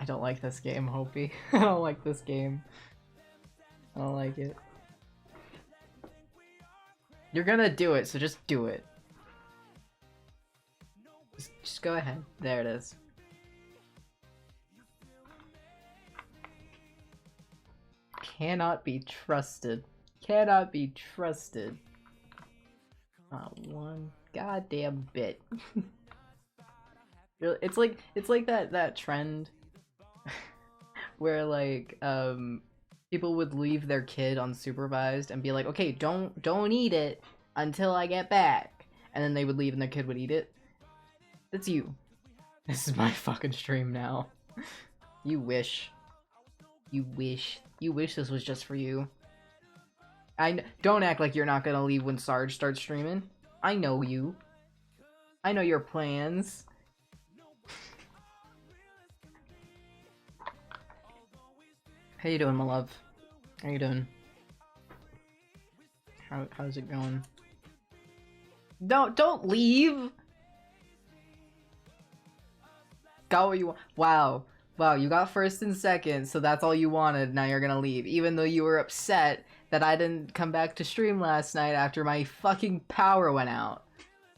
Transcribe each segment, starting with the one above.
don't like this game, Hopi. I don't like this game. I don't like it. You're gonna do it, so just do it. Just go ahead. There it is. Cannot be trusted. Cannot be trusted. Not one goddamn bit. It's like that trend where like people would leave their kid unsupervised and be like, okay, don't eat it until I get back, and then they would leave and their kid would eat it. That's you. This is my fucking stream now. You wish. You wish. You wish this was just for you. Don't act like you're not gonna leave when Sarge starts streaming. I know you. I know your plans. How you doing, my love? How you doing? How's it going? Don't leave. Got what you want. Wow, you got first and second, so that's all you wanted. Now you're gonna leave, even though you were upset that I didn't come back to stream last night after my fucking power went out.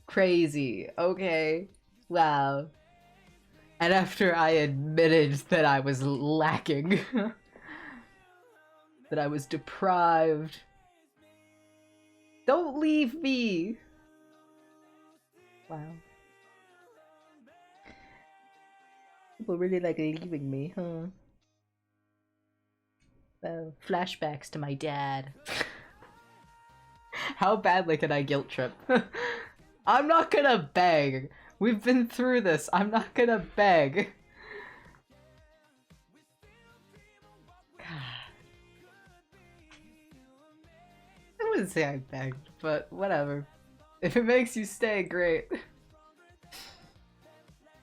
Crazy. Okay. Wow. And after I admitted that I was lacking. That I was deprived. Don't leave me! Wow. People really like leaving me, huh? Well, flashbacks to my dad. How badly can I guilt trip? I'm not gonna beg! We've been through this, I'm not gonna beg! I wouldn't say I begged, but whatever. If it makes you stay, great.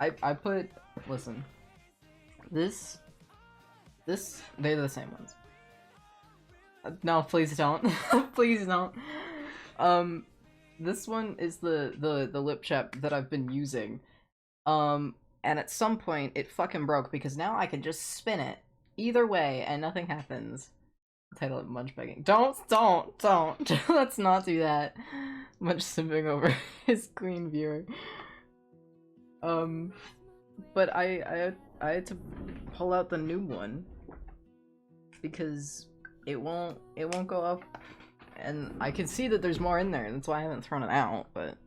I put... Listen. This, they're the same ones. No, please don't. Please don't. This one is the lip chap that I've been using. And at some point it fucking broke because now I can just spin it either way and nothing happens. Title it Munch Begging. Don't! Let's not do that. Munch simping over his queen viewer. But I had to pull out the new one because it won't go up, and I can see that there's more in there, and that's why I haven't thrown it out. But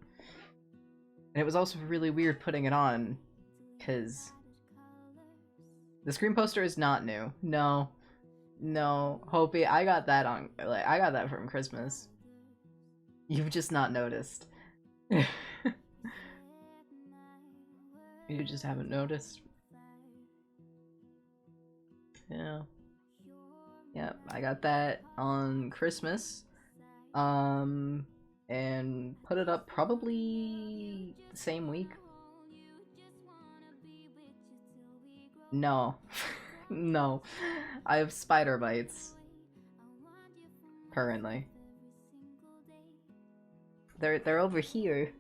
and it was also really weird putting it on because the screen poster is not new. No, Hopi, I got that on, like, I got that from Christmas. You've just not noticed. You just haven't noticed. Yeah. Yep, I got that on Christmas. And put it up probably the same week. No. No. I have spider bites. Currently. They're over here.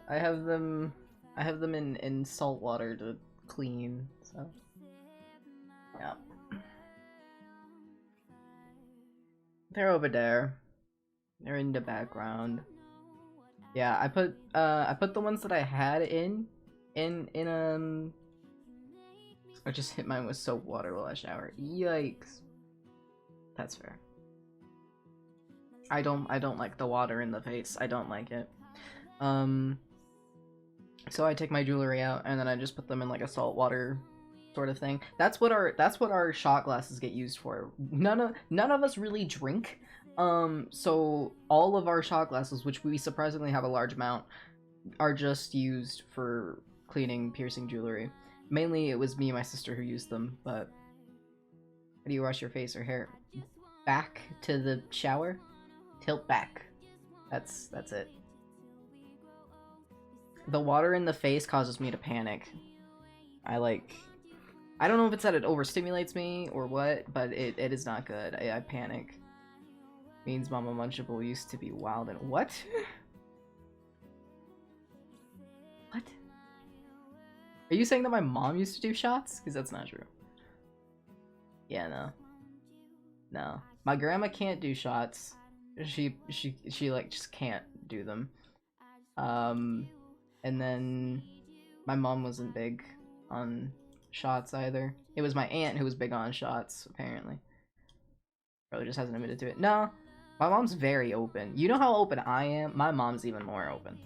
I have them in salt water to clean, so yeah. They're over there. They're in the background. Yeah, I put the ones that I had in I just hit mine with soap water while I shower. Yikes. That's fair. I don't like the water in the face. I don't like it. So I take my jewelry out and then I just put them in like a salt water sort of thing. That's what our shot glasses get used for. None of us really drink. So all of our shot glasses, which we surprisingly have a large amount, are just used for cleaning piercing jewelry. Mainly it was me and my sister who used them, but how do you wash your face or hair? Back to the shower? Tilt back. That's it. The water in the face causes me to panic. I don't know if it's that it overstimulates me or what, but it is not good. I panic. Means Mama Munchable used to be wild and what? What? Are you saying that my mom used to do shots? Because that's not true. Yeah, no. No. My grandma can't do shots. She like just can't do them. And then my mom wasn't big on shots either. It was my aunt who was big on shots, apparently. Probably just hasn't admitted to it. No, my mom's very open. You know how open I am? My mom's even more open.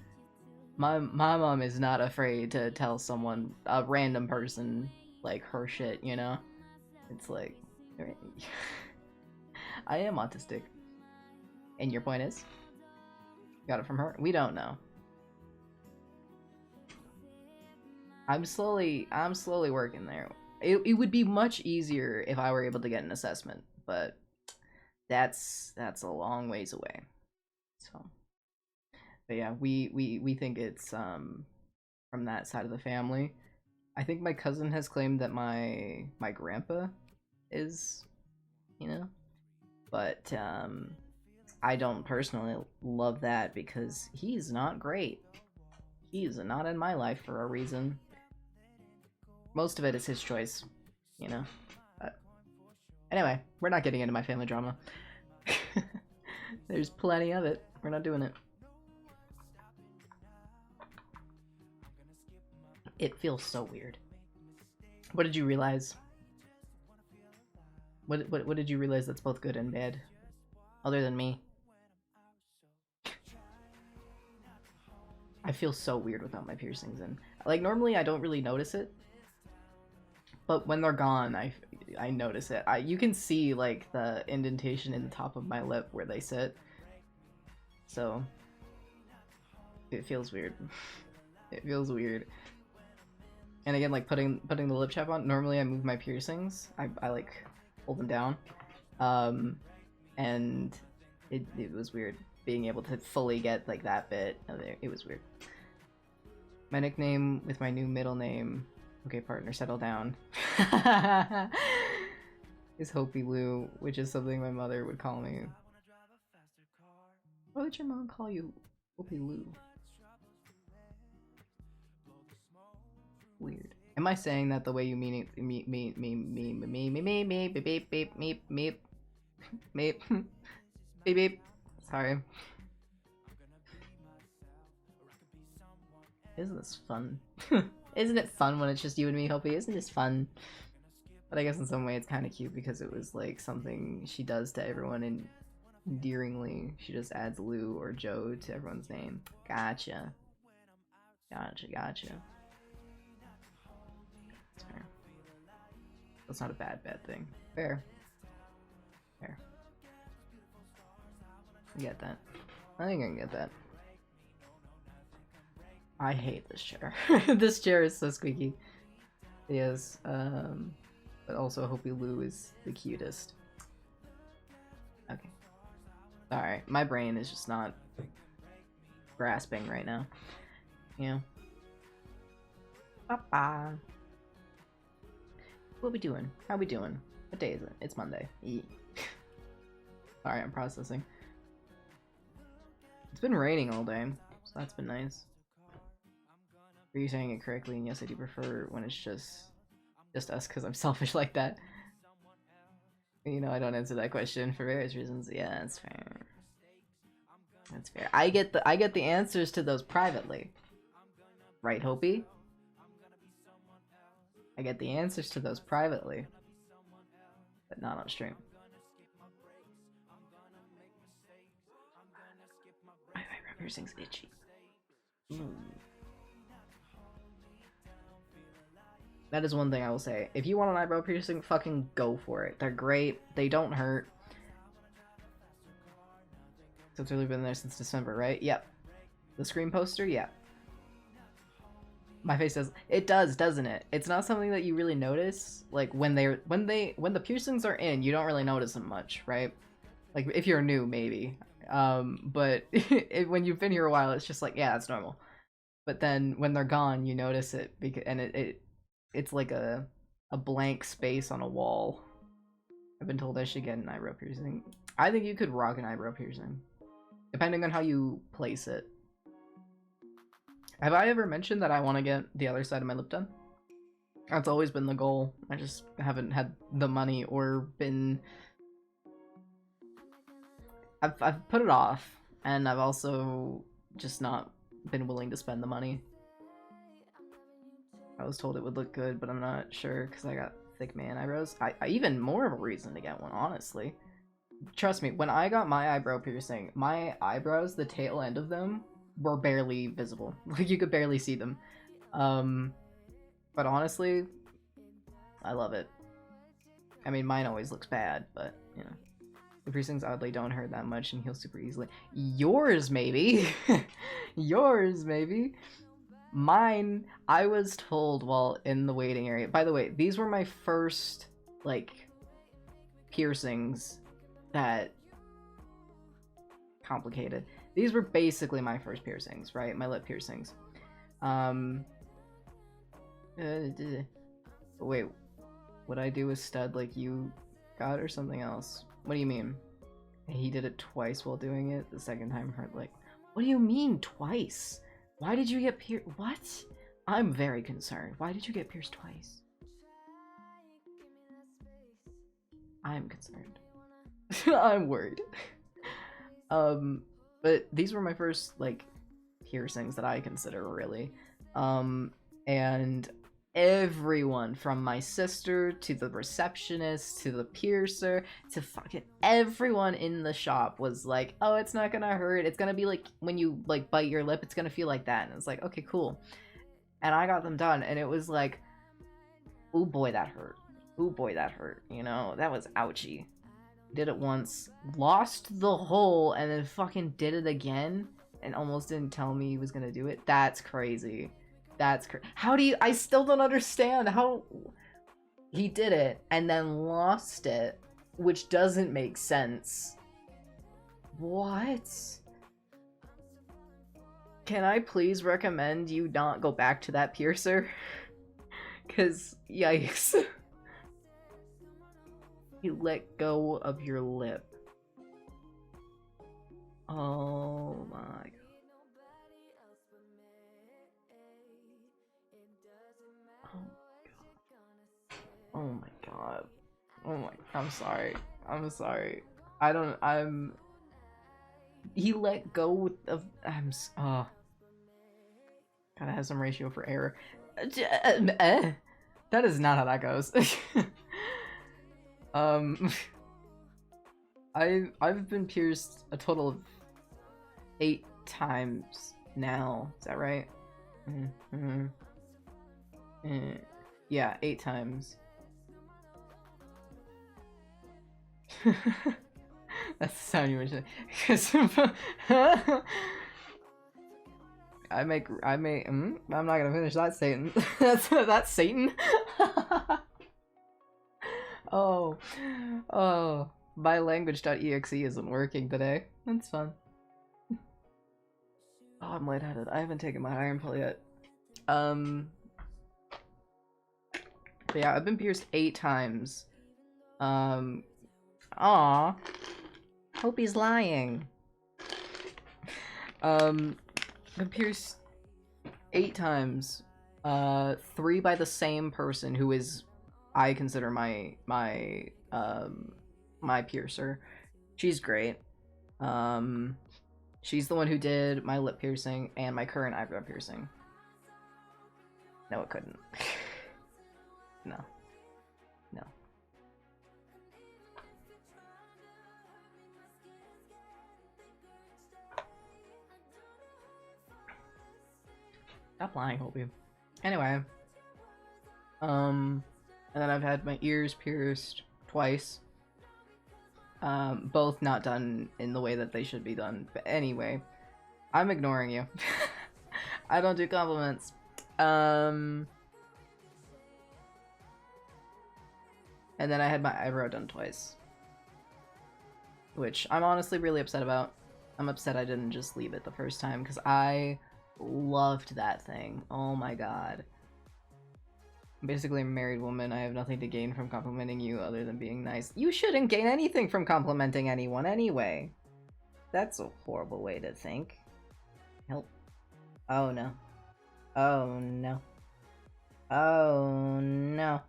My mom is not afraid to tell someone, a random person, like her shit, you know? It's like, I am autistic. And your point is? Got it from her? We don't know. I'm slowly working there. It would be much easier if I were able to get an assessment, but that's a long ways away. So, but yeah, we think it's from that side of the family. I think my cousin has claimed that my grandpa is, you know, but I don't personally love that because he's not great. He's not in my life for a reason. Most of it is his choice, you know. But anyway, we're not getting into my family drama. There's plenty of it. We're not doing it. It feels so weird. What did you realize? What did you realize that's both good and bad? Other than me. I feel so weird without my piercings in. Like, normally I don't really notice it. But when they're gone, I notice it. You can see, like, the indentation in the top of my lip where they sit. So, it feels weird. It feels weird. And again, like, putting the lip chap on, normally I move my piercings. I like, hold them down. And it was weird being able to fully get, like, that bit of it. It was weird. My nickname with my new middle name... Okay, partner, settle down. Is Hopi Lou, which is something my mother would call me. Why would your mom call you Hopi Lou? Weird. Am I saying that the way you mean it? Me, beep, beep. Sorry. Isn't this fun? Isn't it fun when it's just you and me, Hopi? Isn't this fun? But I guess in some way it's kind of cute because it was like something she does to everyone and endearingly. She just adds Lou or Joe to everyone's name. Gotcha. Gotcha. That's fair. That's not a bad thing. Fair. I get that. I think I can get that. I hate this chair. This chair is so squeaky. Yes, but also Hopi Lou is the cutest. Okay. Alright, my brain is just not grasping right now. Yeah. Papa. What we doing? How we doing? What day is it? It's Monday. Sorry, I'm processing. It's been raining all day, so that's been nice. Are you saying it correctly? And yes, I do prefer when it's just us because I'm selfish like that. You know, I don't answer that question for various reasons. Yeah, that's fair. That's fair. I get the answers to those privately. Right, Hopi? I get the answers to those privately. But not on stream. My eyebrow piercing's itchy. That is one thing I will say. If you want an eyebrow piercing, fucking go for it. They're great. They don't hurt. So it's really been there since December, right? Yep. The Scream poster? Yeah. My face does. It does, doesn't it? It's not something that you really notice. Like when the piercings are in, you don't really notice them much, right? Like if you're new, maybe. But when you've been here a while, it's just like, yeah, that's normal. But then when they're gone, you notice it because it's like a blank space on a wall. I've been told I should get an eyebrow piercing. I think you could rock an eyebrow piercing, depending on how you place it. Have I ever mentioned that I want to get the other side of my lip done? That's always been the goal. I just haven't had the money or been... I've put it off, and I've also just not been willing to spend the money. I was told it would look good, but I'm not sure because I got thick man eyebrows. I even more of a reason to get one, honestly. Trust me, when I got my eyebrow piercing, my eyebrows, the tail end of them, were barely visible. Like, you could barely see them. But honestly, I love it. I mean, mine always looks bad, but, you know. The piercings oddly don't hurt that much and heal super easily. Yours, maybe. Yours, maybe. Mine, I was told while in the waiting area. By the way, these were my first, like, piercings that... Complicated. These were basically my first piercings, right? My lip piercings. Wait, would I do a stud like you got or something else? What do you mean? He did it twice while doing it. The second time hurt like... What do you mean twice? Why did you get pierced? What? I'm very concerned. Why did you get pierced twice? I'm concerned. I'm worried. But these were my first, like, piercings that I consider, really. And everyone from my sister to the receptionist to the piercer to fucking everyone in the shop was like, oh, it's not gonna hurt, it's gonna be like when you like bite your lip, it's gonna feel like that. And it's like, okay, cool. And I got them done and it was like, oh boy, that hurt. Oh boy, that hurt. You know, that was ouchy. Did it once, lost the hole, and then fucking did it again and almost didn't tell me he was gonna do it. That's crazy. That's crazy. How do you... I still don't understand how... He did it, and then lost it, which doesn't make sense. What? Can I please recommend you not go back to that piercer? Because, yikes. You let go of your lip. Oh my god. Oh my god. Oh my... I'm sorry. I'm sorry. He let go of... oh. Gotta have some ratio for error. That is not how that goes. I've been pierced a total of 8 times now. Is that right? Yeah, 8 times. That's the sound you were saying. I'm not gonna finish that, Satan. That's Satan. Oh, my language.exe isn't working today. That's fun. Oh, I'm lightheaded. I haven't taken my iron pill yet. But yeah, I've been pierced 8 times. Aw. Hope he's lying. Been pierced 8 times. 3 by the same person who is, I consider my piercer. She's great. She's the one who did my lip piercing and my current eyebrow piercing. No, it couldn't. No. No. Stop lying, Holby. Anyway. And then I've had my ears pierced twice. Both not done in the way that they should be done. But anyway, I'm ignoring you. I don't do compliments. And then I had my eyebrow done twice. Which I'm honestly really upset about. I'm upset I didn't just leave it the first time, because I loved that thing. Oh my god. I'm basically a married woman. I have nothing to gain from complimenting you other than being nice. You shouldn't gain anything from complimenting anyone anyway. That's a horrible way to think. Help. Oh no. Oh no. Oh no.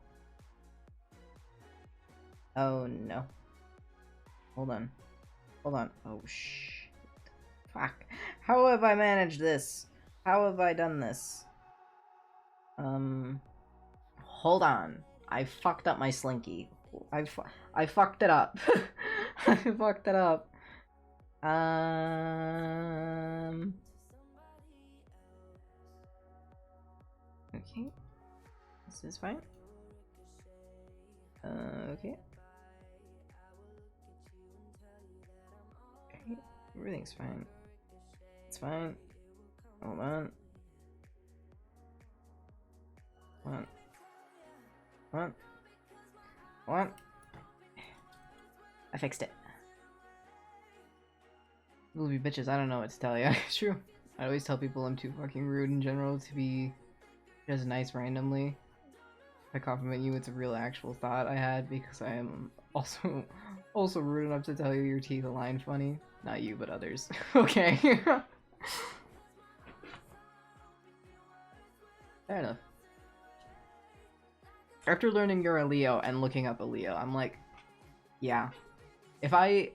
Oh no. Hold on. Hold on. Oh shh. Fuck. How have I managed this? How have I done this? Hold on. I fucked up my slinky. I fucked it up. I fucked it up. Okay. This is fine. Okay. Okay. Everything's fine. It's fine. Hold on. Hold on. Hold on. Hold on. I fixed it. Movie bitches, I don't know what to tell you. It's true. I always tell people I'm too fucking rude in general to be just nice randomly. If I compliment you, it's a real actual thought I had because I am also rude enough to tell you your teeth align funny. Not you, but others. Okay. Fair enough. After learning you're a Leo and looking up a Leo, I'm like, yeah. If I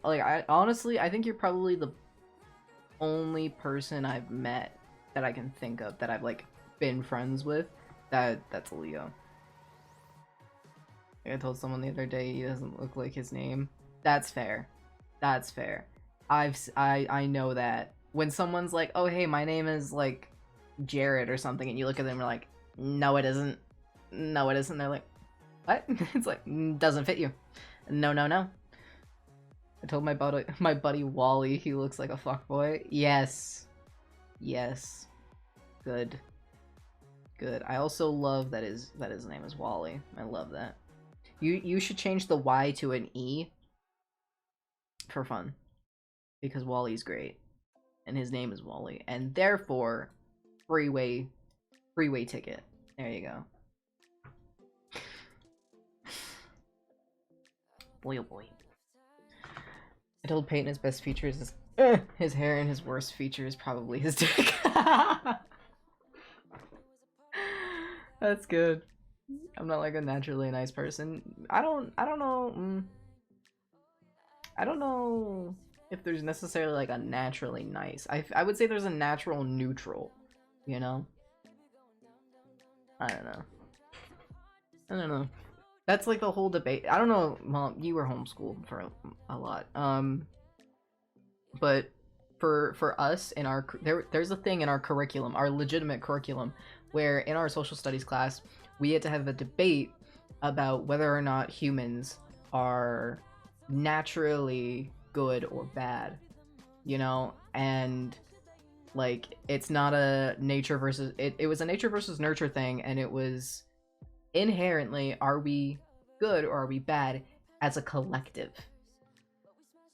honestly, I think you're probably the only person I've met that I can think of that I've like been friends with that's a Leo. Like I told someone the other day he doesn't look like his name. That's fair. That's fair. I know that when someone's like, oh hey, my name is like Jared or something, and you look at them and you're like, no it isn't. No it isn't. They're like, what? It's like, doesn't fit you. No, no, no. I told my buddy Wally he looks like a fuckboy. Yes. Yes. Good. Good. I also love that his name is Wally. I love that. You should change the Y to an E for fun. Because Wally's great. And his name is Wally. And therefore, freeway ticket. There you go. Boy oh boy. I told Peyton his best features is his hair, and his worst feature is probably his dick. That's good. I'm not like a naturally nice person. I don't know. I don't know if there's necessarily like a naturally nice. I would say there's a natural neutral, you know? I don't know. I don't know. That's like the whole debate. I don't know, Mom, you were homeschooled for a lot. But for us in our there's a thing in our curriculum, our legitimate curriculum, where in our social studies class we had to have a debate about whether or not humans are naturally good or bad, you know? And like it's not a nature versus it was a nature versus nurture thing, and it was inherently, are we good or are we bad as a collective?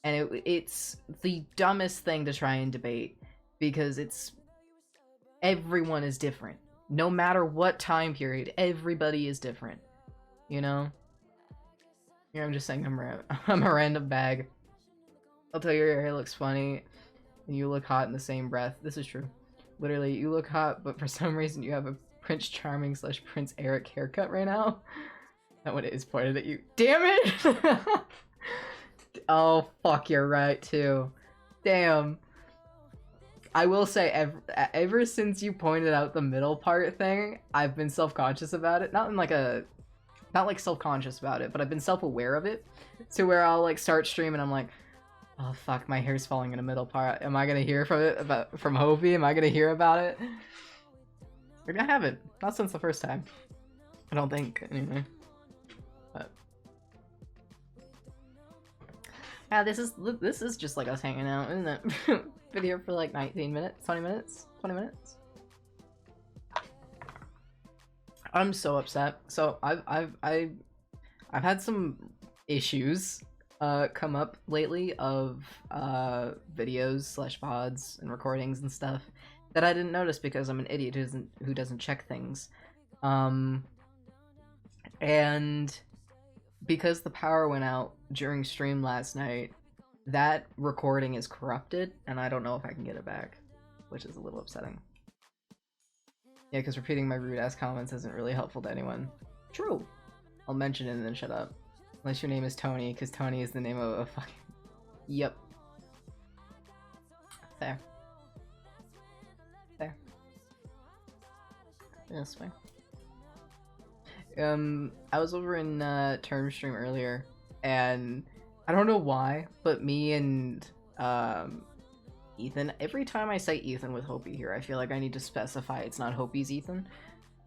And it's the dumbest thing to try and debate because everyone is different. No matter what time period, everybody is different. You know? Here I'm just saying I'm a random bag. I'll tell you your hair looks funny and you look hot in the same breath. This is true. Literally, you look hot, but for some reason you have a Prince Charming / Prince Eric haircut right now. That one is pointed at you. Damn it! Oh, fuck, you're right, too. Damn. I will say, ever since you pointed out the middle part thing, I've been self-conscious about it. Not like self-conscious about it, but I've been self-aware of it. To where I'll, like, start streaming, I'm like, oh, fuck, my hair's falling in the middle part. Am I gonna hear from Hovey? Am I gonna hear about it? Maybe I haven't. Not since the first time. I don't think, anyway. But yeah, this is just like us hanging out, isn't it? Video for like 19 minutes, 20 minutes, 20 minutes. I'm so upset. So I've had some issues come up lately of videos / VODs and recordings and stuff that I didn't notice because I'm an idiot who doesn't check things. And because the power went out during stream last night, that recording is corrupted, and I don't know if I can get it back, which is a little upsetting. Yeah, because repeating my rude ass comments isn't really helpful to anyone. True. I'll mention it and then shut up. Unless your name is Tony, because Tony is the name of a fucking... Yep. Fair. Fair. That's fine. I was over in term stream earlier, and I don't know why, but me and Ethan, every time I say Ethan with Hopi here, I feel like I need to specify it's not Hopi's Ethan.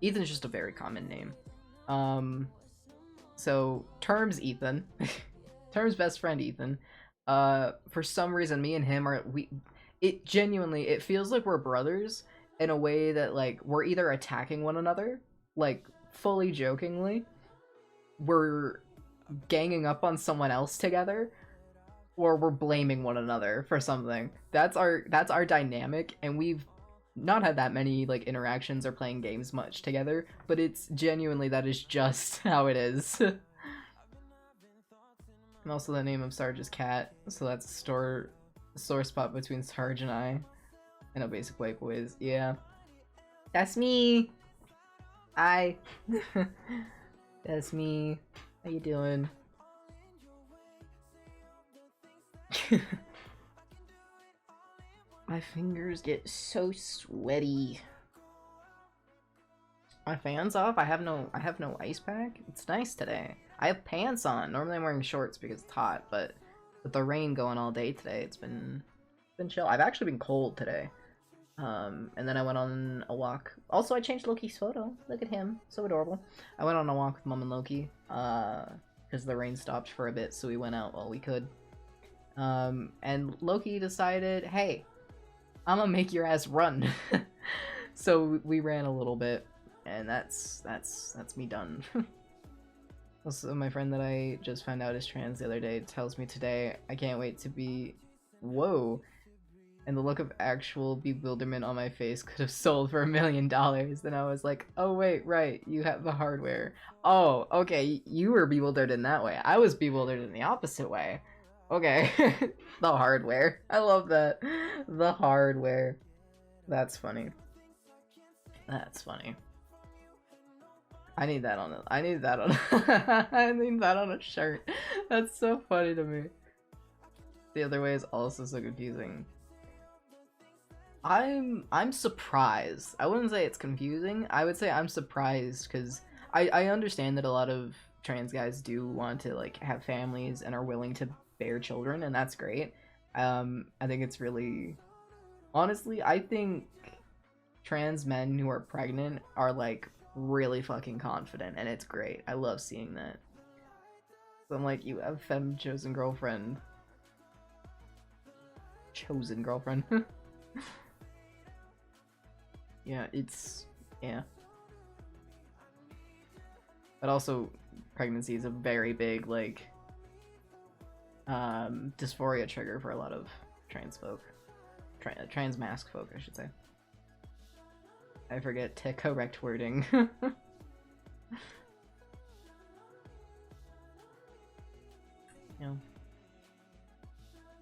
Ethan's just a very common name. So Term's Ethan, Term's best friend Ethan. For some reason, me and him are it genuinely, it feels like we're brothers in a way that like we're either attacking one another, like fully jokingly, we're ganging up on someone else together, or we're blaming one another for something. That's our dynamic, and we've not had that many like interactions or playing games much together, but it's genuinely, that is just how it is. And also the name of Sarge is Cat, so that's a sore spot between Sarge and I. I know basic white boys. Yeah. That's me! Hi! That's me. How you doing? My fingers get so sweaty. My fan's off. I have no ice pack. It's nice today. I have pants on. Normally I'm wearing shorts because it's hot, but with the rain going all day today, it's been chill. I've actually been cold today. And then I went on a walk. Also, I changed Loki's photo. Look at him. So adorable. I went on a walk with Mom and Loki, because the rain stopped for a bit, so we went out while we could. And Loki decided, hey, I'm gonna make your ass run. So we ran a little bit, and that's me done. Also, my friend that I just found out is trans the other day tells me today, I can't wait to be... Whoa. And the look of actual bewilderment on my face could have sold for $1 million. And I was like, oh wait, right, you have the hardware. Oh, okay, you were bewildered in that way. I was bewildered in the opposite way. Okay. The hardware. I love that. The hardware. That's funny. That's funny. I need that on a I need that on a shirt. That's so funny to me. The other way is also so confusing. I'm surprised. I wouldn't say it's confusing. I would say I'm surprised because I understand that a lot of trans guys do want to like have families and are willing to bear children, and that's great. I think it's really, honestly, I think trans men who are pregnant are like really fucking confident, and it's great. I love seeing that. So I'm like, you have femme chosen girlfriend. Chosen girlfriend. Yeah, yeah. But also, pregnancy is a very big, like, dysphoria trigger for a lot of trans folk. Trans mask folk, I should say. I forget to correct wording. You know,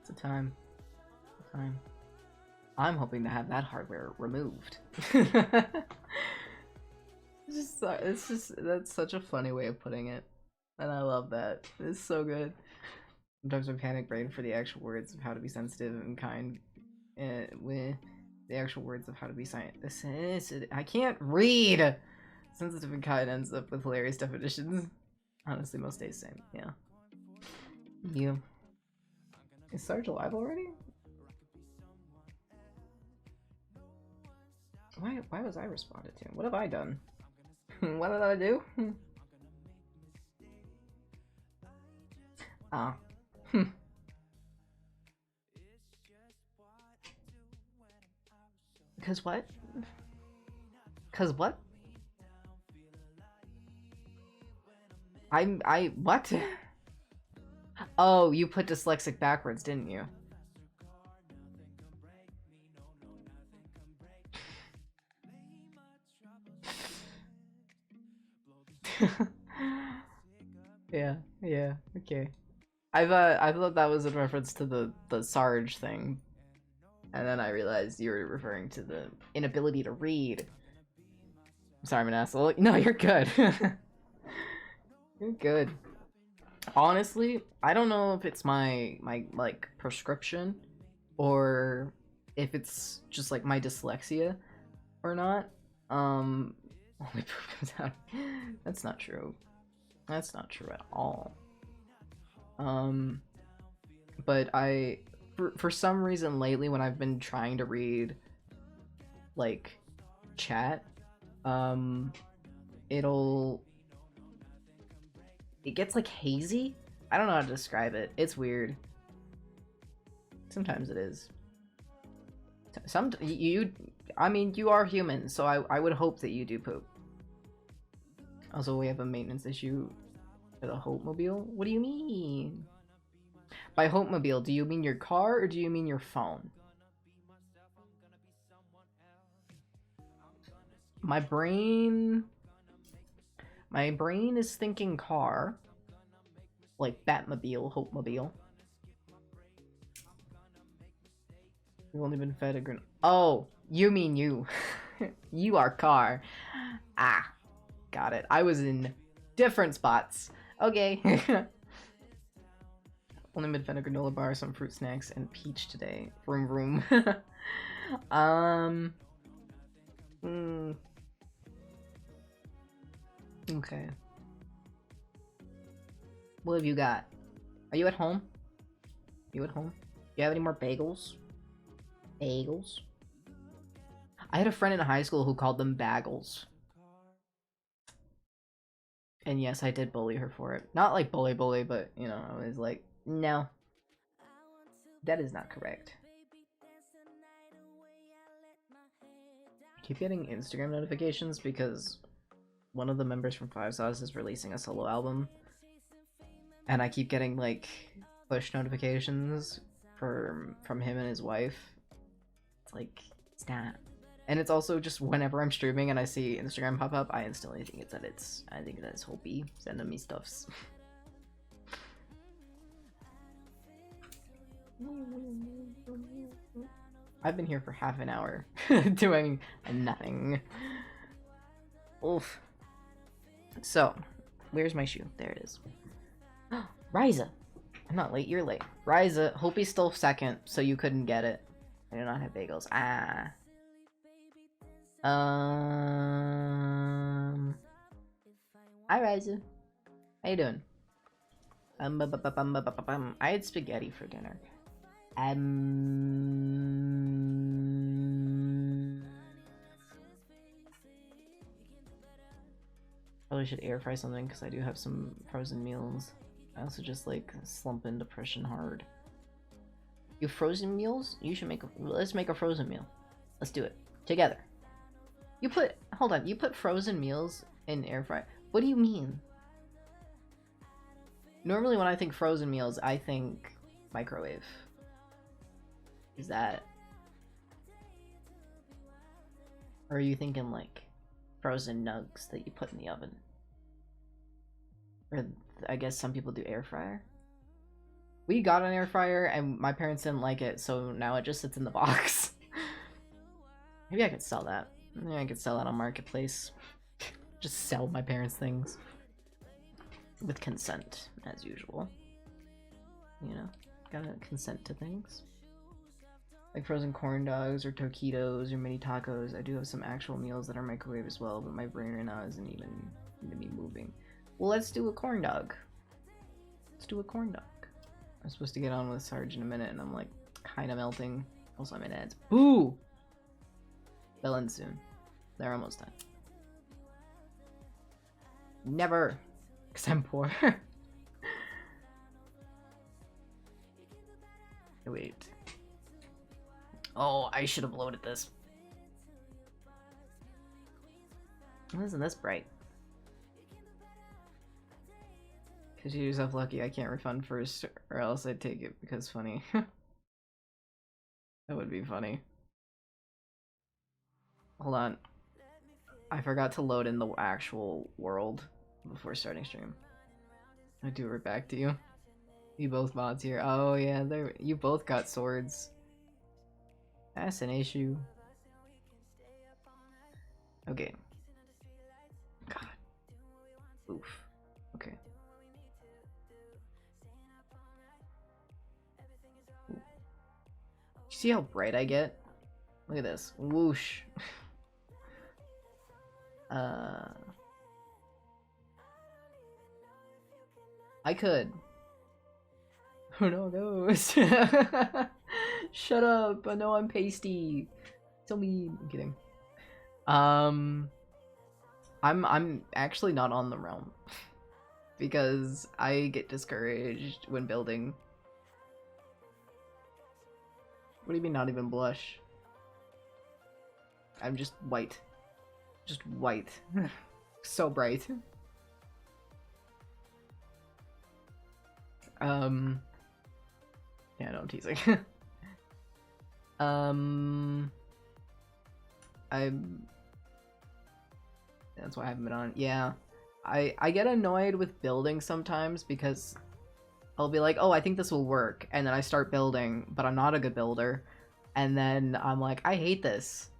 it's a time. I'm hoping to have that hardware removed. It's just, that's such a funny way of putting it. And I love that. It's so good. Sometimes I panic brain for the actual words of how to be sensitive and kind. With the actual words of how to be I can't read! Sensitive and kind ends up with hilarious definitions. Honestly, most days same. Yeah. You. Is Sarge alive already? Why was I responded to? What have I done? What did I do? Ah. Cause what? Cause what? What? Oh, you put dyslexic backwards, didn't you? Yeah, okay. I thought that was in reference to the Sarge thing. And then I realized you were referring to the inability to read. Sorry, I'm an asshole. No, you're good. You're good. Honestly, I don't know if it's my like prescription or if it's just like my dyslexia or not. Only poop comes out. That's not true. That's not true at all. But for some reason lately when I've been trying to read like chat, it gets like hazy. I don't know how to describe it. It's weird. Sometimes it is. I mean, you are human, so I would hope that you do poop. Also, we have a maintenance issue for the Hope Mobile. What do you mean? By Hope Mobile, do you mean your car or do you mean your phone? My brain is thinking car. Like Batmobile, Hope Mobile. We've only been fed a grin. Oh, you mean you. You are car. Ah, got it. I was in different spots. Okay. Only been fed a granola bar, some fruit snacks, and peach today. Vroom vroom. Okay. What have you got? Are you at home? You at home? Do you have any more bagels? Bagels? I had a friend in high school who called them bagels. And yes, I did bully her for it. Not like bully, but, you know, I was like, no. That is not correct. I keep getting Instagram notifications because one of the members from Five Sauce is releasing a solo album. And I keep getting, like, push notifications from him and his wife. It's like, stop. And it's also just whenever I'm streaming and I see Instagram pop up, I instantly think I think that's Hopey sending me stuffs. I've been here for half an hour doing nothing. Oof. So, where's my shoe? There it is. Ryza! I'm not late, you're late. Ryza, Hopey's still second, so you couldn't get it. I do not have bagels. Ah. Hi, Ryza. How you doing? I had spaghetti for dinner. Probably should air fry something because I do have some frozen meals. I also just like slump in depression hard. You frozen meals? You should let's make a frozen meal. Let's do it together. Hold on, you put frozen meals in air fry. What do you mean? Normally when I think frozen meals, I think microwave. Is that... Or are you thinking like frozen nugs that you put in the oven? Or I guess some people do air fryer. We got an air fryer and my parents didn't like it, so now it just sits in the box. Maybe I could sell that. Maybe I could sell that on Marketplace. Just sell my parents things. With consent, as usual. You know, gotta consent to things. Like frozen corn dogs or taquitos or mini tacos. I do have some actual meals that are microwave as well, but my brain right now isn't even into me moving. Well, let's do a corn dog. Let's do a corn dog. I'm supposed to get on with Sarge in a minute and I'm like kind of melting. Also, I'm in ads. Boo! They'll end soon. They're almost done. Never! Because I'm poor. Wait. Oh, I should have loaded this. Isn't this bright? Consider yourself lucky I can't refund first, or else I'd take it because funny. That would be funny. Hold on. I forgot to load in the actual world before starting stream. I do it back to you. You both mods here. Oh yeah, you both got swords. That's an issue. Okay. Oof. Okay. Ooh. You see how bright I get? Look at this. Whoosh. I could. Who knows? Shut up! I know I'm pasty. Tell me. I'm kidding. I'm actually not on the realm because I get discouraged when building. What do you mean not even blush? I'm just white. Just white. So bright. Yeah, no, I'm teasing. That's why I haven't been on. Yeah. I get annoyed with building sometimes because I'll be like, oh, I think this will work, and then I start building, but I'm not a good builder, and then I'm like, I hate this.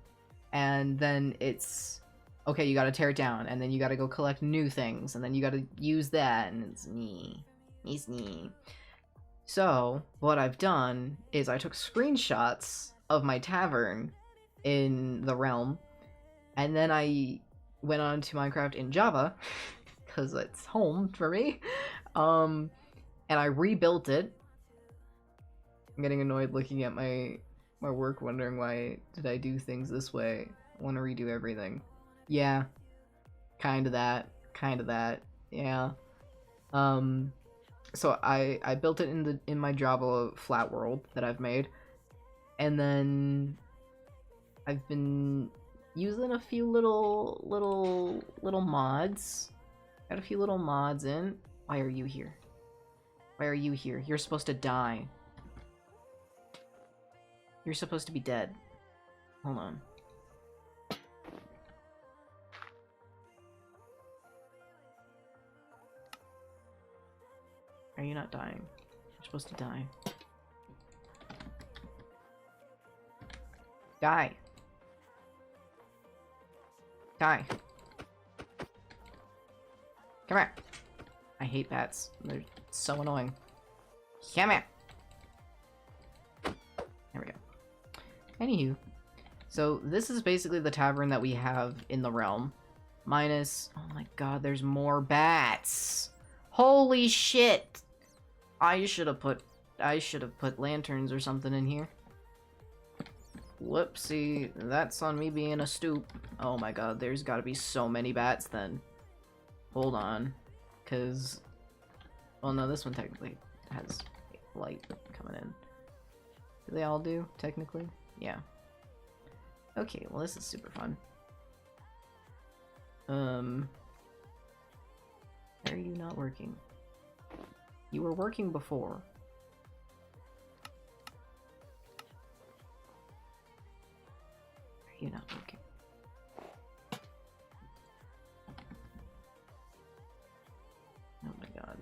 And then it's okay, you gotta tear it down, and then you gotta go collect new things, and then you gotta use that, and it's me. So, what I've done is I took screenshots of my tavern in the realm, and then I went on to Minecraft in Java, because it's home for me, and I rebuilt it. I'm getting annoyed looking at my work, wondering why did I do things this way. I want to redo everything. Yeah, kind of that, yeah. So I built it in my Java flat world that I've made, and then I've been using a few little mods. Got a few little mods in. Why are you here? Why are you here? You're supposed to die. You're supposed to be dead. Hold on. Are you not dying? You're supposed to die. Die. Die. Come here. I hate bats. They're so annoying. Come here. There we go. Anywho, so this is basically the tavern that we have in the realm. Minus, oh my god, there's more bats. Holy shit. I should have put lanterns or something in here. Whoopsie, that's on me being a stoop. Oh my god, there's gotta be so many bats then. Hold on, cause, well no, this one technically has light coming in. Do they all do, technically? Yeah. Okay, well this is super fun. Why are you not working? You were working before. Why are you not working? Oh my god.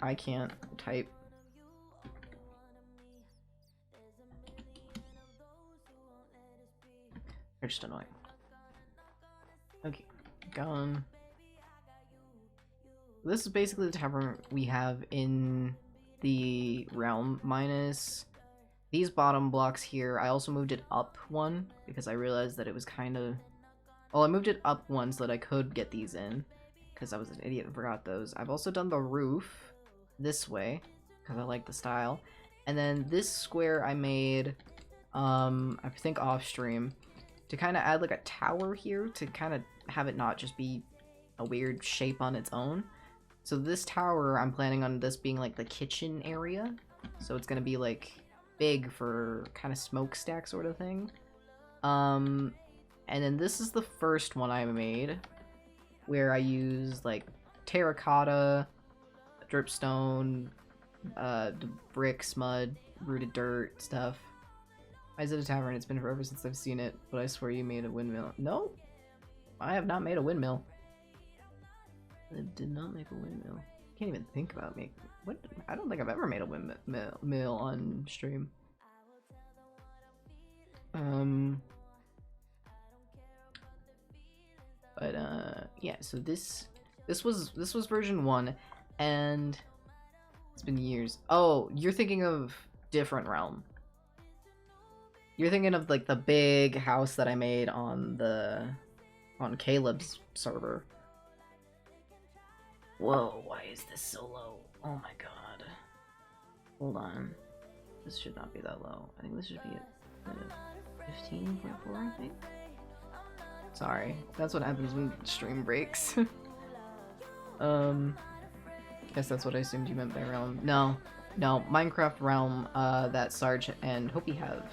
I can't type. They're just annoying. Okay, gone. This is basically the tavern we have in the realm, minus these bottom blocks here. I also moved it up one because I realized that it was kind of... Well, I moved it up one so that I could get these in because I was an idiot and forgot those. I've also done the roof this way because I like the style. And then this square I made, I think off stream, to kind of add like a tower here to kind of have it not just be a weird shape on its own. So this tower, I'm planning on this being like the kitchen area. So it's gonna be like big for kind of smokestack sort of thing. And then this is the first one I made where I used like terracotta, dripstone, bricks, mud, rooted dirt stuff. Why is it a tavern? It's been forever since I've seen it, but I swear you made a windmill. No, I have not made a windmill. I did not make a windmill. Can't even think about making. What? I don't think I've ever made a windmill on stream. But yeah. So this was version 1, and it's been years. Oh, you're thinking of different realm. You're thinking of like the big house that I made on Caleb's server. Whoa, why is this so low? Oh my god. Hold on. This should not be that low. I think this should be at 15.4, I think. Sorry. That's what happens when stream breaks. Guess that's what I assumed you meant by realm. No. No, Minecraft realm that Sarge and Hopi have.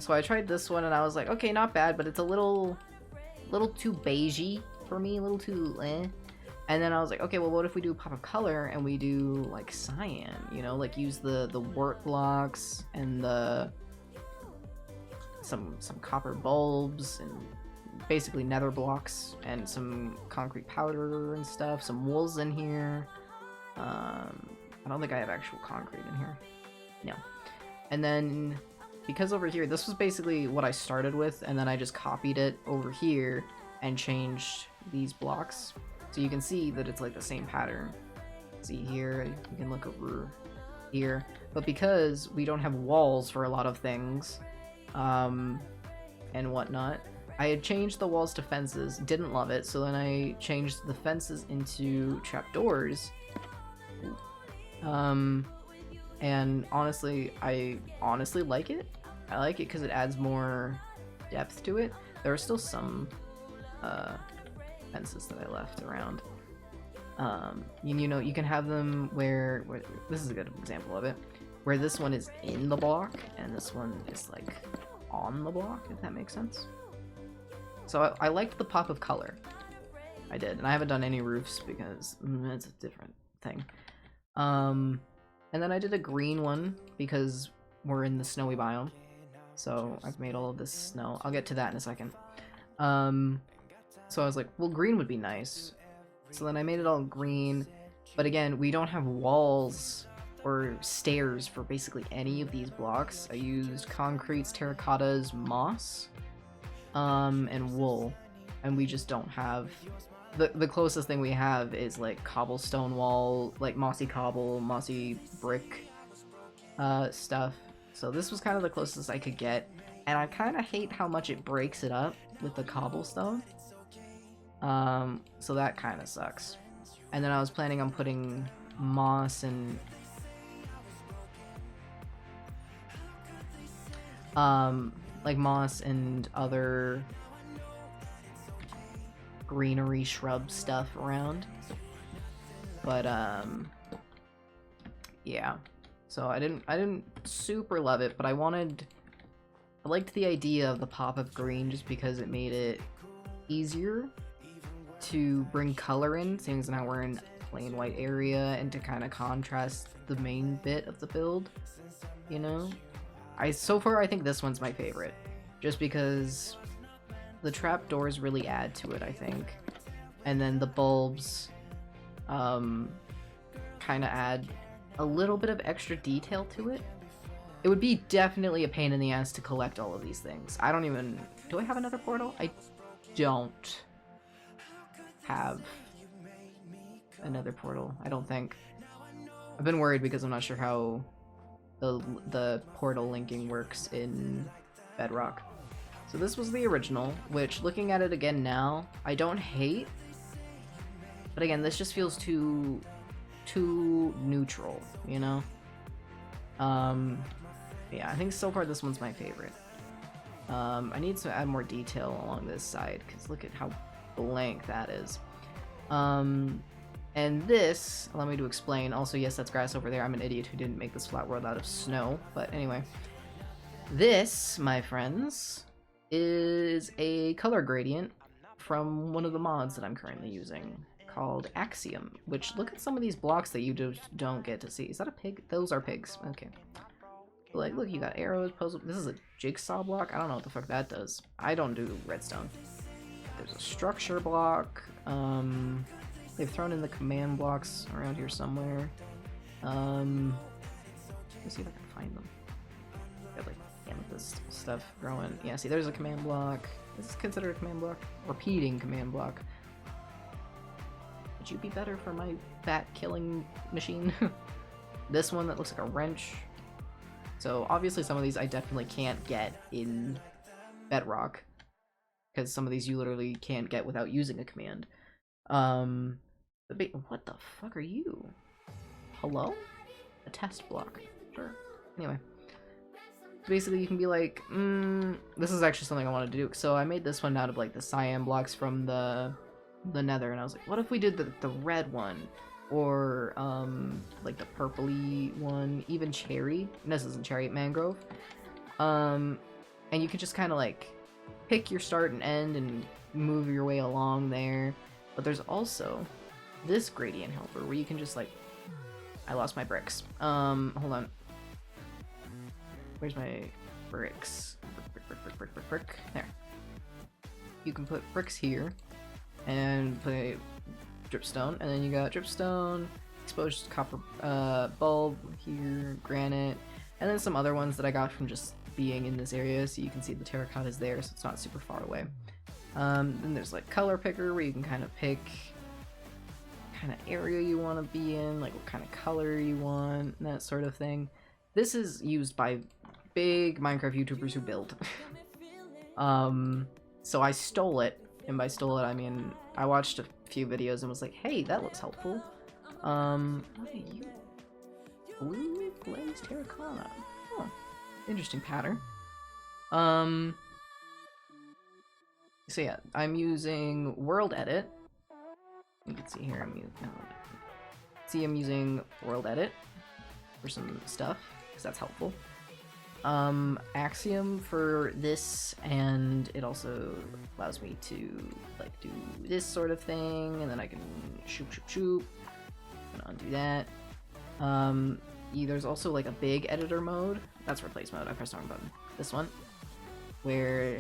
So I tried this one and I was like, okay, not bad, but it's a little too beigey for me, a little too eh. And then I was like, okay, well, what if we do pop of color and we do like cyan, you know, like use the wart blocks and some copper bulbs and basically nether blocks and some concrete powder and stuff, some wools in here. I don't think I have actual concrete in here. No. And then because over here, this was basically what I started with, and then I just copied it over here and changed these blocks. So you can see that it's like the same pattern. See here, you can look over here. But because we don't have walls for a lot of things, and whatnot, I had changed the walls to fences, didn't love it, so then I changed the fences into trapdoors. And honestly, I honestly like it. I like it because it adds more depth to it. There are still some fences that I left around. You know, you can have them where this is a good example of it, where this one is in the block and this one is like on the block, if that makes sense. So I liked the pop of color. I did, and I haven't done any roofs because it's a different thing. And then I did a green one because we're in the snowy biome. So I've made all of this snow. I'll get to that in a second. So I was like, well, green would be nice. So then I made it all green. But again, we don't have walls or stairs for basically any of these blocks. I used concretes, terracottas, moss, and wool. And we just don't have... The closest thing we have is like cobblestone wall, like mossy cobble, mossy brick stuff. So this was kind of the closest I could get, and I kind of hate how much it breaks it up with the cobblestone. So that kind of sucks. And then I was planning on putting moss and like moss and other greenery shrub stuff around, but yeah, so I didn't super love it, but I liked the idea of the pop of green just because it made it easier to bring color in, seeing as now we're in a plain white area, and to kind of contrast the main bit of the build, you know. So far I think this one's my favorite, just because the trapdoors really add to it, I think. And then the bulbs kind of add a little bit of extra detail to it. It would be definitely a pain in the ass to collect all of these things. I don't even... Do I have another portal? I don't have another portal, I don't think. I've been worried because I'm not sure how the portal linking works in Bedrock. So this was the original, which, looking at it again now, I don't hate. But again, this just feels too neutral, you know? Yeah, I think so far this one's my favorite. I need to add more detail along this side, because look at how blank that is. And this, allow me to explain. Also, yes, that's grass over there. I'm an idiot who didn't make this flat world out of snow. But anyway. This, my friends, is a color gradient from one of the mods that I'm currently using called Axiom, which, look at some of these blocks that you just don't get to see. Is that a pig? Those are pigs. Okay. like, look, you got arrows, puzzle. This is a jigsaw block. I don't know what the fuck that does. I don't do redstone. There's a structure block. They've thrown in the command blocks around here somewhere. Let's see if I can find them. Got like amethyst stuff growing. Yeah, see, there's a command block. Is this considered a command block? Repeating command block. Would you be better for my bat killing machine? This one that looks like a wrench. So obviously some of these I definitely can't get in Bedrock, because some of these you literally can't get without using a command. What the fuck are you? Hello? A test block. Sure. Anyway. Basically you can be like, this is actually something I wanted to do. So I made this one out of like the cyan blocks from the nether, and I was like, what if we did the red one? Or like the purpley one, even cherry. This isn't cherry, mangrove. And you can just kind of like pick your start and end and move your way along there. But there's also this gradient helper where you can just like, I lost my bricks. Hold on. Where's my bricks? Brick. There. You can put bricks here and put a dripstone, and then you got dripstone, exposed copper bulb here, granite, and then some other ones that I got from just being in this area. So you can see the terracotta is there, so it's not super far away. Then there's like color picker where you can kind of pick kind of area you want to be in, like what kind of color you want, that sort of thing. This is used by big Minecraft YouTubers who build. So I stole it, and by stole it I mean I watched a few videos and was like, hey, that looks helpful. What are you? Blue glazed terracotta. Oh, interesting pattern. So yeah, I'm using World Edit. You can see here I'm using World Edit for some stuff, because that's helpful. Axiom for this, and it also allows me to like do this sort of thing, and then I can shoop. I'm gonna undo that. There's also like a big editor mode. That's replace mode. I pressed the wrong button. This one, where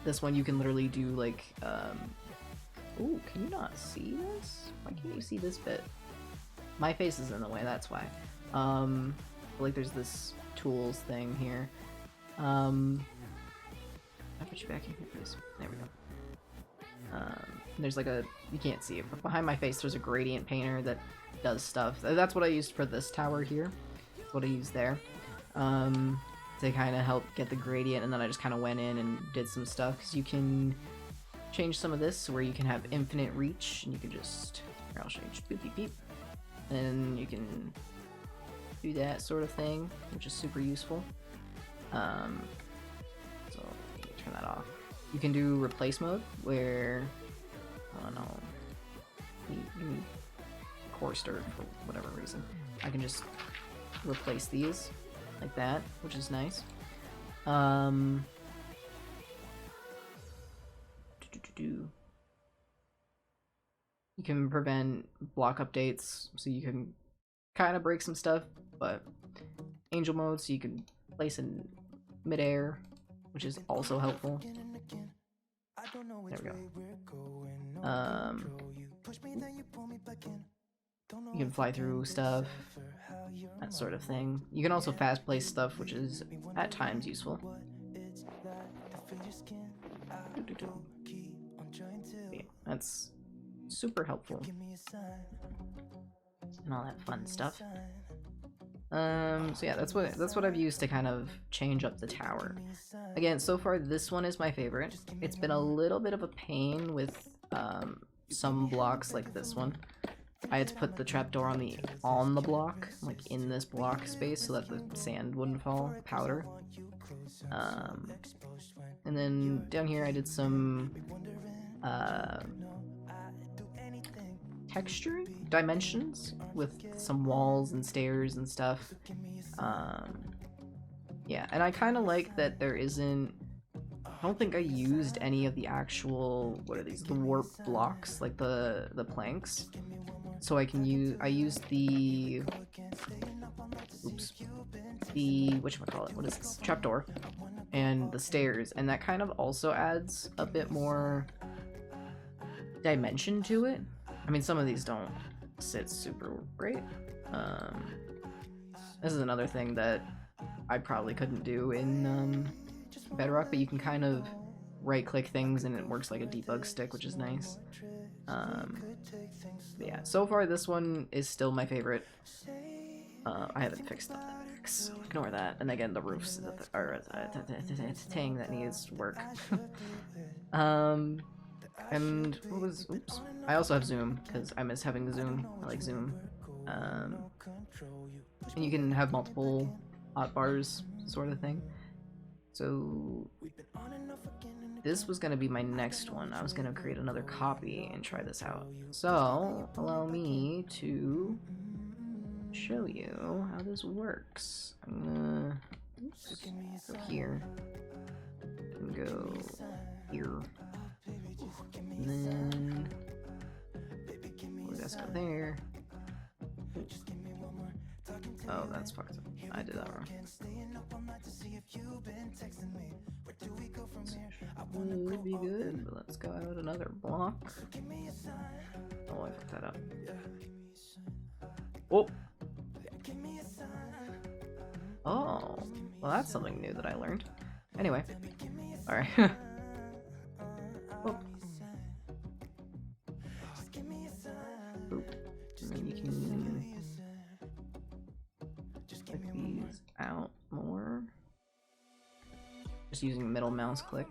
this one you can literally do like ooh, can you not see this? Why can't you see this bit? My face is in the way, that's why. Like there's this tools thing here. I'll put you back in here, please. There we go. There's like a, you can't see it, but behind my face there's a gradient painter that does stuff. That's what I used for this tower here. That's what I used there. To kind of help get the gradient, and then I just kind of went in and did some stuff, because you can change some of this where you can have infinite reach, and you can just, here, I'll show you, just beep beep beep, and you can do that sort of thing, which is super useful. So let me turn that off. You can do replace mode, where, I don't know, core dirt for whatever reason. I can just replace these like that, which is nice. You can prevent block updates, so you can kind of break some stuff, but angel mode, so you can place in midair, which is also helpful. There we go. You can fly through stuff, that sort of thing. You can also fast place stuff, which is at times useful. Yeah, that's super helpful. And all that fun stuff. So yeah, that's what I've used to kind of change up the tower. Again, so far this one is my favorite. It's been a little bit of a pain with some blocks like this one. I had to put the trapdoor on the block, like in this block space, so that the sand wouldn't fall, powder. And then down here I did some texture dimensions with some walls and stairs and stuff. Yeah, and I kind of like that there isn't, I don't think I used any of the actual, what are these, the warped blocks, like the planks. So I used the oops, the, whatchamacallit, what is this? Trapdoor. And the stairs. And that kind of also adds a bit more dimension to it. I mean, some of these don't sit super great. This is another thing that I probably couldn't do in Bedrock, but you can kind of right-click things and it works like a debug stick, which is nice. Yeah, so far this one is still my favorite. I haven't fixed the mechs, so ignore that. And again, the roofs are a thing that needs work. And what was, oops. I also have zoom, because I miss having zoom. I like zoom. And you can have multiple hotbars, sort of thing. So this was gonna be my next one. I was gonna create another copy and try this out. So allow me to show you how this works. I'm gonna go here and go here, and then let's go there. Oh, that's fucked up. I did that wrong. Would be good, but let's go out another block. Oh, I fucked that up. Oh! Oh, well that's something new that I learned. Anyway, alright. Oh. Oop. And then you can click these out more. Just using middle mouse click.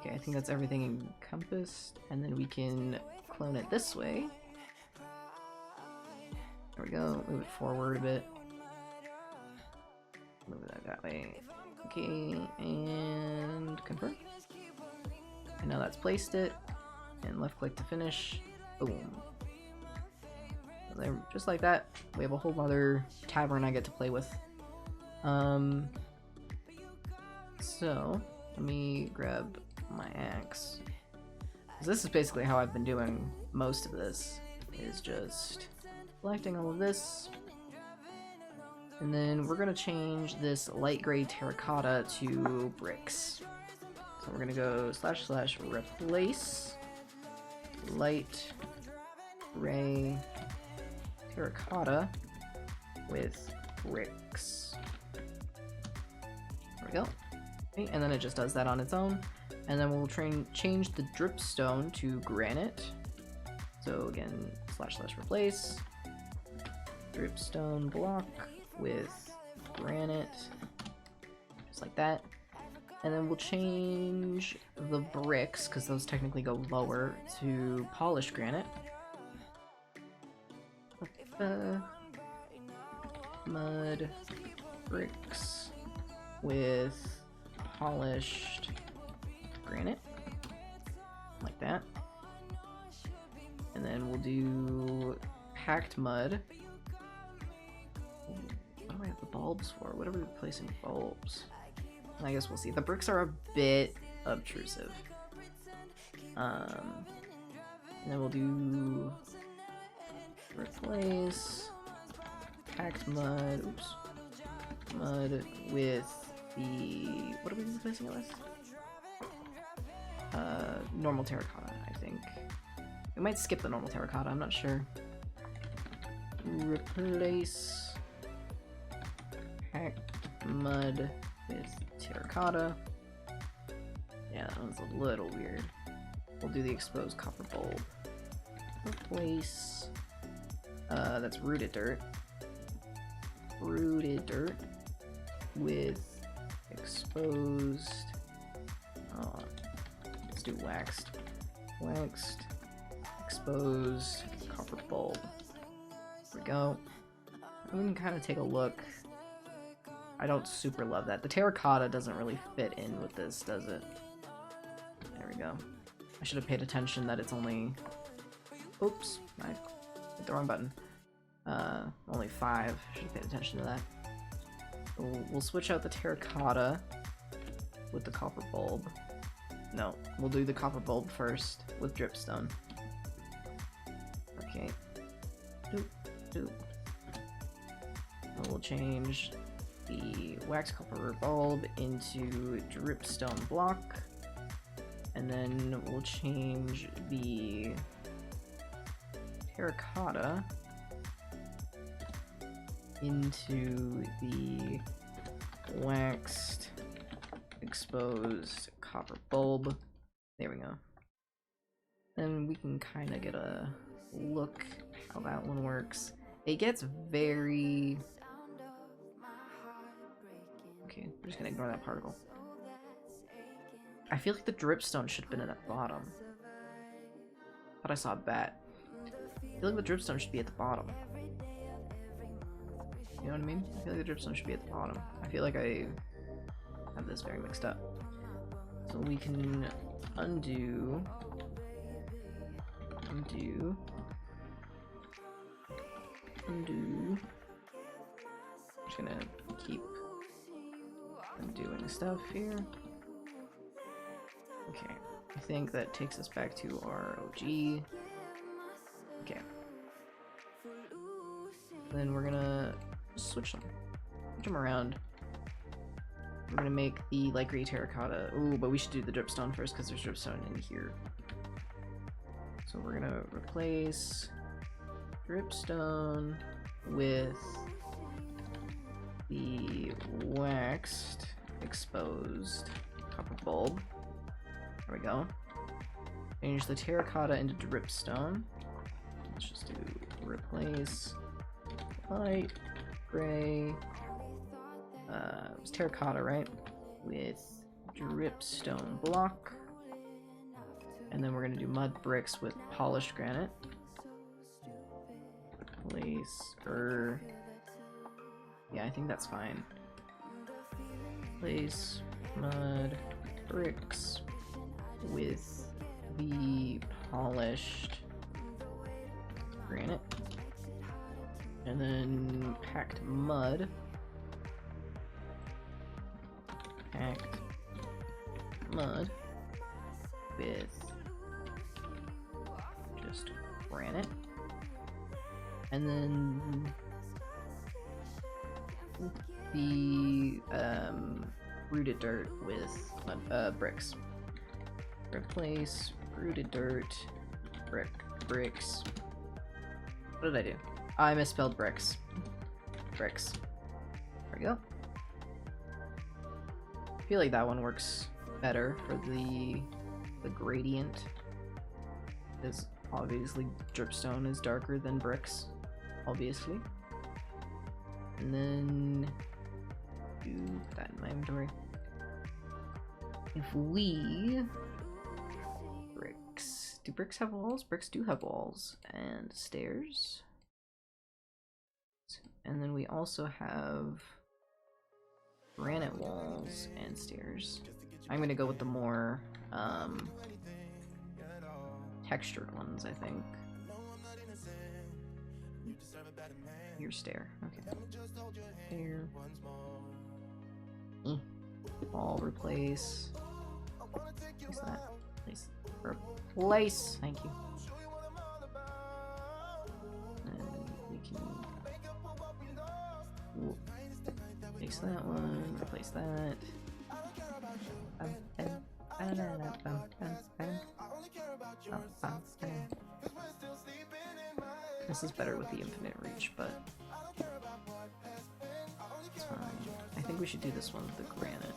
Okay, I think that's everything encompassed, and then we can clone it this way. There we go, move it forward a bit. Move that way. Okay, and confirm. And now that's placed it, and left click to finish. Boom. And then just like that, we have a whole other tavern I get to play with. So, let me grab my axe. This is basically how I've been doing most of this, is just collecting all of this. And then we're gonna change this light gray terracotta to bricks. So we're gonna go / replace light gray terracotta with bricks. There we go. Okay, and then it just does that on its own. And then we'll change the dripstone to granite. So again, / replace dripstone block with granite, just like that. And then we'll change the bricks, because those technically go lower, to polished granite. Mud bricks with polished granite, like that. And then we'll do packed mud. What do I have the bulbs for? What are we replacing bulbs? I guess we'll see. The bricks are a bit obtrusive. And then we'll do replace packed mud, oops, mud with the, what are we replacing it with? Normal terracotta, I think. We might skip the normal terracotta, I'm not sure. Replace packed mud with terracotta. Yeah, that one's a little weird. We'll do the exposed copper bulb. Replace, that's rooted dirt. Rooted dirt with exposed, oh, let's do waxed. Waxed, exposed copper bulb. There we go. We can kind of take a look. I don't super love that. The terracotta doesn't really fit in with this, does it? There we go. I should have paid attention that it's only... Oops, I hit the wrong button. Only 5. Should have paid attention to that. We'll switch out the terracotta with the copper bulb. No, we'll do the copper bulb first with dripstone. Okay. Doop, doop. We'll change the wax copper bulb into dripstone block, and then we'll change the terracotta into the waxed exposed copper bulb. There we go. Then we can kind of get a look how that one works. It gets very... Okay, we're just gonna ignore that particle. I feel like the dripstone should have been at the bottom. Thought I saw a bat. I feel like the dripstone should be at the bottom. You know what I mean? I feel like the dripstone should be at the bottom. I feel like I have this very mixed up. So we can undo. I'm just gonna keep undoing stuff here. Okay, I think that takes us back to our OG. Okay. Then we're gonna switch them around. We're gonna make the light gray terracotta. Ooh, but we should do the dripstone first because there's dripstone in here. So we're gonna replace dripstone with the waxed exposed copper bulb. There we go. Change the terracotta into dripstone. Let's just do replace light gray. It was terracotta, right? With dripstone block. And then we're gonna do mud bricks with polished granite. Yeah, I think that's fine. Place mud bricks with the polished granite. And then packed mud. Packed mud with just granite. And then the rooted dirt with bricks. Replace rooted dirt, bricks. What did I do? I misspelled bricks. Bricks. There we go. I feel like that one works better for the gradient. Because obviously dripstone is darker than bricks. Obviously. And then put that in my inventory. If we bricks. Do bricks have walls? Bricks do have walls. And stairs. And then we also have granite walls and stairs. I'm gonna go with the more textured ones, I think. Your stair. Okay. Stair. Wall replace. Replace that. Replace. Thank you. And we can replace that one. Replace that. This is better with the infinite reach, but it's fine. I think we should do this one with the granite.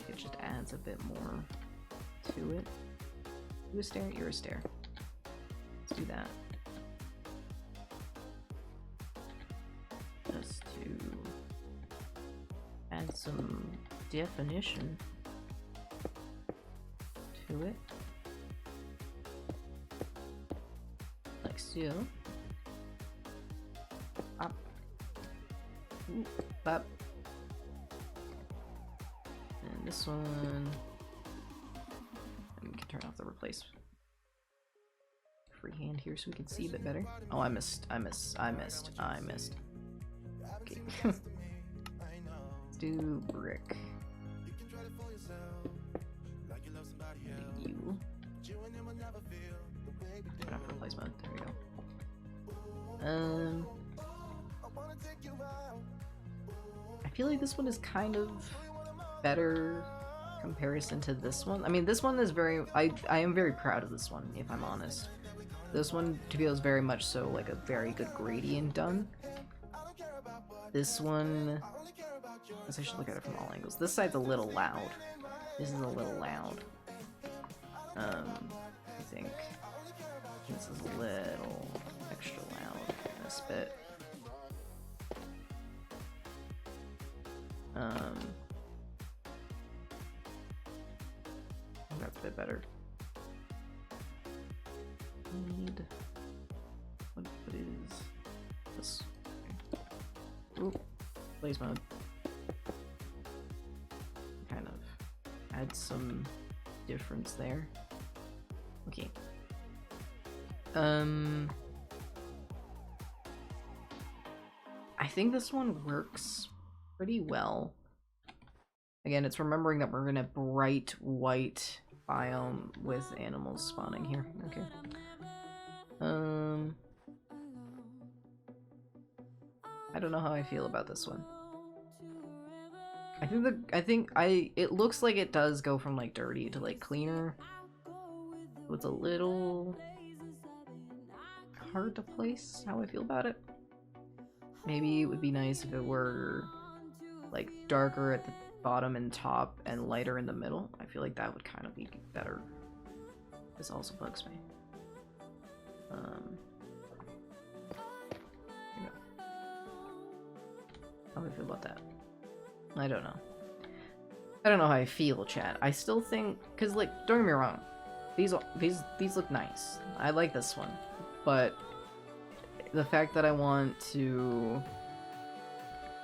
It just adds a bit more to it. You a stair? You're a stair. Let's do that. Just to add some definition to it. Like so. Up. Ooh, up. And this one. And we can turn off the replace freehand here so we can see a bit better. Oh, I missed. Okay. Let's do brick. You. Turn off replace mode. There we go. feel like this one is kind of better comparison to this one. I mean, this one is very, I am very proud of this one, if I'm honest. This one feels very much so like a very good gradient done. This one, I guess I should look at it from all angles. This side's a little loud. This is a little loud. I think this is a little extra loud in this bit. That's a bit better. Need what is this? Ooh, blaze mode. Kind of add some difference there. Okay. I think this one works pretty well. Again, it's remembering that we're in a bright white biome with animals spawning here. Okay. I don't know how I feel about this one. It looks like it does go from like dirty to like cleaner. So it's a little hard to place how I feel about it. Maybe it would be nice if it were like darker at the bottom and top and lighter in the middle. I feel like that would kind of be better. This also bugs me. How do I feel about that? I don't know. I don't know how I feel, chat. I still think, cause like, don't get me wrong, these look nice. I like this one, but the fact that I want to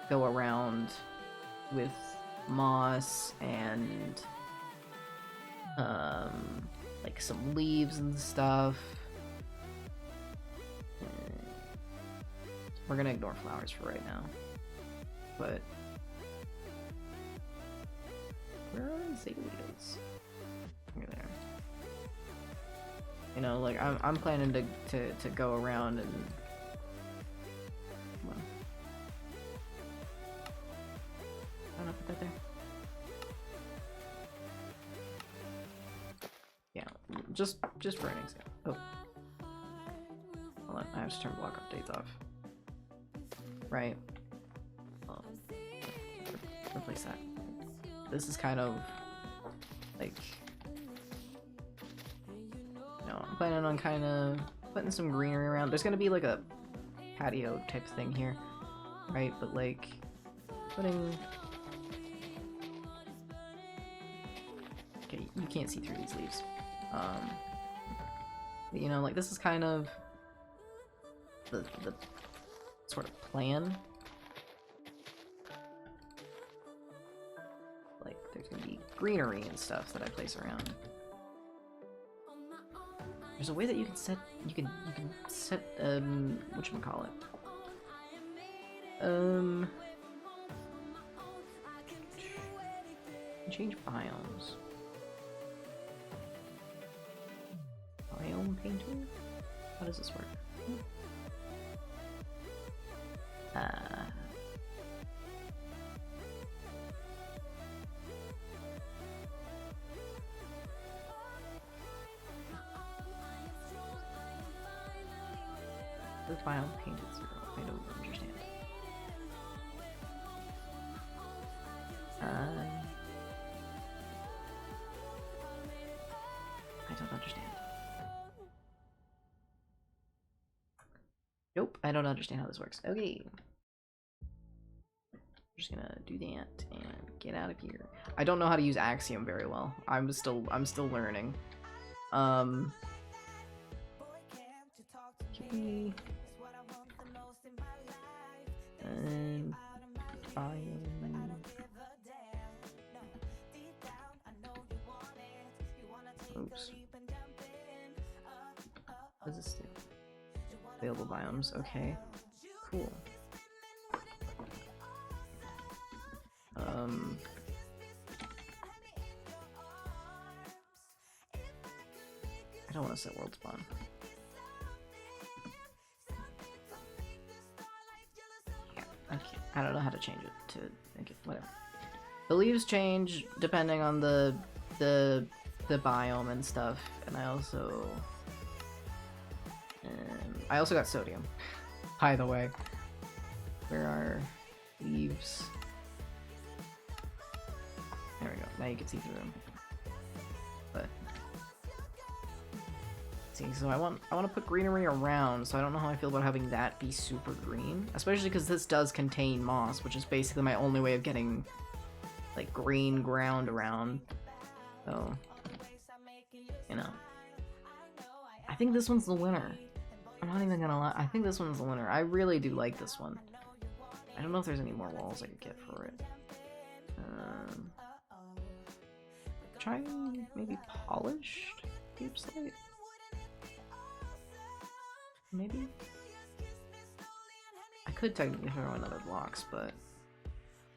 go around with moss and like some leaves and stuff. We're gonna ignore flowers for right now. But where are azaleas? Here they are. You know, like I'm planning to go around and come on. Why not put that there? Yeah, just for an example. Oh, hold on, I have to turn block updates off. Right. Replace that. This is kind of like, you know, I'm planning on kind of putting some greenery around. There's gonna be like a patio type thing here, right? But like putting, okay, you can't see through these leaves. But, you know, like this is kind of the sort of plan. Like, there's gonna be greenery and stuff that I place around. There's a way that you can set, whatchamacallit? Change biomes. Biome painter? How does this work? The biome painted 0. I don't understand. I don't understand. Nope, I don't understand how this works. Okay. I'm just gonna do that and get out of here. I don't know how to use Axiom very well. I'm still learning. Okay. And oops. What does this do? Available biomes. Okay. Cool. I don't want to set world spawn. Yeah, okay. I don't know how to change it to make it whatever. The leaves change depending on the biome and stuff, and I also got sodium. By the way, where are leaves? There we go. Now you can see through them. But see, so I want to put greenery around, so I don't know how I feel about having that be super green, especially because this does contain moss, which is basically my only way of getting like green ground around. So, you know, I think this one's the winner. I'm not even gonna lie. I think this one's the winner. I really do like this one. I don't know if there's any more walls I could get for it. Try maybe polished deep slate. Maybe? I could technically throw in other blocks, but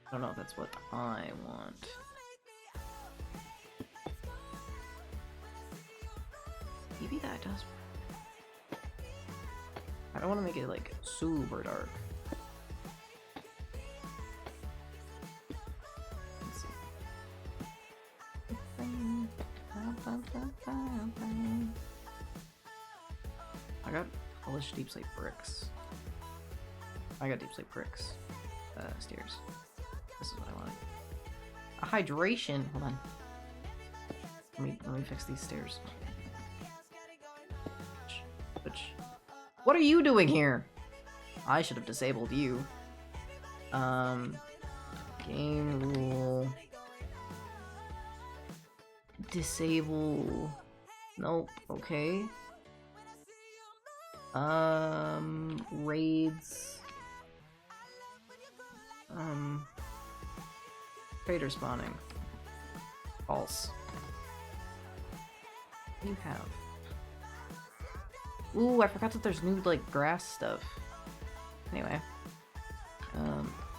I don't know if that's what I want. Maybe that does. I don't want to make it like super dark. Let's see. I got polished deep slate bricks. I got deep slate bricks. Stairs. This is what I want. A hydration. Hold on. Let me fix these stairs. Which? What are you doing here? I should have disabled you. Game rule. Disable. Nope. Okay. Raids. Trader spawning. False. What do you have? Ooh, I forgot that there's new, like, grass stuff. Anyway.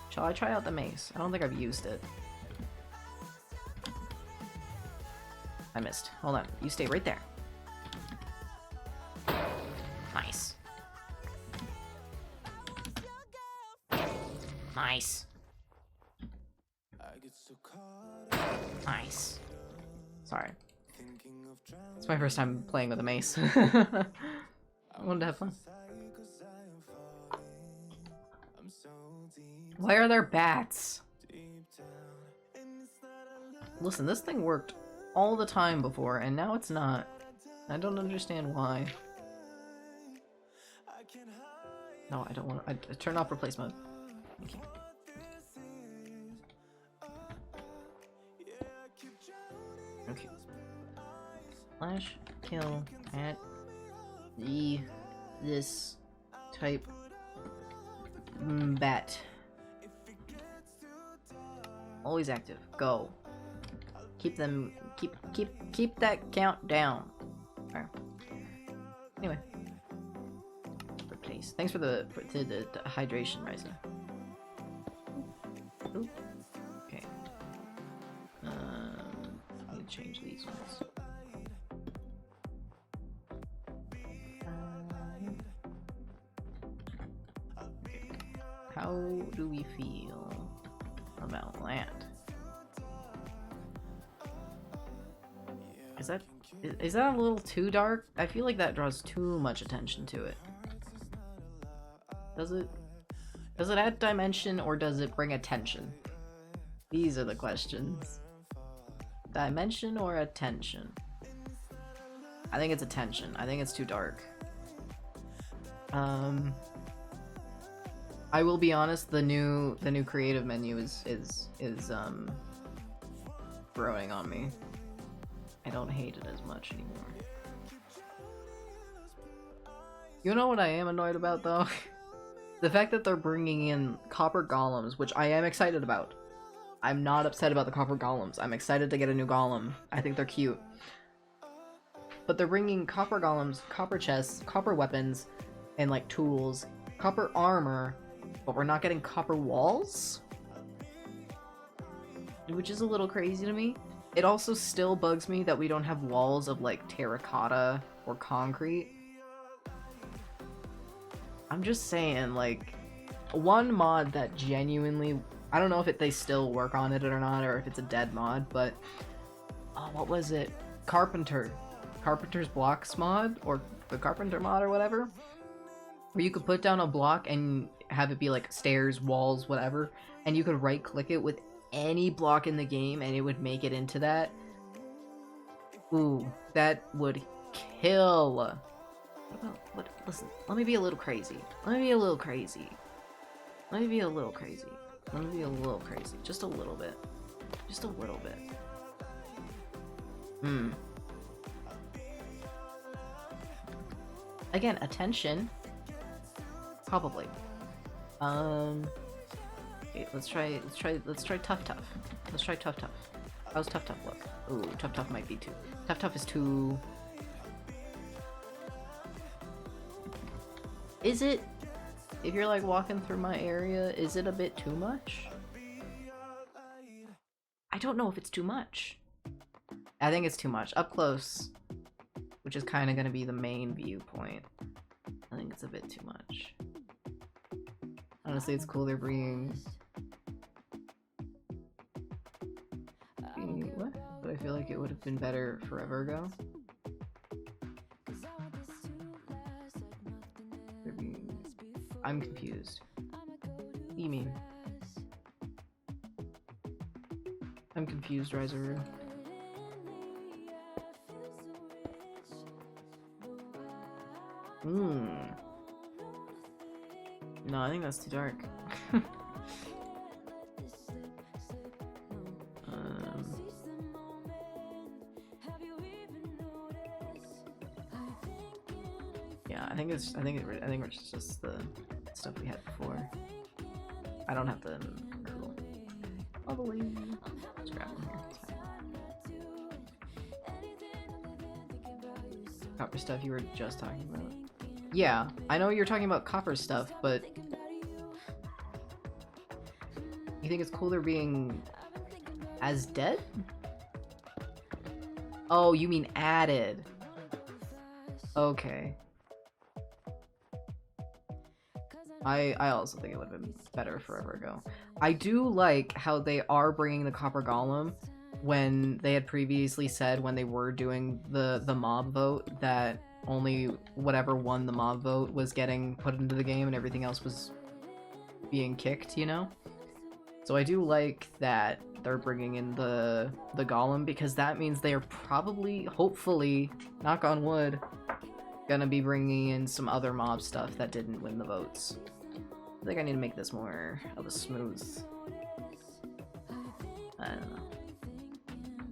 Shall I try out the mace? I don't think I've used it. I missed. Hold on. You stay right there. Nice. Nice. Nice. Sorry. It's my first time playing with a mace. I wanted to have fun. Why are there bats? Listen, this thing worked all the time before, and now it's not. I don't understand why. No, I don't want to. I turn off replace mode. Thank you. Okay. Slash kill at this type bat. Always active. Go. Keep them. Keep that count down. Alright. Anyway. Replace. Thanks for the hydration, Ryza. Ooh. Okay. I'm gonna change these ones. How do we feel about that? Is that a little too dark? I feel like that draws too much attention to it. Does it add dimension or does it bring attention? These are the questions. Dimension or attention? I think it's attention. I think it's too dark. I will be honest, the new creative menu is growing on me. I don't hate it as much anymore. You know what I am annoyed about though? The fact that they're bringing in copper golems, which I am excited about. I'm not upset about the copper golems. I'm excited to get a new golem. I think they're cute. But they're bringing copper golems, copper chests, copper weapons, and like tools, copper armor, but we're not getting copper walls? Which is a little crazy to me. It also still bugs me that we don't have walls of like terracotta or concrete. I'm just saying, like, one mod that genuinely, I don't know if they still work on it or not, or if it's a dead mod, but what was it? Carpenter's Blocks mod, or the Carpenter mod or whatever, where you could put down a block and have it be like stairs, walls, whatever, and you could right click it with any block in the game and it would make it into that. Ooh, that would kill. Listen, let me be a little crazy. Let me be a little crazy. Let me be a little crazy. Let me be a little crazy. Just a little bit. Just a little bit. Again, attention. Probably. Okay, let's try Tough Tough. Let's try Tough Tough. How's Tough Tough look? Ooh, Tough Tough might be too. Tough Tough is too. Is it? If you're like walking through my area, is it a bit too much? I don't know if it's too much. I think it's too much. Up close, which is kind of going to be the main viewpoint. I think it's a bit too much. Honestly, it's cool they're bringing... What? But I feel like it would have been better forever ago. I'm confused. What do you mean? I'm confused, Riser. No, I think that's too dark. Yeah, I think it's just the stuff we had before. I don't have the cool. All the way. Let's grab them here. It's fine. Copper stuff you were just talking about. Yeah, I know you're talking about copper stuff, but you think it's cool they're being as dead? Oh, you mean added. Okay. I also think it would have been better forever ago. I do like how they are bringing the copper golem when they had previously said when they were doing the mob vote that only whatever won the mob vote was getting put into the game and everything else was being kicked, you know? So I do like that they're bringing in the golem, because that means they are probably, hopefully, knock on wood, gonna be bringing in some other mob stuff that didn't win the votes. I think I need to make this more of a smooth... I don't know.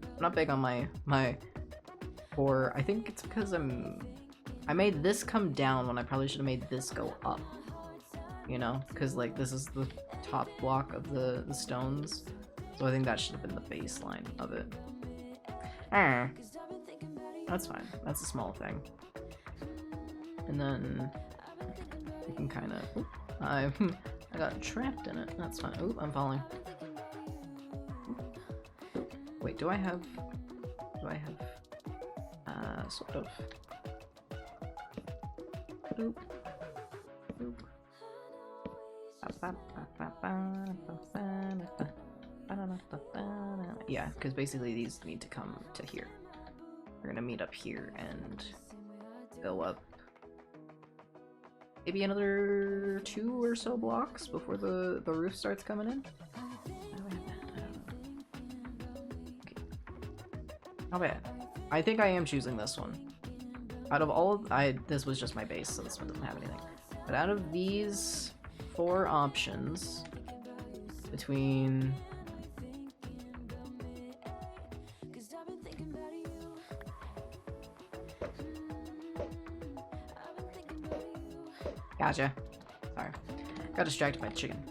I'm not big on my core. I think it's because I made this come down when I probably should have made this go up. You know? Because, like, this is the top block of the stones. So I think that should have been the baseline of it. That's fine. That's a small thing. And then we can kind of... I got trapped in it. That's fine. Oop, I'm falling. Wait, do I have... sort of... Oop. Oop. Yeah, because basically these need to come to here. We're gonna meet up here and go up maybe another 2 or so blocks before the roof starts coming in. Not bad. I think I am choosing this one. Out of all of, this was just my base, so this one doesn't have anything. But out of these 4 options, between... Gotcha. Sorry. Got distracted by the chicken.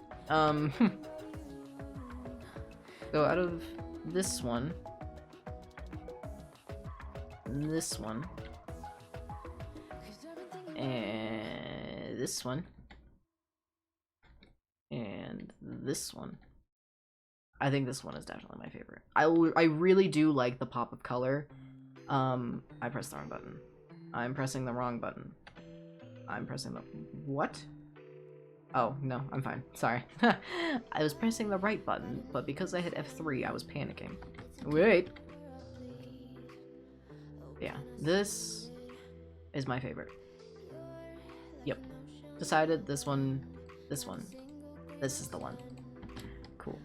So out of this one, and this one, and this one, I think this one is definitely my favorite. I really do like the pop of color. I pressed the wrong button. I'm pressing the wrong button. I'm pressing the... What? Oh, no, I'm fine. Sorry. I was pressing the right button, but because I hit F3, I was panicking. Wait. Yeah, this is my favorite. Yep. Decided this one, this one. This is the one. Cool.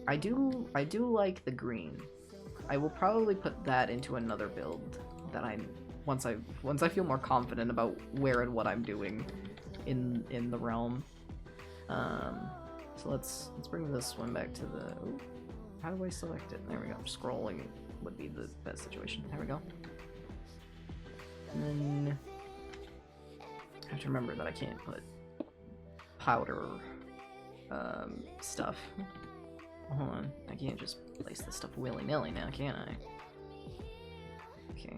I do like the green. I will probably put that into another build that once I feel more confident about where and what I'm doing in the realm. So let's bring this one back to the. Ooh, how do I select it? There we go. Scrolling would be the best situation. There we go. And then I have to remember that I can't put powder stuff. Hold on, I can't just place this stuff willy-nilly now, can I? Okay.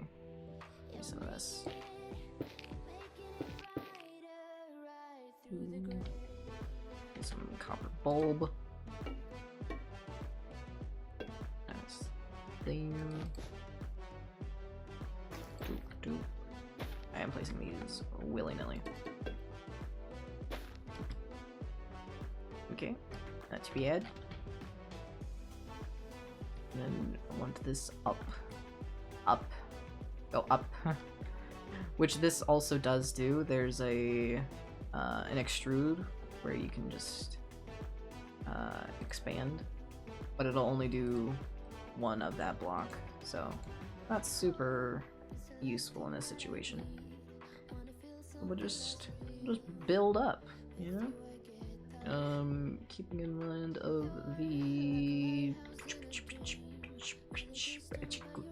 Give me some of this. Some copper bulb. Nice. There. Doop, doop. I am placing these willy-nilly. Okay, that should be it. And then I want this up. Up. Go up. Which this also does do. There's a an extrude where you can just expand, but it'll only do one of that block, so that's super useful in this situation. We'll just build up, you know? Keeping in mind of the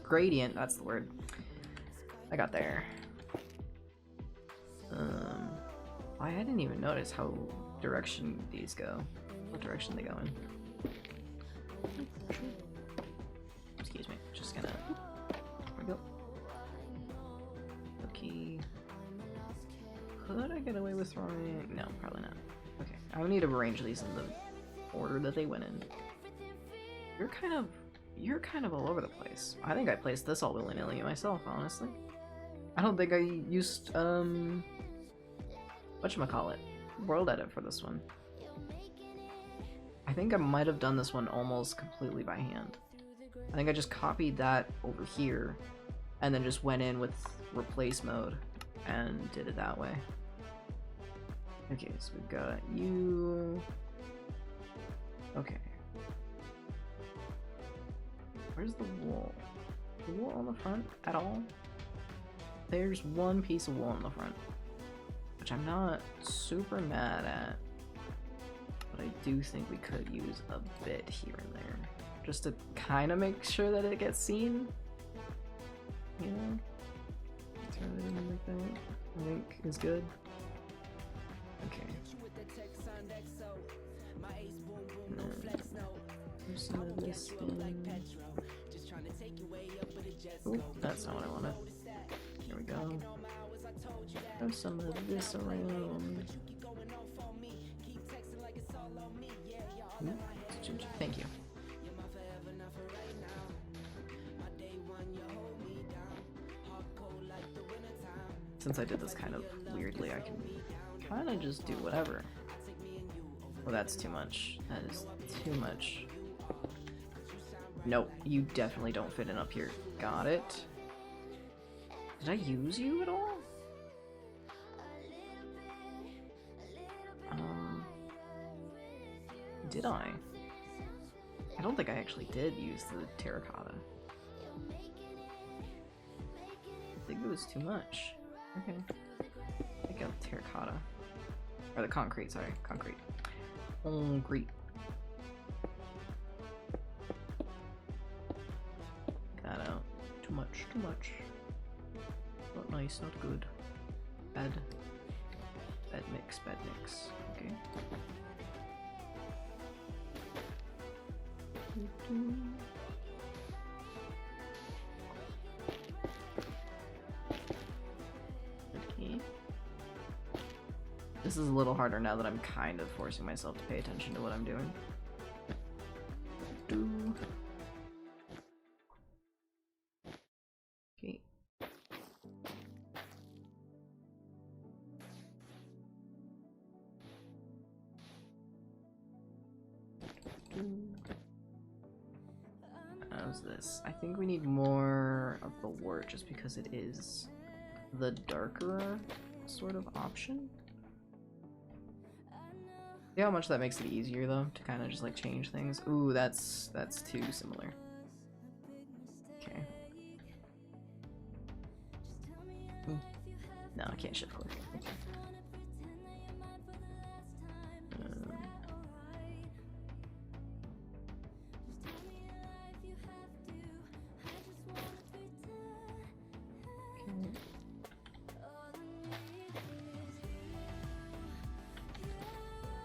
gradient, that's the word. I got there. I didn't even notice how direction these go. What direction they go in. Excuse me, just gonna. There we go. Okay. Could I get away with throwing? No, probably not. Okay, I would need to arrange these in the order that they went in. You're kind of all over the place. I think I placed this all willy-nilly myself, honestly. I don't think I used whatchamacallit, world edit for this one. I think I might have done this one almost completely by hand. I think I just copied that over here and then just went in with replace mode and did it that way. Okay, so we've got you. Okay. Where's the wool? The wool on the front at all? There's one piece of wool on the front, which I'm not super mad at, but I do think we could use a bit here and there, just to kind of make sure that it gets seen. You know? Turn it in like that, I think is good. Okay. There's some of this in. Ooh, that's not what I wanted. Here we go. Have some of this around. Ooh, thank you. Since I did this kind of weirdly, I can kind of just do whatever. Well, that's too much. That is too much. Nope, you definitely don't fit in up here. Got it. Did I use you at all? Did I? I don't think I actually did use the terracotta. I think it was too much. Okay. Take out the terracotta. Or the concrete, sorry. Concrete. Concrete. That out. Too much, too much. Not nice, not good. Bad. Bad mix, bad mix. Okay. Okay. This is a little harder now that I'm kind of forcing myself to pay attention to what I'm doing. Okay. How's this? I think we need more of the wart just because it is the darker sort of option. See how much that makes it easier though to kind of just like change things. Ooh, that's too similar. Okay. No, I can't shift click. Okay.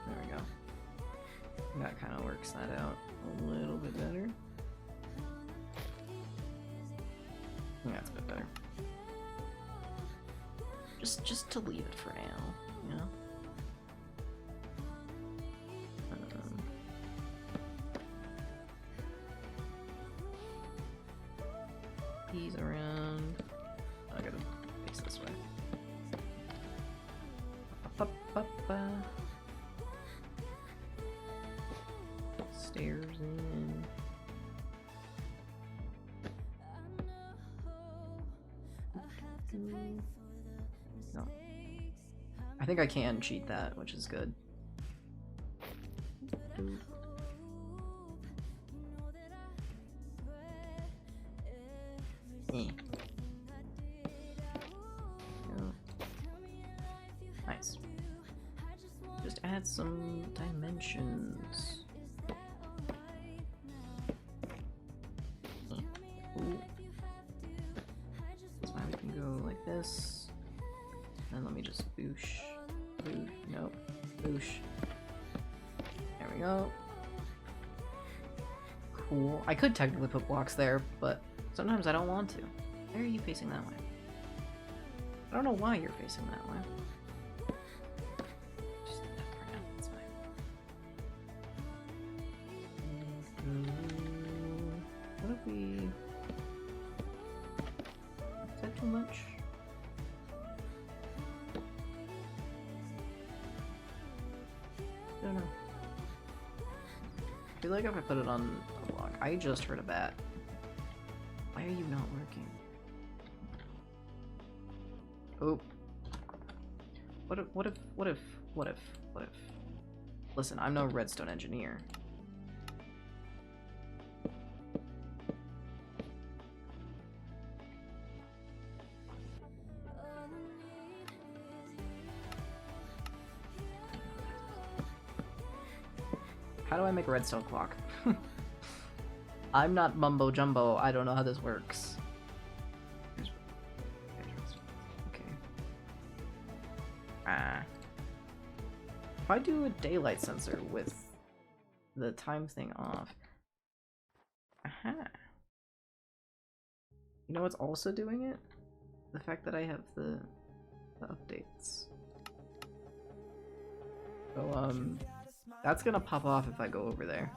There we go. That kind of works that out a little bit better. That's a bit better. Just to leave it for now, you know? He's around. I gotta face this way. Stairs in. No. I think I can cheat that, which is good. Nice. Just add some dimensions. Ooh. That's why we can go like this. And let me just boosh. Boosh. Nope. Boosh. There we go. Cool. I could technically put blocks there, but sometimes I don't want to. Why are you facing that way? I don't know why you're facing that way. Just leave that for now. It's fine. What if we... Is that too much? I don't know. I feel like if I put it on a block... I just heard a bat. Why are you not working? Oh. What if? Listen, I'm no redstone engineer. How do I make a redstone clock? I'm not mumbo jumbo, I don't know how this works. If I do a daylight sensor with the time thing off. Aha. You know what's also doing it? The fact that I have the updates. So, that's gonna pop off if I go over there.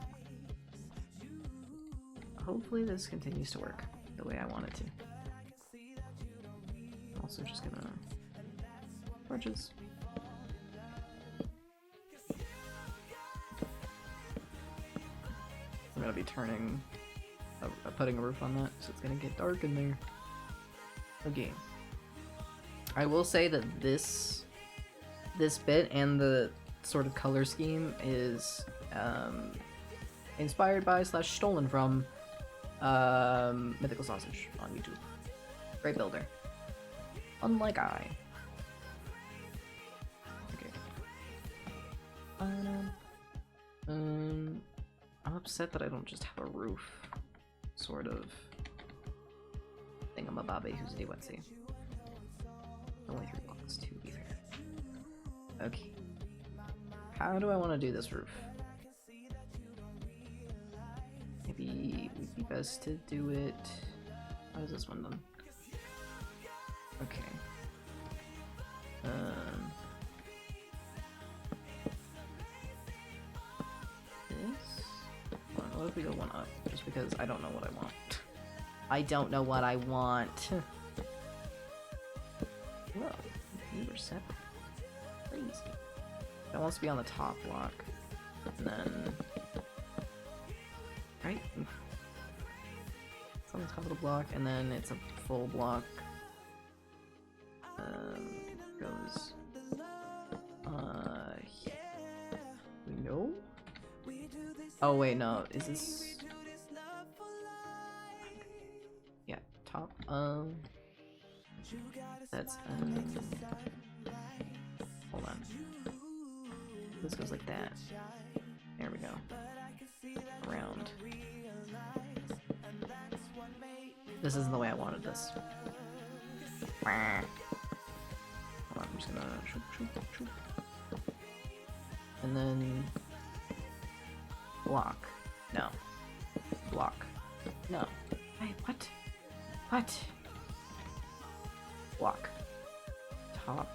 Hopefully this continues to work the way I want it to. Also just gonna... torches. I'm gonna be turning, putting a roof on that, so it's gonna get dark in there. Okay. I will say that this bit and the sort of color scheme is inspired by / stolen from Mythical Sausage on YouTube. Great builder. Unlike I. I'm upset that I don't just have a roof, sort of thingamabobby who's whatsy. Only 3 blocks, to be fair. Okay. How do I want to do this roof? Maybe it would be best to do it... How is this one done? Okay. What if we go one up? Just because I don't know what I want. I don't know what I want. Whoa, you were separate. Crazy. That wants to be on the top block. And then... Right? on the top of the block, and then it's a full block. Goes. No? Oh, wait, no. Is this. Yeah, top. That's. Hold on. This goes like that. There we go. Around. This isn't the way I wanted this. Hold on, I'm just gonna shoop, shoop, shoop. And then block. No. Block. No. Hey, what? What? Block. Top.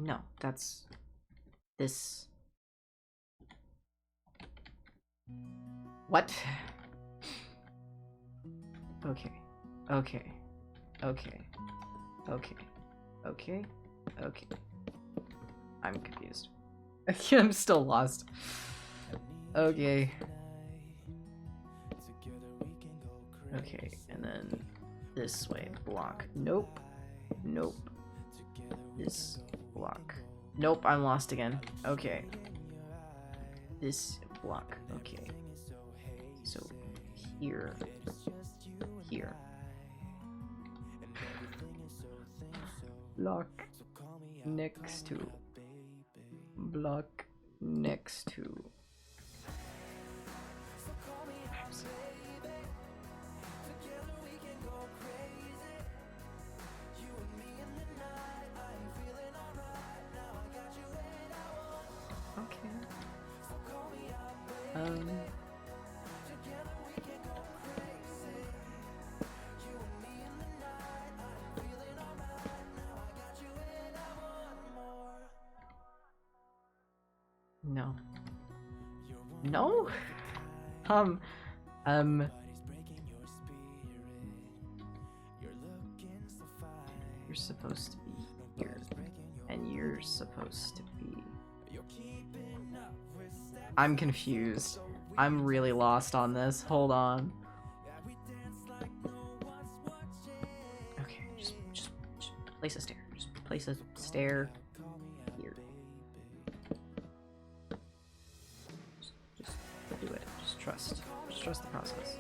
No, that's this. What? Okay. Okay. Okay. Okay. Okay. Okay. I'm confused. I'm still lost. Okay. Okay, and then this way. Block. Nope. Nope. This block. Nope, I'm lost again. Okay. This block. Okay. So here. Here. Block next to. Block next to. No. No? You're supposed to be here, and you're supposed to be... I'm confused. I'm really lost on this. Hold on. Okay, just place a stair. Just place a stair here. Just do it. Just trust. Just trust the process.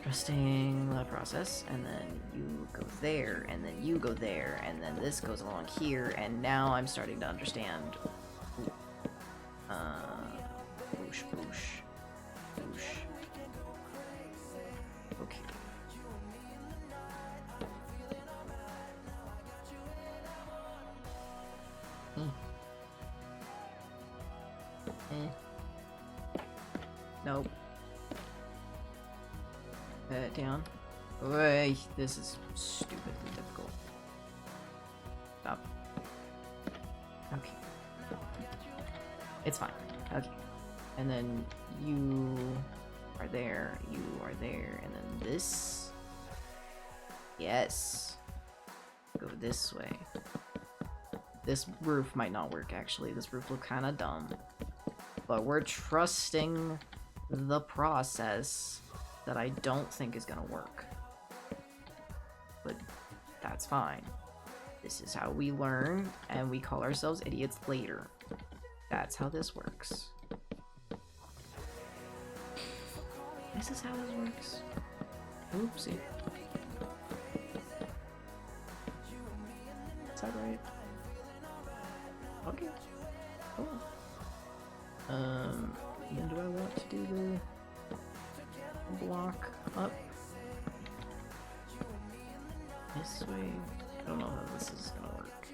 Trusting the process, and then you go there, and then you go there, and then this goes along here, and now I'm starting to understand. Boosh, boosh, boosh. Okay. Nope. Down. Oy, this is stupidly difficult. Stop. Okay. It's fine. Okay. And then you are there, and then this. Yes. Go this way. This roof might not work, actually. This roof looked kind of dumb. But we're trusting the process that I don't think is gonna work. But that's fine. This is how we learn, and we call ourselves idiots later. That's how this works. This is how this works. Oopsie. Is that right? Okay. Cool. Then do I want to do the block up this way? I don't know how this is gonna work.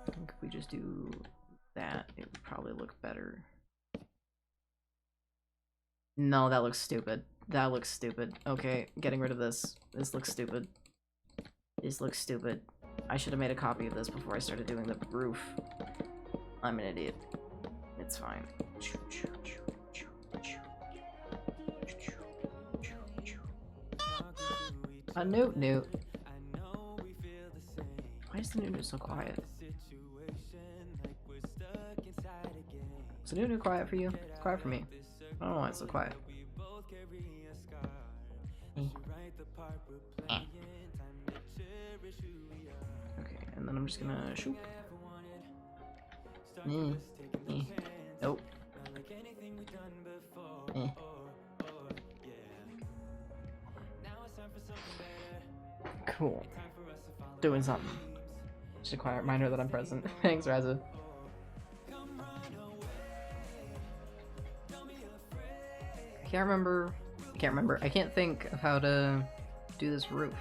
I think if we just do that, it would probably look better. No, that looks stupid. That looks stupid. Okay, getting rid of this. This looks stupid. This looks stupid. I should have made a copy of this before I started doing the roof. I'm an idiot. It's fine. A newt newt. Why is the newt newt so quiet? Is the newt newt quiet for you? It's quiet for me. I don't know why it's so quiet. Okay, and then I'm just gonna shoot. Nope. Cool. Doing something. Just a quiet reminder that I'm present. Thanks, Raza. I can't remember. I can't think of how to do this roof.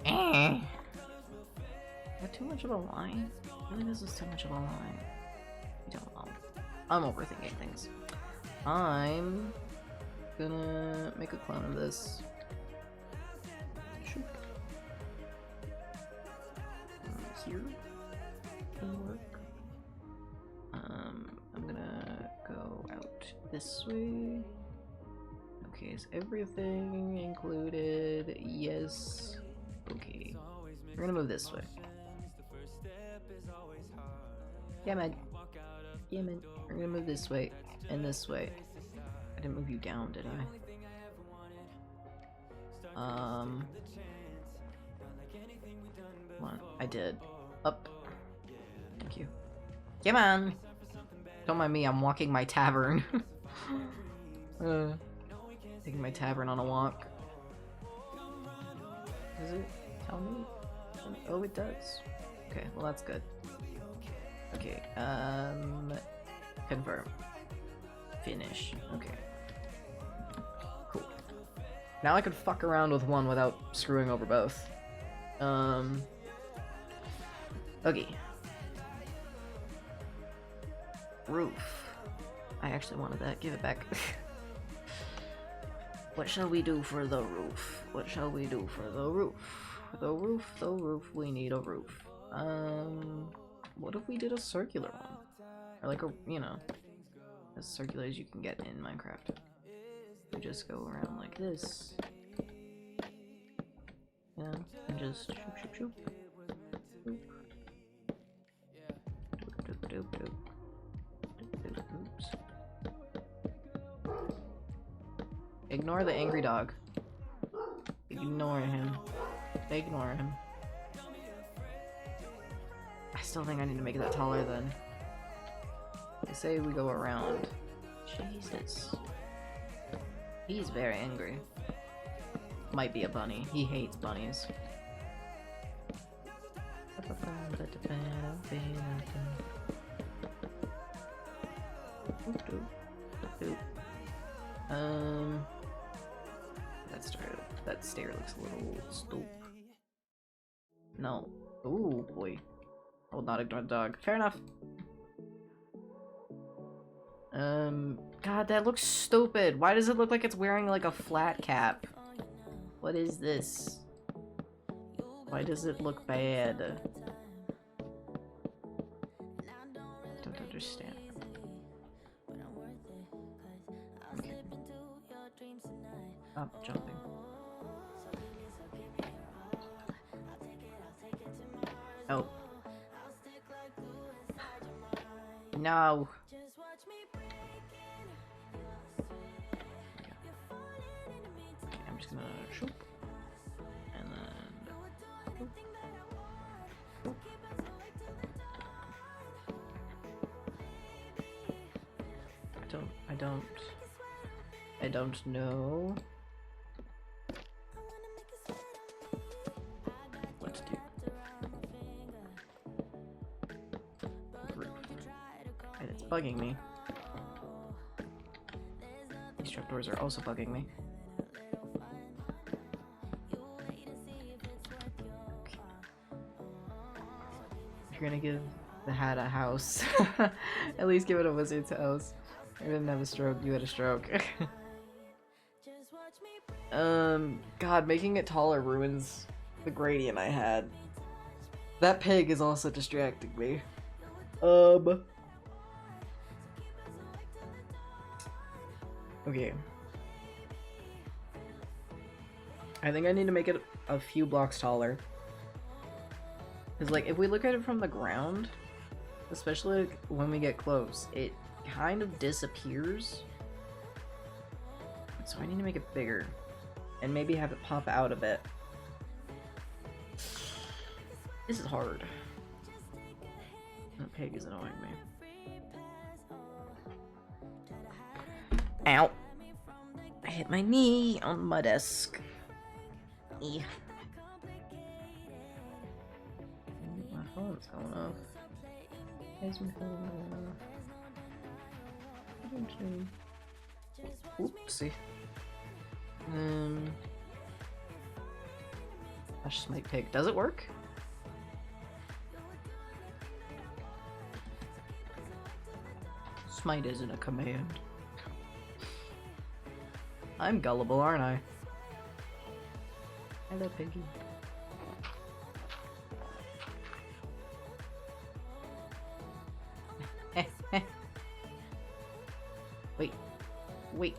Is that too much of a line? Really, this is too much of a line. I don't know. I'm overthinking things. I'm gonna make a clone of this. Shoot. Here can work. I'm gonna go out this way. Okay, is everything included? Yes. Okay. We're gonna move this way. Yeah, man. Yeah, man. We're gonna move this way and this way. I didn't move you down, did I? What? I did. Up. Thank you. Come on! Don't mind me, I'm walking my tavern. Taking my tavern on a walk. Does it tell me? Oh, it does. Okay, well that's good. Okay, confirm. Finish. Okay. Cool. Now I can fuck around with one without screwing over both. Okay. Roof. I actually wanted that. Give it back. What shall we do for the roof? What shall we do for the roof? The roof, we need a roof. What if we did a circular one? Or like a, you know, as circular as you can get in Minecraft. We just go around like this. Yeah, and just shoop, shoop, shoop. Shoop. Doop, doop, doop, doop. Doop, doop, oops. Ignore the angry dog. Ignore him. Ignore him. I still think I need to make that taller then. They say we go around. Jesus. He's very angry. Might be a bunny. He hates bunnies. That stair looks a little stoop. No. Ooh, boy. I will not ignore the dog. Fair enough. God, that looks stupid. Why does it look like it's wearing like a flat cap? What is this? Why does it look bad? Don't understand. Okay. Stop jumping. Oh. No. Okay, I'm just gonna shoot. And then shoot. Shoot. I don't know what to do. Roof. And it's bugging me. These trapdoors are also bugging me. Okay. If you're gonna give the hat a house, at least give it a wizard's house. I didn't have a stroke, you had a stroke. God, making it taller ruins the gradient I had. That pig is also distracting me. Okay. I think I need to make it a few blocks taller. Because, like, if we look at it from the ground, especially when we get close, it kind of disappears. So I need to make it bigger. And maybe have it pop out a bit. This is hard. That pig is annoying me. Ow! I hit my knee on my desk. My phone's going off. Where's my phone going off? Oopsie. That's my pig. Does it work? Smite isn't a command. I'm gullible, aren't I? Hello, piggy. Wait. Wait.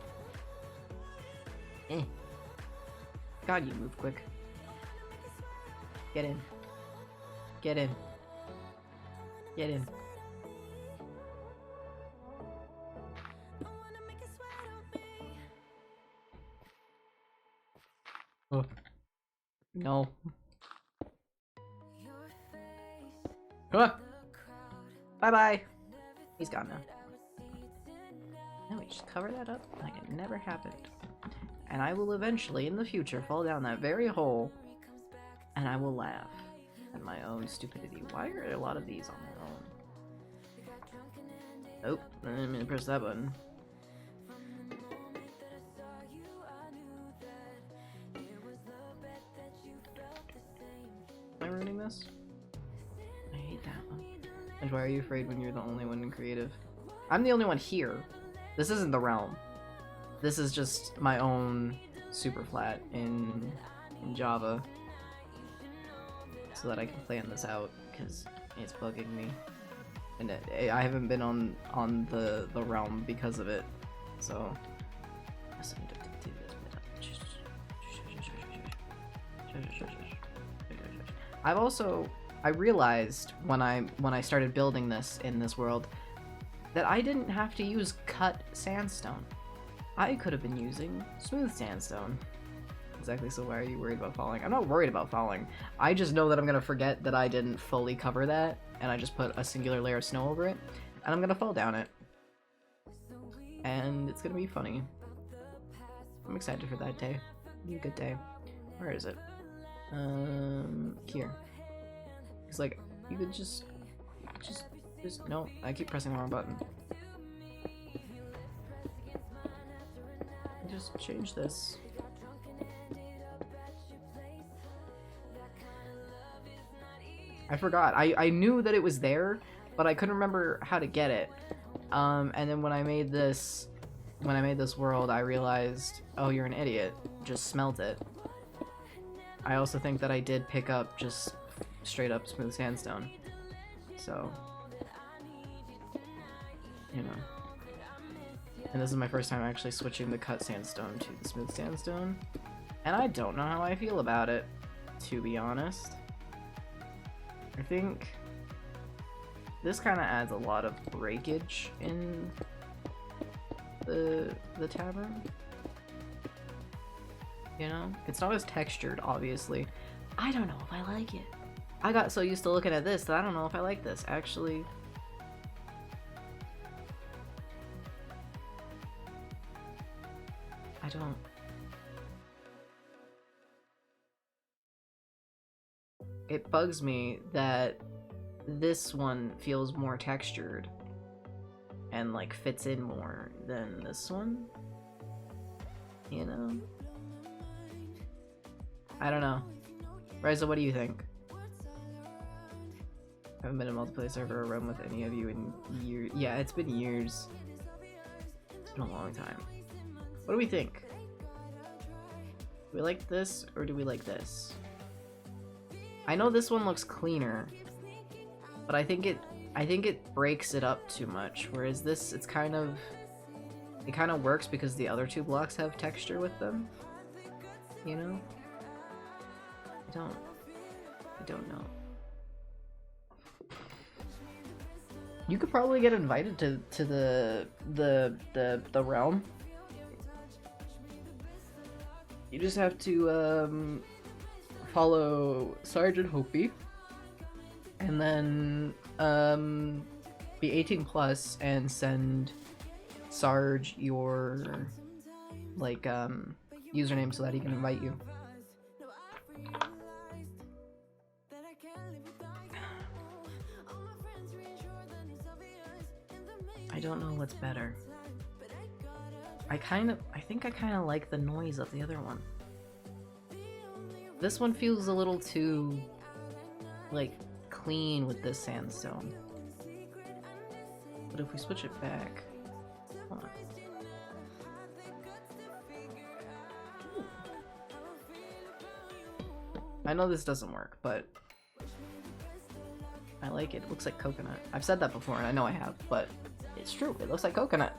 God, you move quick. Get in. Get in. Get in. Oh. No. Ah. Bye-bye. He's gone now. Now we just cover that up like it never happened. And I will eventually, in the future, fall down that very hole, and I will laugh at my own stupidity. Why are a lot of these on their own? Nope, I didn't mean to press that button. Am I ruining this? I hate that one. And why are you afraid when you're the only one in creative? I'm the only one here. This isn't the realm. This is just my own super flat in Java, so that I can plan this out, because it's bugging me, and I haven't been on the realm because of it. So I realized when I started building this in this world that I didn't have to use cut sandstone. I could have been using smooth sandstone. Exactly, so why are you worried about falling? I'm not worried about falling. I just know that I'm gonna forget that I didn't fully cover that, and I just put a singular layer of snow over it, and I'm gonna fall down it. And it's gonna be funny. I'm excited for that day. It'll be a good day. Where is it? Here. It's like, you could just, no, I keep pressing the wrong button. Just change this. I forgot. I knew that it was there, but I couldn't remember how to get it. And then when I made this world, I realized, oh, you're an idiot. Just smelt it. I also think that I did pick up just straight up smooth sandstone. So, you know. And this is my first time actually switching the cut sandstone to the smooth sandstone. And I don't know how I feel about it, to be honest. I think this kind of adds a lot of breakage in the tavern. You know? It's not as textured, obviously. I don't know if I like it. I got so used to looking at this that I don't know if I like this, actually. I don't. It bugs me that this one feels more textured and like fits in more than this one. You know? I don't know. Ryza, what do you think? I haven't been in a multiplayer server or run with any of you in years. Yeah, it's been years. It's been a long time. What do we think? Do we like this or do we like this? I know this one looks cleaner, but I think it breaks it up too much. Whereas this, it kind of works because the other two blocks have texture with them. You know? I don't know. You could probably get invited to the realm. You just have to follow Sergeant Hopi, and then be 18 plus and send Sarge your like username so that he can invite you. I don't know what's better. I think I kind of like the noise of the other one. This one feels a little too, like, clean with this sandstone. But if we switch it back... Hold on. I know this doesn't work, but... I like it. It looks like coconut. I've said that before, and I know I have, but... It's true, it looks like coconut.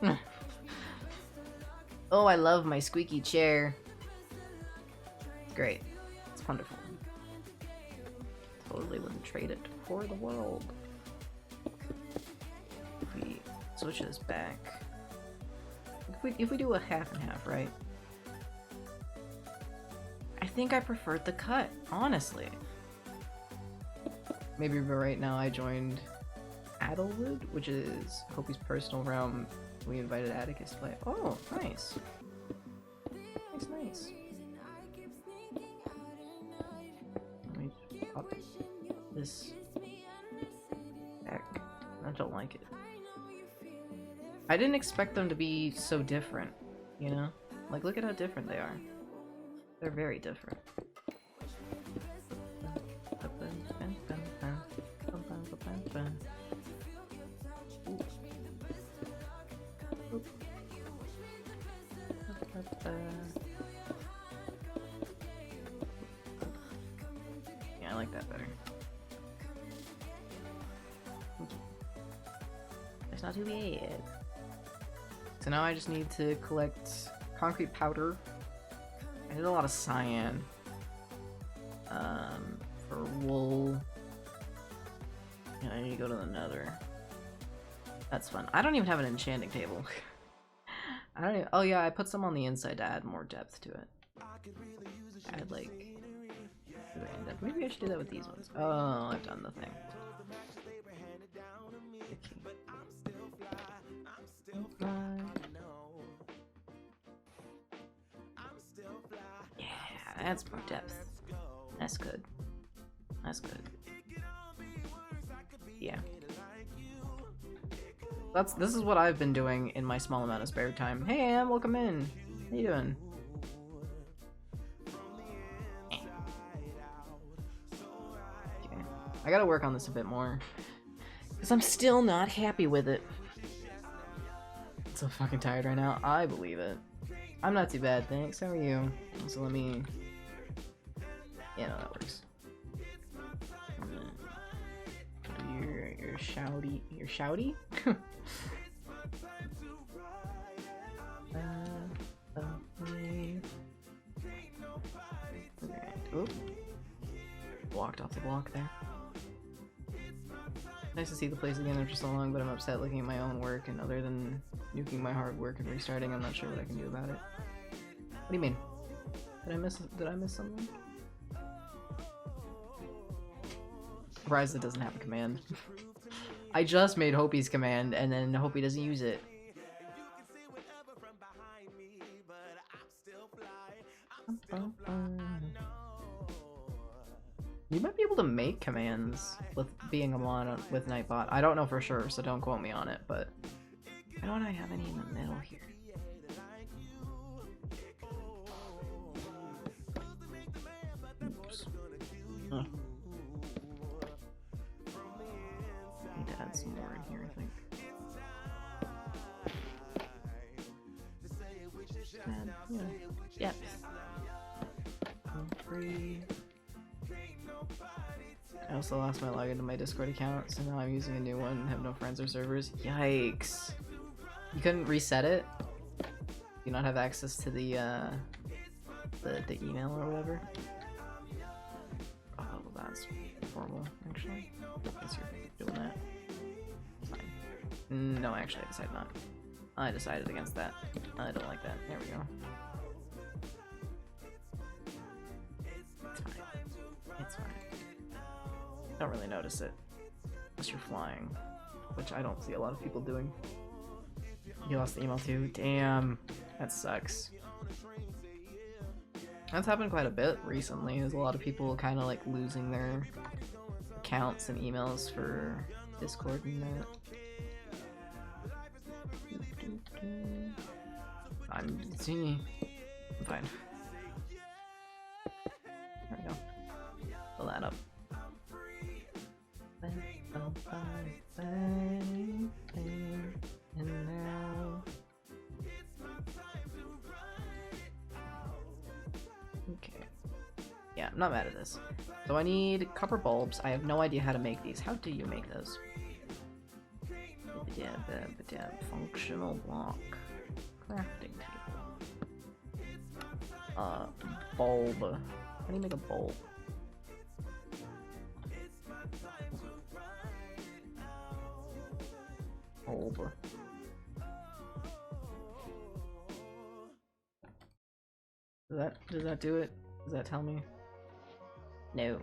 Oh, I love my squeaky chair. It's great. It's wonderful. Totally wouldn't trade it for the world. If we switch this back... If we do a half and half, right? I think I preferred the cut, honestly. Maybe right now I joined Adelwood, which is Hopi's personal realm. We invited Atticus to play. Oh, nice. Nice. Let me pop this back. I don't like it. I didn't expect them to be so different, you know? Like, look at how different they are. They're very different. Yeah, I like that better. It's not too bad. So now I just need to collect concrete powder. I did a lot of cyan. For wool. Yeah, I need to go to the nether. That's fun. I don't even have an enchanting table. I don't even, oh yeah, I put some on the inside to add more depth to it. Add like... Maybe I should do that with these ones. Oh, I've done the thing. Yeah, adds more depth. That's good. That's good. Yeah. This is what I've been doing in my small amount of spare time. Hey Am, welcome in. How you doing? Okay. I gotta work on this a bit more. Because I'm still not happy with it. I'm so fucking tired right now. I believe it. I'm not too bad, thanks. How are you? So let me... Yeah, no, that works. You're shouty. You're shouty? Oop. Walked off the block there. Nice to see the place again after so long, but I'm upset looking at my own work, and other than nuking my hard work and restarting, I'm not sure what I can do about it. What do you mean? Did I miss something? Surprised it doesn't have a command. I just made Hopi's command, and then Hopi doesn't use it. You might be able to make commands with being a mod with Nightbot. I don't know for sure, so don't quote me on it, but why don't I have any in the middle here? Oops. Huh. Need to add some more in here, I think. And, you know, yep. 3. I also lost my login to my Discord account, so now I'm using a new one and have no friends or servers. Yikes. You couldn't reset it? You not have access to the email or whatever? That's horrible, actually. I guess you're doing that. Fine. No, actually, I decided not. I decided against that. I don't like that. There we go. It's fine. It's fine. Don't really notice it. Unless you're flying. Which I don't see a lot of people doing. You lost the email too? Damn. That sucks. That's happened quite a bit recently. There's a lot of people kind of like losing their accounts and emails for Discord and that. I'm fine. There we go. Fill that up. And now. Okay. Yeah, I'm not mad at this. So I need copper bulbs. I have no idea how to make these. How do you make those? Functional block. Crafting table. Bulb. How do you make a bulb? Bulb. Does that do it? Does that tell me? No.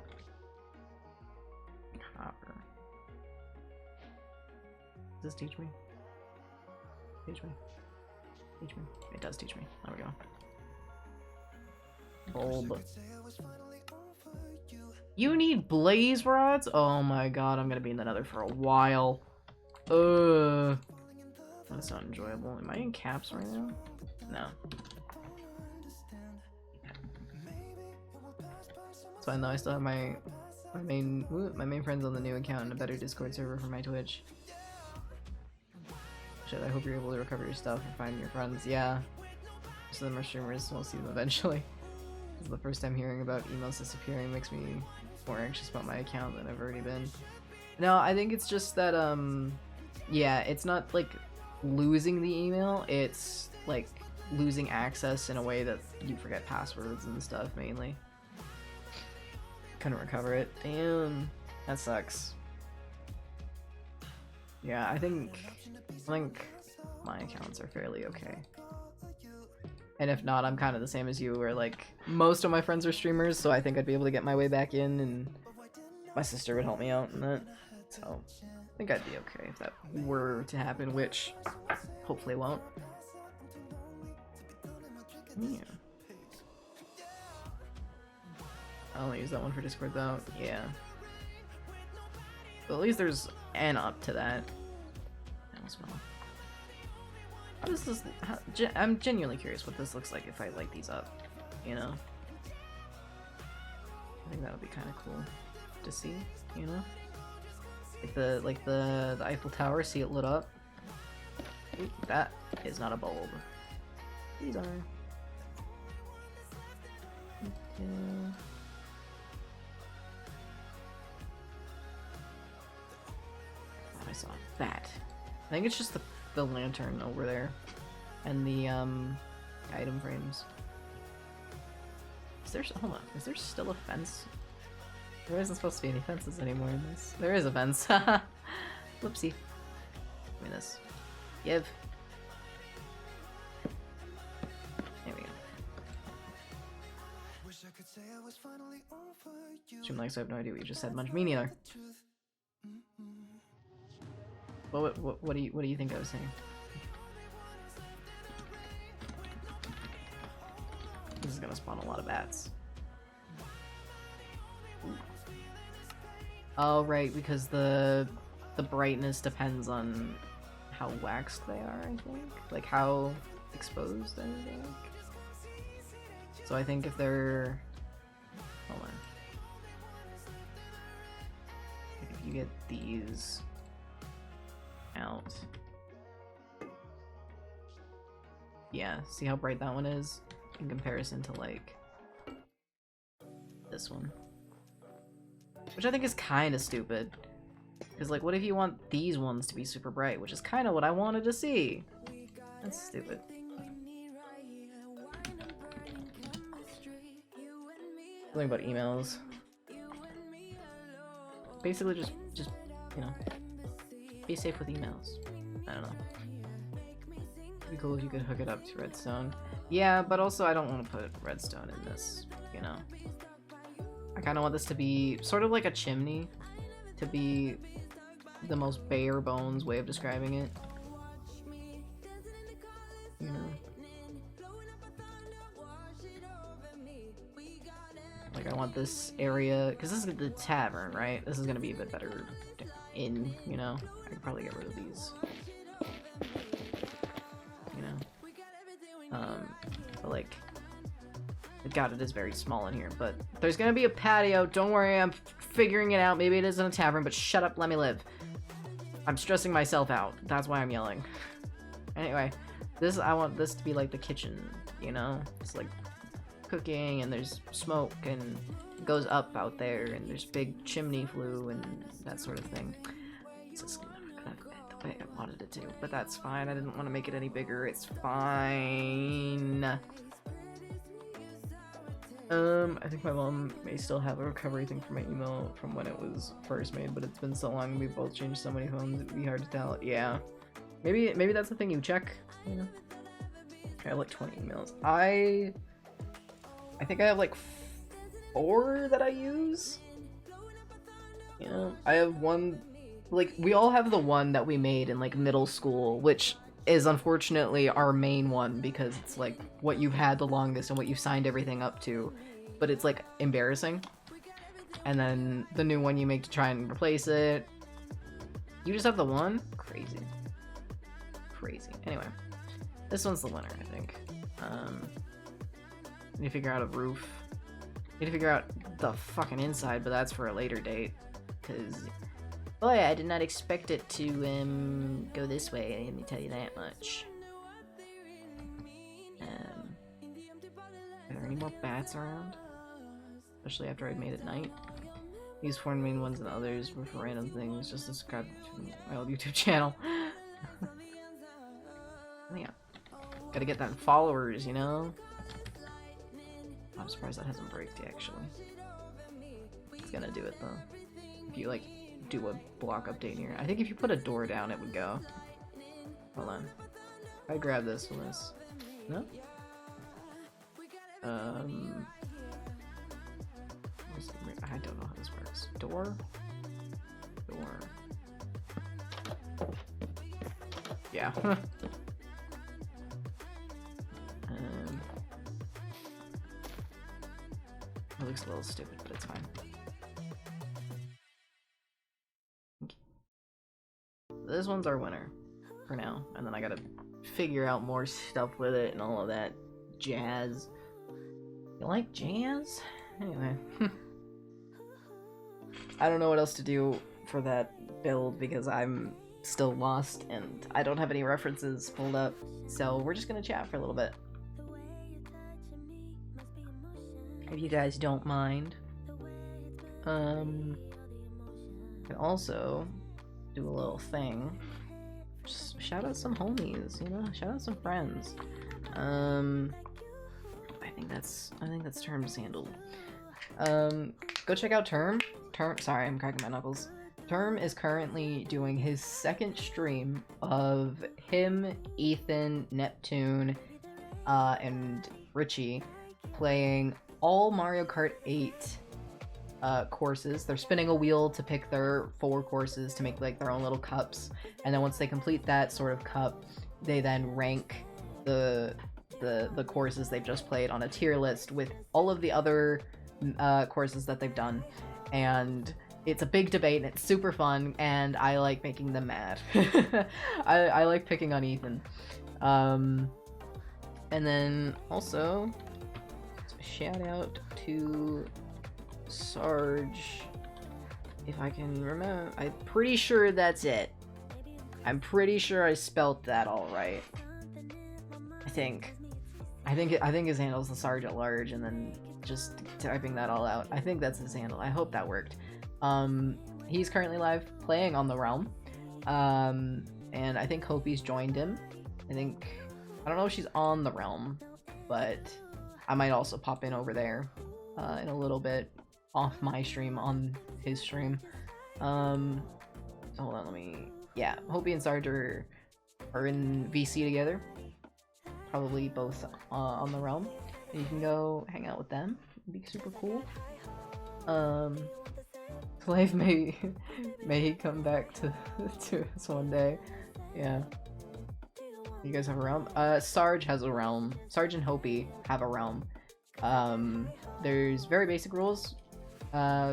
Copper. Does this teach me? Teach me. Teach me. It does teach me. There we go. Bulb. You need blaze rods? Oh my god, I'm gonna be in the nether for a while. That's not enjoyable. Am I in caps right now? No. It's fine though, I still have my main friends on the new account and a better Discord server for my Twitch. Shit, I hope you're able to recover your stuff and find your friends. Yeah. Most of them are streamers, so we'll see them eventually. This is the first time hearing about emails disappearing makes me more anxious about my account than I've already been. No, I think it's just that, yeah, it's not like losing the email, it's like losing access in a way that you forget passwords and stuff mainly. Couldn't recover it. Damn, that sucks. Yeah, I think my accounts are fairly okay. And if not, I'm kind of the same as you, where like most of my friends are streamers, so I think I'd be able to get my way back in, and my sister would help me out in that. So I think I'd be okay if that were to happen, which hopefully won't. Yeah. I'll only use that one for Discord though. Yeah. But at least there's an up to that. That was well. How does this? I'm genuinely curious what this looks like if I light these up. You know. I think that would be kind of cool to see. You know. Like the Eiffel Tower. See it lit up. Ooh, that is not a bulb. These are. Yeah. I saw that. I think it's just the lantern over there and the item frames. Is there, hold on, is there still a fence? There isn't supposed to be any fences anymore in this. There is a fence. Whoopsie. Give me this. Give. There we go. Stream likes, I have no idea what you just said. Much me neither. What do you think I was saying? This is gonna spawn a lot of bats. Ooh. Oh right, because the brightness depends on how waxed they are, I think. Like how exposed, I think. So I think if they're, hold on. Like if you get these out. Yeah, see how bright that one is in comparison to like this one. Which I think is kind of stupid. Because like what if you want these ones to be super bright, which is kind of what I wanted to see. That's stupid. Something about emails. basically just you know, be safe with emails. I don't know. It'd be cool if you could hook it up to redstone. Yeah, but also I don't want to put redstone in this, you know. I kind of want this to be sort of like a chimney, to be the most bare bones way of describing it. You know. Like I want this area, because this is the tavern, right? This is gonna be a bit better in, you know. I could probably get rid of these. You know. But like, God, it is very small in here, but there's gonna be a patio. Don't worry, I'm figuring it out. Maybe it isn't a tavern, but shut up, let me live. I'm stressing myself out. That's why I'm yelling. Anyway, I want this to be like the kitchen, you know? It's like cooking, and there's smoke, and it goes up out there, and there's big chimney flue, and that sort of thing. It's just not the way I wanted it to, but that's fine. I didn't want to make it any bigger. It's fine. I think my mom may still have a recovery thing for my email from when it was first made, but it's been so long, we've both changed so many phones, it'd be hard to tell. Yeah. Maybe that's the thing you check, you know? I have like 20 emails. I think I have like 4 that I use. You know, I have one, like, we all have the one that we made in like middle school, which is unfortunately our main one because it's like what you've had the longest and what you've signed everything up to, but it's like embarrassing. And then the new one you make to try and replace it. You just have the one? Crazy. Crazy. Anyway, this one's the winner, I think. Need to figure out a roof. Need to figure out the fucking inside, but that's for a later date. Cause boy, I did not expect it to go this way, let me tell you that much. Are there any more bats around? Especially after I'd made it night. These 4 main ones and others were for random things, just subscribe to my old YouTube channel. Yeah. Gotta get that followers, you know? I'm surprised that hasn't braked actually. It's gonna do it though. If you like do a block update here. I think if you put a door down it would go. Hold on. I grab this from this. No? I don't know how this works. Door? Door. Yeah. It looks a little stupid, but it's fine. This one's our winner for now, and then I gotta figure out more stuff with it and all of that jazz. You like jazz? Anyway. I don't know what else to do for that build because I'm still lost and I don't have any references pulled up, so we're just gonna chat for a little bit. If you guys don't mind. Can also do a little thing. Just shout out some homies, you know? Shout out some friends. I think that's Term's handled. Go check out Term. Sorry, I'm cracking my knuckles. Term is currently doing his 2nd stream of him, Ethan, Neptune, and Richie playing all Mario Kart 8 courses. They're spinning a wheel to pick their 4 courses to make like their own little cups, and then once they complete that sort of cup, they then rank the courses they've just played on a tier list with all of the other courses that they've done, and it's a big debate and it's super fun, and I like making them mad. I like picking on Ethan. And then also shout out to Sarge, if I can remember. I'm pretty sure that's it. I'm pretty sure I spelt that all right. I think his handle's the Sarge at large, and then just typing that all out. I think that's his handle. I hope that worked. He's currently live playing on the Realm, and I think Hopi's joined him. I don't know if she's on the Realm, but I might also pop in over there in a little bit off my stream on his stream. Hold on, let me... Yeah, Hopey and Sarge are in VC together. Probably both on the realm. And you can go hang out with them. It'd be super cool. Slave may he come back to us one day. Yeah. You guys have a realm? Sarge has a realm. Sarge and Hopey have a realm. There's very basic rules.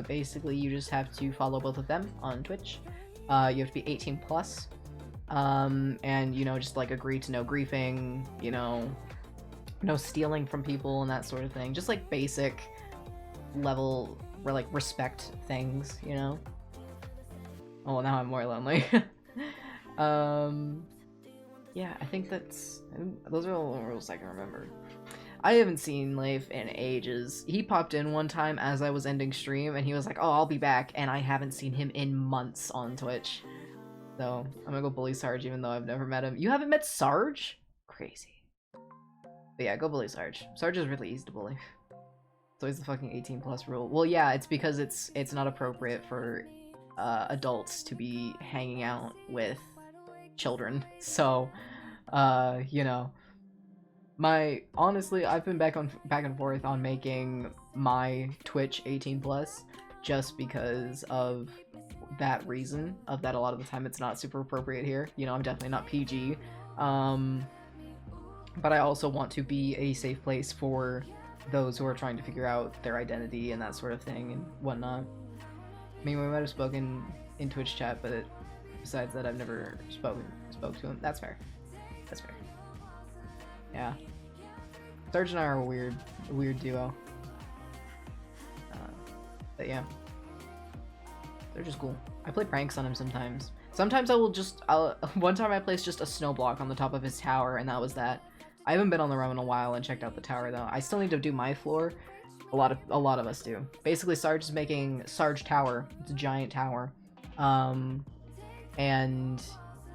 Basically you just have to follow both of them on Twitch. You have to be 18 plus. And you know, just like agree to no griefing, you know, no stealing from people and that sort of thing. Just like basic level like respect things, you know. Oh, now I'm more lonely. Yeah, I think those are all the rules I can remember. I haven't seen Leif in ages. He popped in one time as I was ending stream and he was like, oh, I'll be back, and I haven't seen him in months on Twitch. So I'm gonna go bully Sarge even though I've never met him. You haven't met Sarge? Crazy. But yeah, go bully Sarge. Sarge is really easy to bully. It's always the fucking 18 plus rule. Well, yeah, it's because it's not appropriate for adults to be hanging out with children. So, you know, honestly, I've been back and forth on making my Twitch 18 plus just because of that reason, of that a lot of the time it's not super appropriate here. You know, I'm definitely not PG. But I also want to be a safe place for those who are trying to figure out their identity and that sort of thing and whatnot. I mean, we might have spoken in Twitch chat, but besides that, I've never spoke to him. That's fair. That's fair. Yeah. Sarge and I are a weird duo. But yeah. They're just cool. I play pranks on him sometimes. Sometimes one time I placed just a snow block on the top of his tower, and that was that. I haven't been on the realm in a while and checked out the tower though. I still need to do my floor. A lot of us do. Basically, Sarge is making Sarge Tower. It's a giant tower. And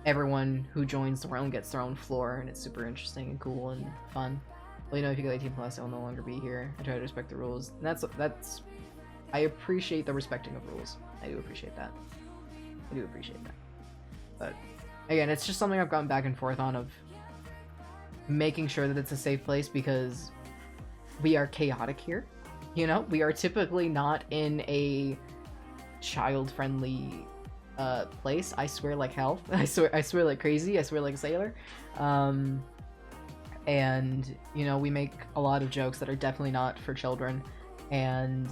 everyone who joins the realm gets their own floor, and it's super interesting and cool and fun. Well, you know, if you go 18 plus, I'll no longer be here. I try to respect the rules. And that's I appreciate the respecting of rules. I do appreciate that. I do appreciate that. But again, it's just something I've gotten back and forth on, of making sure that it's a safe place, because we are chaotic here. You know, we are typically not in a child-friendly place. I swear like hell. I swear like crazy. I swear like a sailor. And you know, we make a lot of jokes that are definitely not for children, and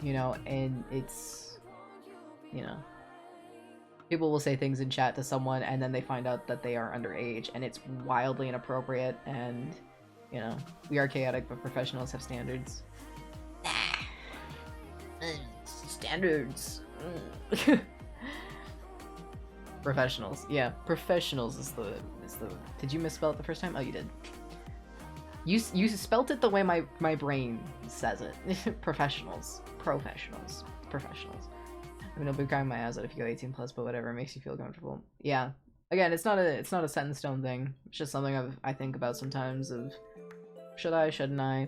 you know, and it's, you know, people will say things in chat to someone and then they find out that they are underage, and it's wildly inappropriate. And you know, we are chaotic, but professionals have standards. Standards. Professionals. Yeah, professionals is the. Did you misspell it the first time? Oh, you did. You spelt it the way my brain says it. Professionals. Professionals. Professionals. I mean, I'll be crying my ass out if you go 18 plus, but whatever, it makes you feel comfortable. Yeah. Again, it's not a set in stone thing. It's just something I think about sometimes, of should I, shouldn't I?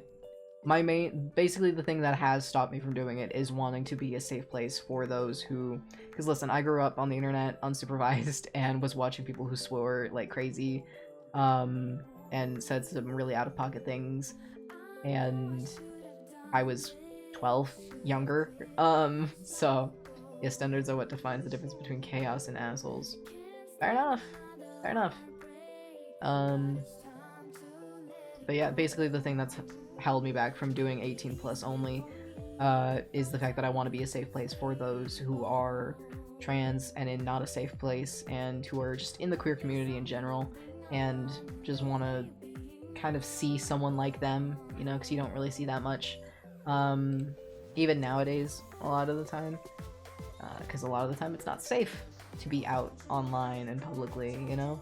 Basically the thing that has stopped me from doing it is wanting to be a safe place for those who, because listen, I grew up on the internet unsupervised and was watching people who swore like crazy, and said some really out-of-pocket things, and I was 12, younger, so yeah, standards are what defines the difference between chaos and assholes. Fair enough. Fair enough. But yeah, basically the thing that's held me back from doing 18 plus only is the fact that I want to be a safe place for those who are trans and in not a safe place, and who are just in the queer community in general, and just want to kind of see someone like them, you know, because you don't really see that much, even nowadays, a lot of the time, because a lot of the time it's not safe to be out online and publicly, you know.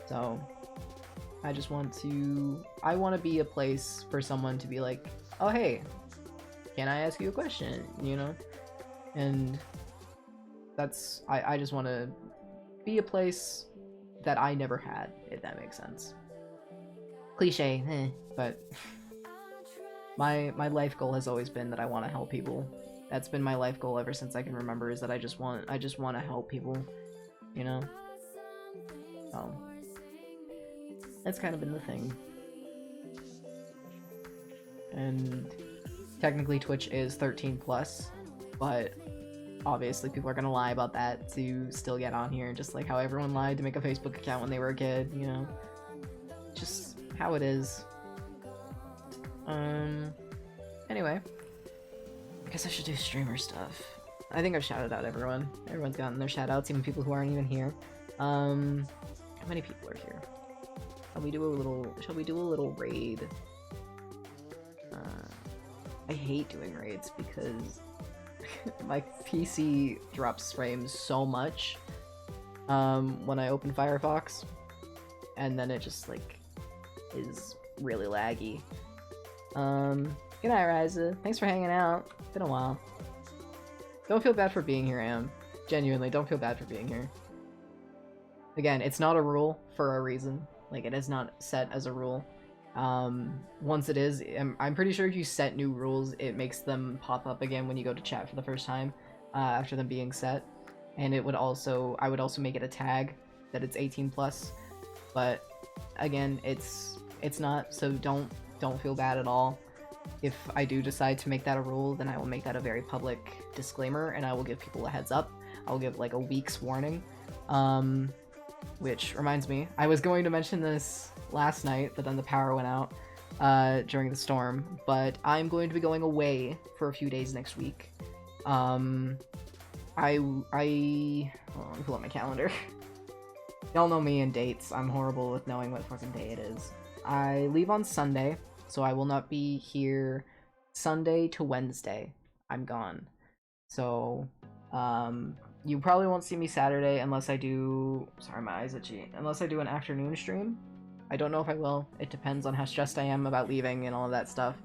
So I want to be a place for someone to be like, oh hey, can I ask you a question, you know? And that's, I just want to be a place that I never had, if that makes sense. Cliche, but My life goal has always been that I want to help people. That's been my life goal ever since I can remember, is that I just want to help people, you know? So that's kind of been the thing. And technically Twitch is 13 plus, but obviously people are gonna lie about that to still get on here, just like how everyone lied to make a Facebook account when they were a kid, you know? Just how it is. Anyway, I guess I should do streamer stuff. I think I've shouted out everyone. Everyone's gotten their shoutouts, even people who aren't even here. How many people are here? Shall we do a little raid? I hate doing raids because my PC drops frames so much when I open Firefox, and then it just like is really laggy. Good night, Ryza. Thanks for hanging out. Been a while. Don't feel bad for being here, Am. Genuinely, don't feel bad for being here. Again, it's not a rule for a reason. Like, it is not set as a rule. Once it is, I'm pretty sure if you set new rules, it makes them pop up again when you go to chat for the first time, after them being set. And it would also, I would also make it a tag that it's 18 plus. But again, it's not, so don't feel bad at all. If I do decide to make that a rule, then I will make that a very public disclaimer, and I will give people a heads up. I'll give like a week's warning. Which reminds me, I was going to mention this last night, but then the power went out during the storm. But I'm going to be going away for a few days next week. Hold on, let me pull up my calendar. Y'all know me and dates. I'm horrible with knowing what fucking day it is. I leave on Sunday, so I will not be here Sunday to Wednesday. I'm gone. So, you probably won't see me Saturday unless I do... Sorry, my eyes itchy. Unless I do an afternoon stream. I don't know if I will. It depends on how stressed I am about leaving and all of that stuff.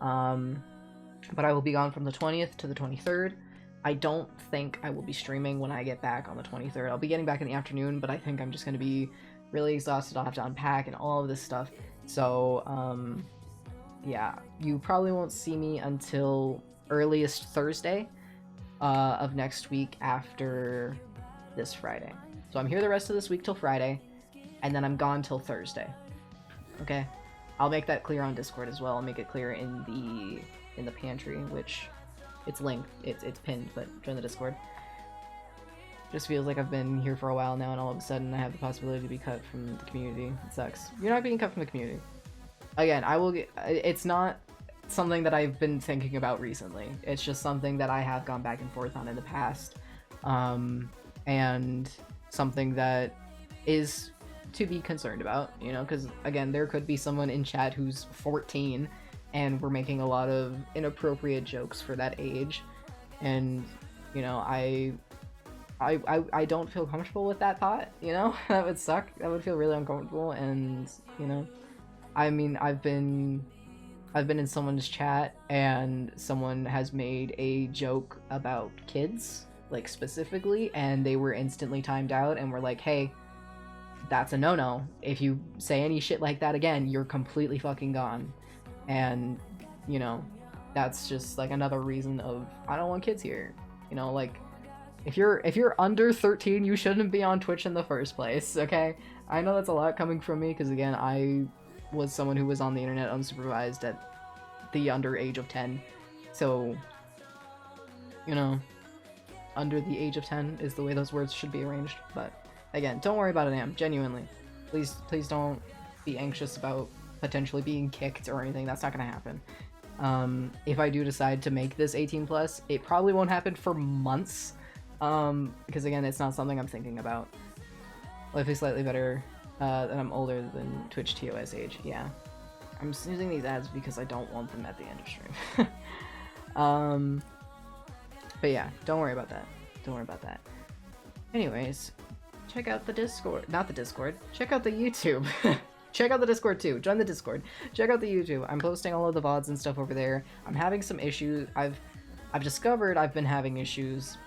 But I will be gone from the 20th to the 23rd. I don't think I will be streaming when I get back on the 23rd. I'll be getting back in the afternoon, but I think I'm just going to be really exhausted. I'll have to unpack and all of this stuff. So, yeah. You probably won't see me until earliest Thursday of next week after this Friday. So I'm here the rest of this week till Friday, and then I'm gone till Thursday. Okay? I'll make that clear on Discord as well. I'll make it clear in the pantry, which it's linked. It's pinned, but join the Discord. Just feels like I've been here for a while now, and all of a sudden I have the possibility to be cut from the community. It sucks. You're not being cut from the community. Again, I will get... It's not something that I've been thinking about recently. It's just something that I have gone back and forth on in the past. And something that is to be concerned about, you know, because again, there could be someone in chat who's 14 and we're making a lot of inappropriate jokes for that age, and you know, I don't feel comfortable with that thought, you know. That would suck. That would feel really uncomfortable. And you know, I mean, I've been in someone's chat and someone has made a joke about kids, like specifically, and they were instantly timed out and were like, hey, that's a no-no. If you say any shit like that again, you're completely fucking gone. And, you know, that's just like another reason of, I don't want kids here. You know, like, if you're under 13, you shouldn't be on Twitch in the first place, okay? I know that's a lot coming from me, because again, I was someone who was on the internet unsupervised at the under age of 10. So, you know, under the age of 10 is the way those words should be arranged. But again, don't worry about it, Am. Genuinely. Please don't be anxious about potentially being kicked or anything. That's not gonna happen. If I do decide to make this 18 plus, it probably won't happen for months. Because again, it's not something I'm thinking about. Life is slightly better that I'm older than Twitch TOS age. Yeah. I'm just using these ads because I don't want them at the end of stream. But yeah, don't worry about that. Don't worry about that. Anyways, check out the Discord. Not the Discord. Check out the YouTube. Check out the Discord too. Join the Discord. Check out the YouTube. I'm posting all of the VODs and stuff over there. I'm having some issues. I've discovered I've been having issues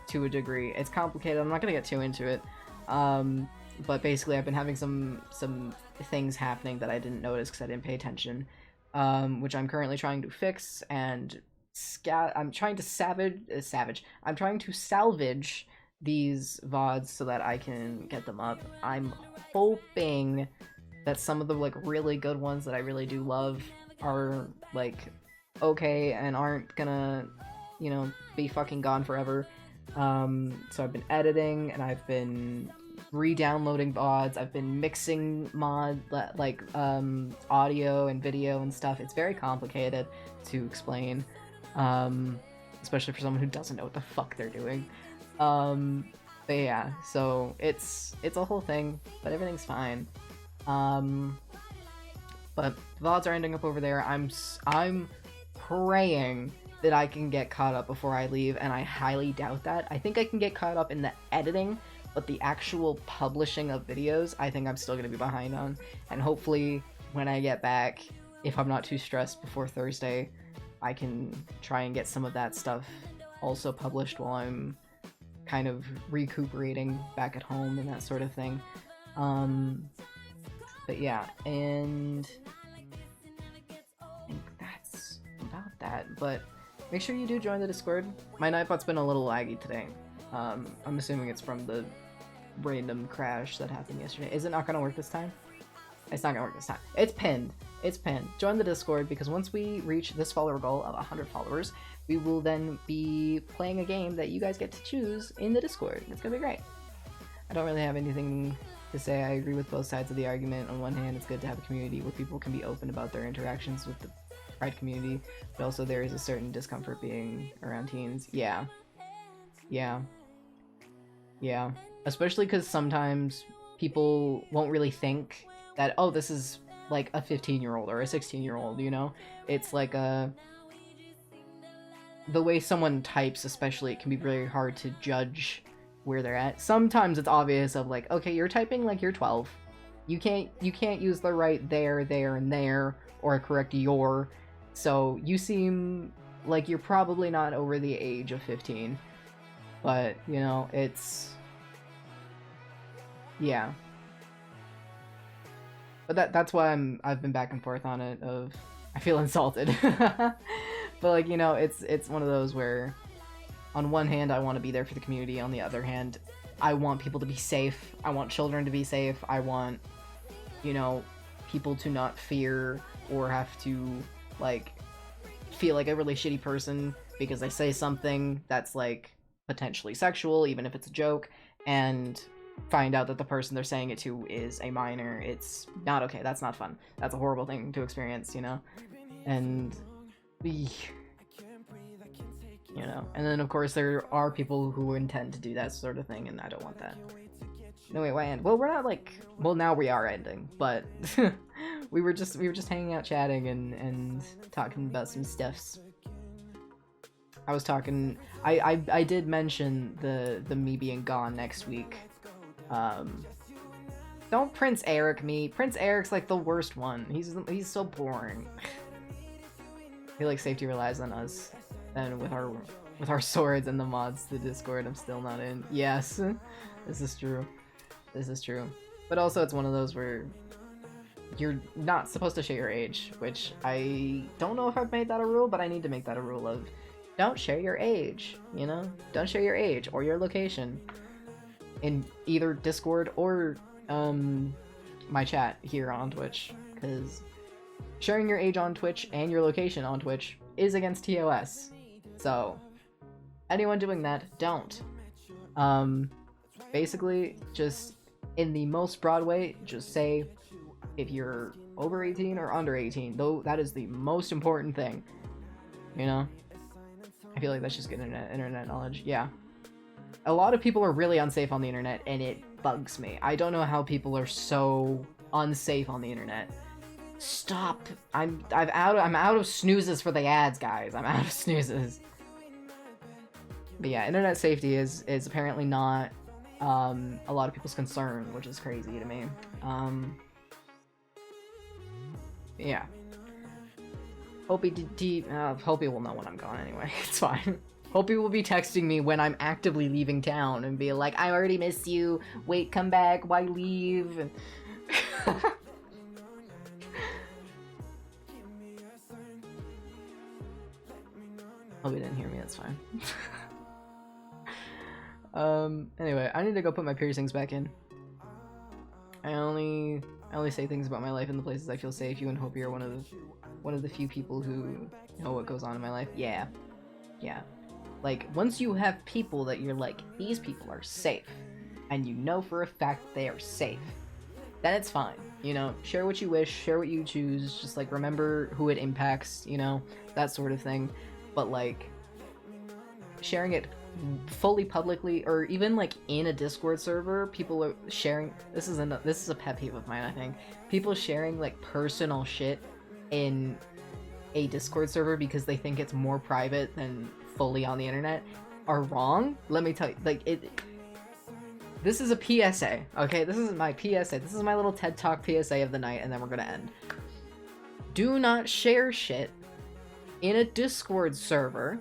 to a degree. It's complicated. I'm not gonna get too into it. But basically, I've been having some things happening that I didn't notice because I didn't pay attention. which I'm currently trying to fix, and I'm trying to I'm trying to salvage these VODs so that I can get them up. I'm hoping that some of the like really good ones that I really do love are like okay and aren't gonna, you know, be fucking gone forever. So I've been editing and I've been re-downloading VODs, I've been mixing like audio and video and stuff. It's very complicated to explain, especially for someone who doesn't know what the fuck they're doing. But yeah, so it's a whole thing, but everything's fine. But VODs are ending up over there. I'm praying that I can get caught up before I leave, and I highly doubt that. I think I can get caught up in the editing, but the actual publishing of videos, I think I'm still gonna be behind on. And hopefully, when I get back, if I'm not too stressed before Thursday, I can try and get some of that stuff also published while I'm kind of recuperating back at home and that sort of thing. But yeah, and I think that's about that. But make sure you do join the Discord. My Nightbot's been a little laggy today. I'm assuming it's from the random crash that happened yesterday. Is it not gonna work this time? It's not gonna work this time. It's pinned. It's pinned. Join the Discord, because once we reach this follower goal of 100 followers, we will then be playing a game that you guys get to choose in the Discord. It's gonna be great. I don't really have anything to say. I agree with both sides of the argument. On one hand, it's good to have a community where people can be open about their interactions with the Pride community, but also there is a certain discomfort being around teens. Yeah. Especially because sometimes people won't really think that, oh, this is like a 15-year-old or a 16-year-old, you know? It's like the way someone types, especially, it can be very hard to judge where they're at. Sometimes it's obvious of like, okay, you're typing like you're 12. You can't use the right there, and there, or a correct your. So you seem like you're probably not over the age of 15. But, you know, it's... yeah. But that's why I've been back and forth on it of I feel insulted. But like, you know, it's one of those where on one hand I want to be there for the community, on the other hand I want people to be safe. I want children to be safe. I want, you know, people to not fear or have to like feel like a really shitty person because they say something that's like potentially sexual, even if it's a joke, and find out that the person they're saying it to is a minor. It's not okay. That's not fun. That's a horrible thing to experience, you know? And you know, and then of course there are people who intend to do that sort of thing, and I don't want that. No, wait, why end? Well, we're not like, well, now we are ending, but we were just hanging out chatting and talking about some stuffs. I was talking, I did mention the me being gone next week. Don't Prince Eric me. Prince Eric's like the worst one. He's so boring. I feel like safety relies on us, and with our swords and the mods to Discord I'm still not in. Yes, this is true. This is true. But also it's one of those where you're not supposed to share your age, which I don't know if I've made that a rule, but I need to make that a rule of don't share your age, you know? Don't share your age or your location in either Discord or my chat here on Twitch, because sharing your age on Twitch and your location on Twitch is against TOS. So anyone doing that, don't. Basically, just in the most broad way, just say if you're over 18 or under 18, though that is the most important thing, you know? I feel like that's just good internet knowledge. Yeah. A lot of people are really unsafe on the internet, and it bugs me. I don't know how people are so unsafe on the internet. Stop. I'm out of snoozes for the ads, guys. I'm out of snoozes. But yeah, internet safety is apparently not a lot of people's concern, which is crazy to me. Yeah. Hopey will know when I'm gone anyway. It's fine. Hopey will be texting me when I'm actively leaving town and be like, I already miss you. Wait, come back. Why leave? Oh, he didn't hear me, that's fine. Anyway, I need to go put my piercings back in. I only say things about my life in the places I feel safe. You and Hopi are one of the few people who know what goes on in my life. Yeah. Like, once you have people that you're like, these people are safe, and you know for a fact they are safe, then it's fine. You know, share what you wish, share what you choose, just like remember who it impacts, you know, that sort of thing. But like, sharing it fully publicly, or even like in a Discord server, people are sharing, this is a pet peeve of mine, I think. People sharing like personal shit in a Discord server because they think it's more private than fully on the internet are wrong. Let me tell you, like, this is a PSA, okay? This is my PSA. This is my little TED Talk PSA of the night, and then we're gonna end. Do not share shit in a Discord server,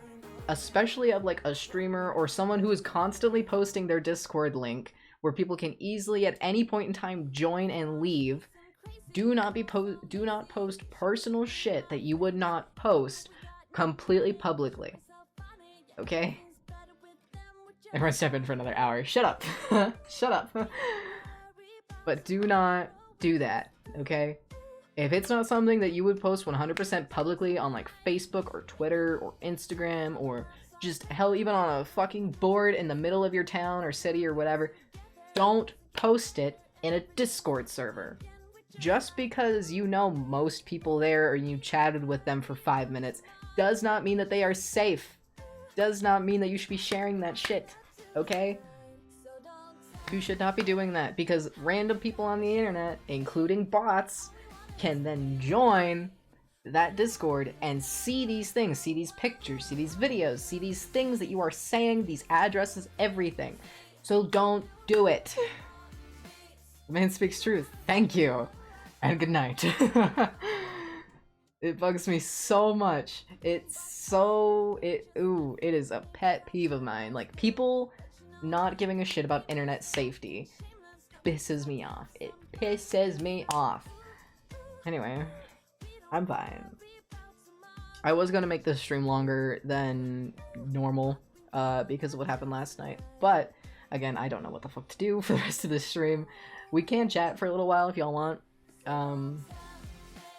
especially of like a streamer or someone who is constantly posting their Discord link where people can easily at any point in time join and leave. Do not post personal shit that you would not post completely publicly. Okay? Everyone step in for another hour. Shut up. Shut up. But do not do that, okay? If it's not something that you would post 100% publicly on like Facebook or Twitter or Instagram or just hell even on a fucking board in the middle of your town or city or whatever, don't post it in a Discord server. Just because you know most people there or you chatted with them for 5 minutes does not mean that they are safe. Does not mean that you should be sharing that shit, okay? You should not be doing that because random people on the internet, including bots, can then join that Discord and see these things, see these pictures, see these videos, see these things that you are saying, these addresses, everything. So don't do it. The man speaks truth. Thank you. And good night. It bugs me so much. It is a pet peeve of mine. Like, people not giving a shit about internet safety pisses me off. It pisses me off. Anyway, I'm fine. I was gonna make this stream longer than normal, because of what happened last night. But, again, I don't know what the fuck to do for the rest of this stream. We can chat for a little while if y'all want.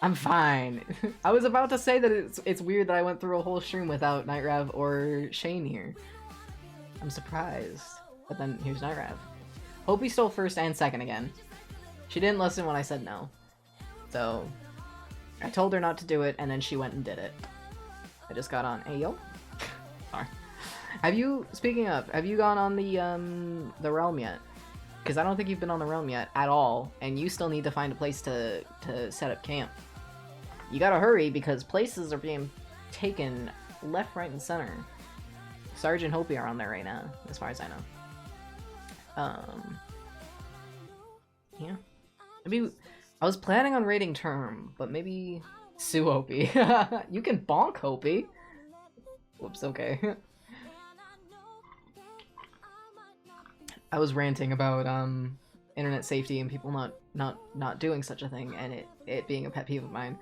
I'm fine. I was about to say that it's weird that I went through a whole stream without Nightrev or Shane here. I'm surprised. But then here's Nightrev. Hope he stole first and second again. She didn't listen when I said no. So, I told her not to do it, and then she went and did it. I just got on. Hey, yo. Sorry. Speaking of, have you gone on the Realm yet? Because I don't think you've been on the Realm yet at all, and you still need to find a place to set up camp. You gotta hurry because places are being taken left, right, and center. Sarge and Hopi are on there right now, as far as I know. Yeah. Maybe I was planning on raiding Term, but maybe sue Hopi. You can bonk Hopi. Whoops, okay. I was ranting about internet safety and people not doing such a thing, and it being a pet peeve of mine.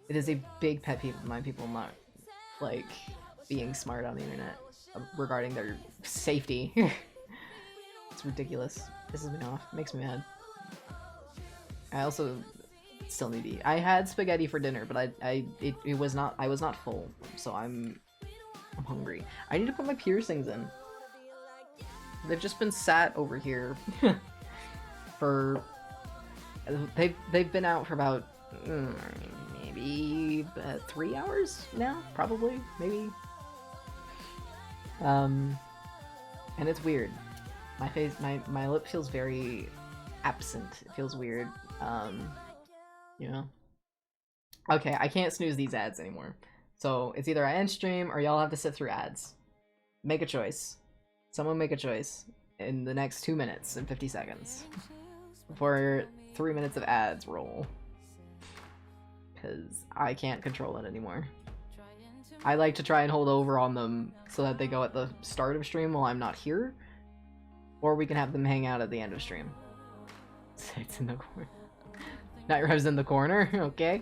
It is a big pet peeve of mine, people not like being smart on the internet regarding their safety. It's ridiculous. Pisses me off. Makes me mad. I also still need to eat. I had spaghetti for dinner, but I was not full, so I'm hungry. I need to put my piercings in. They've just been sat over here for they've been out for about maybe 3 hours now, probably, maybe. And it's weird. My face, my lip feels very absent. It feels weird. You know. Okay, I can't snooze these ads anymore. So it's either I end stream or y'all have to sit through ads. Make a choice. Someone make a choice in the next 2 minutes and 50 seconds before 3 minutes of ads roll. Because I can't control it anymore. I like to try and hold over on them so that they go at the start of stream while I'm not here. Or we can have them hang out at the end of stream. It's in the corner. Nightrev's in the corner, okay.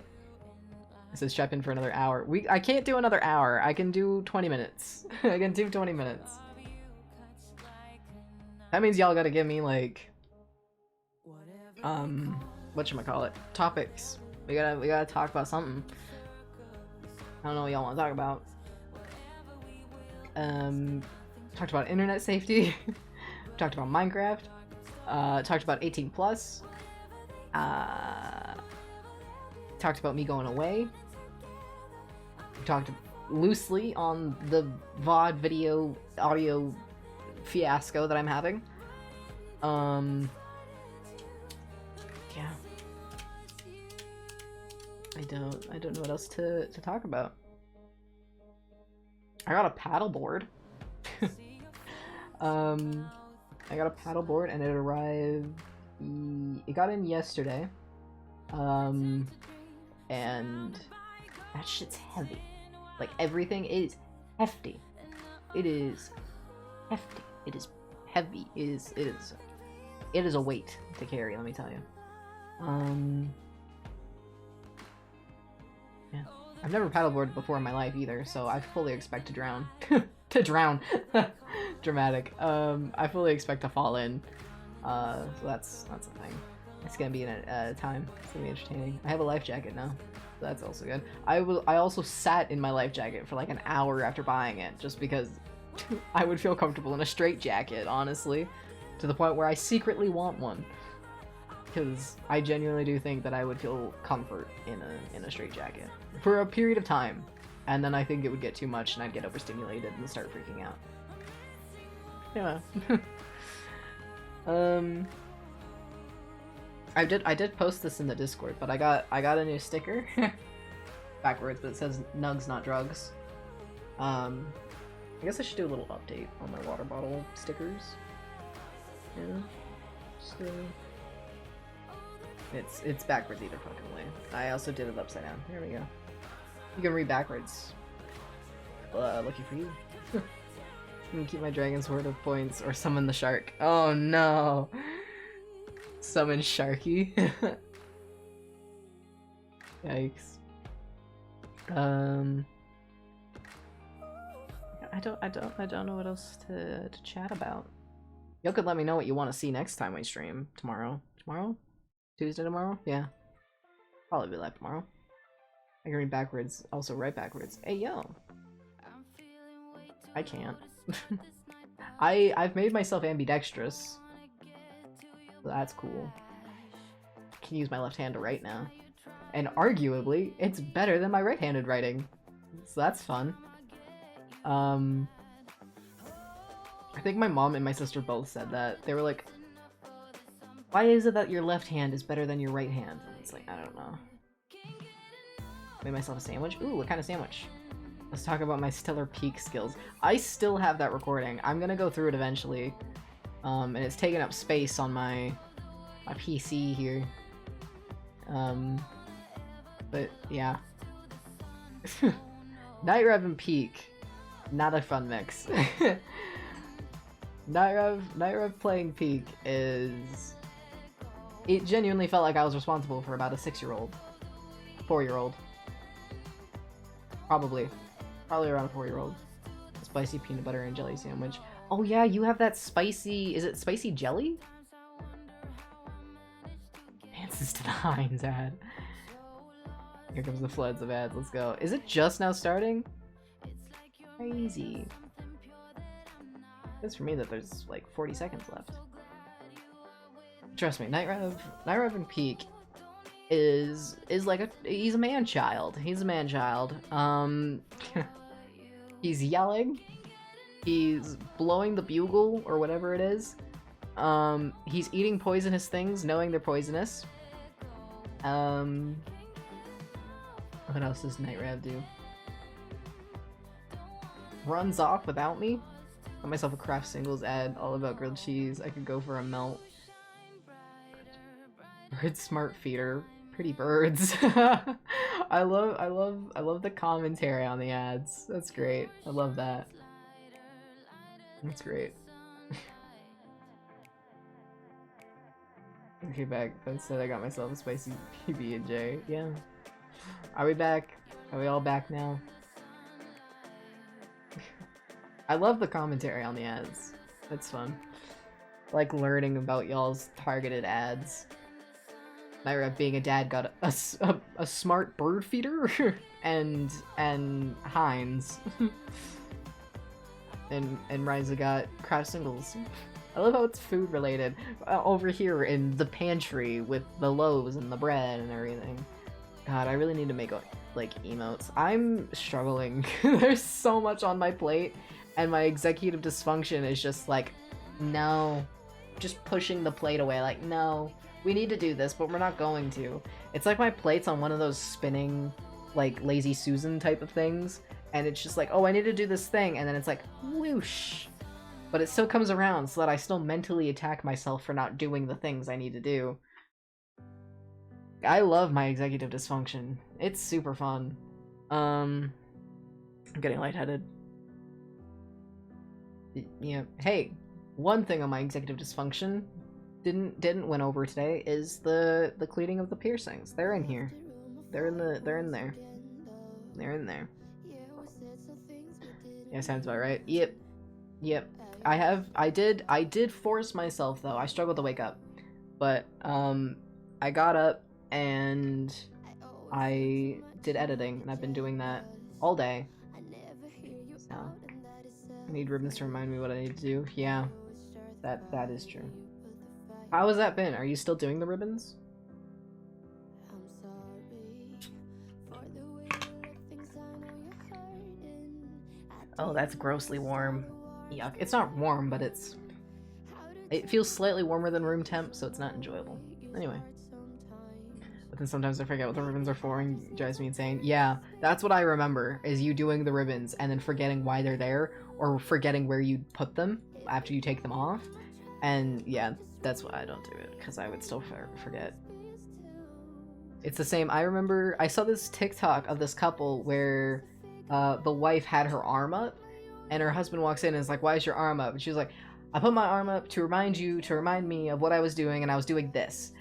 It says strap in for another hour. I can't do another hour. I can do 20 minutes. I can do 20 minutes. That means y'all gotta give me like whatchamacallit, topics. We gotta talk about something. I don't know what y'all want to talk about. Talked about internet safety. Talked about Minecraft. Talked about 18 plus. Talked about me going away. Talked loosely on the VOD video audio fiasco that I'm having. Yeah. I don't know what else to talk about. I got a paddleboard. I got a paddleboard and it arrived. It got in yesterday. And that shit's heavy. Like everything is hefty. It is hefty. It is heavy. It is a weight to carry, let me tell you. Yeah. I've never paddleboarded before in my life either, so I fully expect to drown. To drown. Dramatic. I fully expect to fall in. So that's a thing. It's gonna be a time. It's gonna be entertaining. I have a life jacket now. So that's also good. I also sat in my life jacket for like an hour after buying it, just because I would feel comfortable in a straight jacket, honestly, to the point where I secretly want one. Because I genuinely do think that I would feel comfort in a straight jacket for a period of time, and then I think it would get too much and I'd get overstimulated and start freaking out. Yeah. I did post this in the Discord, but I got a new sticker. Backwards, but it says nugs not drugs. I guess I should do a little update on my water bottle stickers. Yeah. Just, it's backwards either fucking way. I also did it upside down. There we go. You can read backwards. Lucky for you. I'm gonna keep my dragon sword of points or summon the shark. Oh no! Summon Sharky. Yikes. I don't know what else to chat about. Y'all could let me know what you want to see next time we stream tomorrow. Tomorrow? Tuesday tomorrow? Yeah. Probably be live tomorrow. I can read backwards, also write backwards. Hey yo. I can't. I've made myself ambidextrous. So that's cool. I can use my left hand to write now. And arguably, it's better than my right-handed writing. So that's fun. I think my mom and my sister both said that. They were like, why is it that your left hand is better than your right hand? And it's like, I don't know. Made myself a sandwich? Ooh, what kind of sandwich? Let's talk about my stellar peak skills. I still have that recording. I'm gonna go through it eventually. And it's taking up space on my PC here. But yeah. Night Rev and Peak. Not a fun mix. Night Rev playing Peak is... It genuinely felt like I was responsible for about a 6-year-old. 4-year-old. Probably around a 4-year-old. Spicy peanut butter and jelly sandwich. Oh yeah, you have that spicy... Is it spicy jelly? Dances to the Heinz ad. Here comes the floods of ads. Let's go. Is it just now starting? Crazy. It's for me that there's like 40 seconds left. Trust me, Night Rev and Peak is like he's a man-child. He's a man-child. He's yelling. He's blowing the bugle or whatever it is. He's eating poisonous things, knowing they're poisonous. What else does Night Rev do? Runs off without me. Got myself a Kraft Singles ad all about grilled cheese. I could go for a melt. Bird smart feeder. Pretty birds. I love the commentary on the ads. That's great. I love that. That's great. Okay, back. Instead I got myself a spicy PB&J. Yeah. Are we back? Are we all back now? I love the commentary on the ads. It's fun. I like learning about y'all's targeted ads. Myra, being a dad, got a smart bird feeder and Heinz. and Ryza got craft singles. I love how it's food related. Over here in the pantry with the loaves and the bread and everything. God, I really need to make like emotes. I'm struggling. There's so much on my plate, and my executive dysfunction is just like, no, just pushing the plate away. Like, no, we need to do this, but we're not going to. It's like my plate's on one of those spinning, like Lazy Susan type of things, and it's just like, oh, I need to do this thing, and then it's like, whoosh. But it still comes around so that I still mentally attack myself for not doing the things I need to do. I love my executive dysfunction. It's super fun. I'm getting lightheaded. Yeah. Hey, one thing on my executive dysfunction didn't win over today is the cleaning of the piercings. They're in here. They're in there. They're in there. Yeah, sounds about right. Yep. I did force myself though. I struggled to wake up. But I got up and I did editing, and I've been doing that all day. So I need ribbons to remind me what I need to do. Yeah, that is true. How has that been? Are you still doing the ribbons? Oh, that's grossly warm. Yuck. It's not warm, but it feels slightly warmer than room temp, so it's not enjoyable. Anyway. But then sometimes I forget what the ribbons are for and it drives me insane. Yeah, that's what I remember, is you doing the ribbons and then forgetting why they're there, or forgetting where you put them after you take them off. And yeah, that's why I don't do it, because I would still forget. It's the same. I remember I saw this TikTok of this couple where the wife had her arm up, and her husband walks in and is like, why is your arm up? And she's like, I put my arm up to remind me of what I was doing, and I was doing this.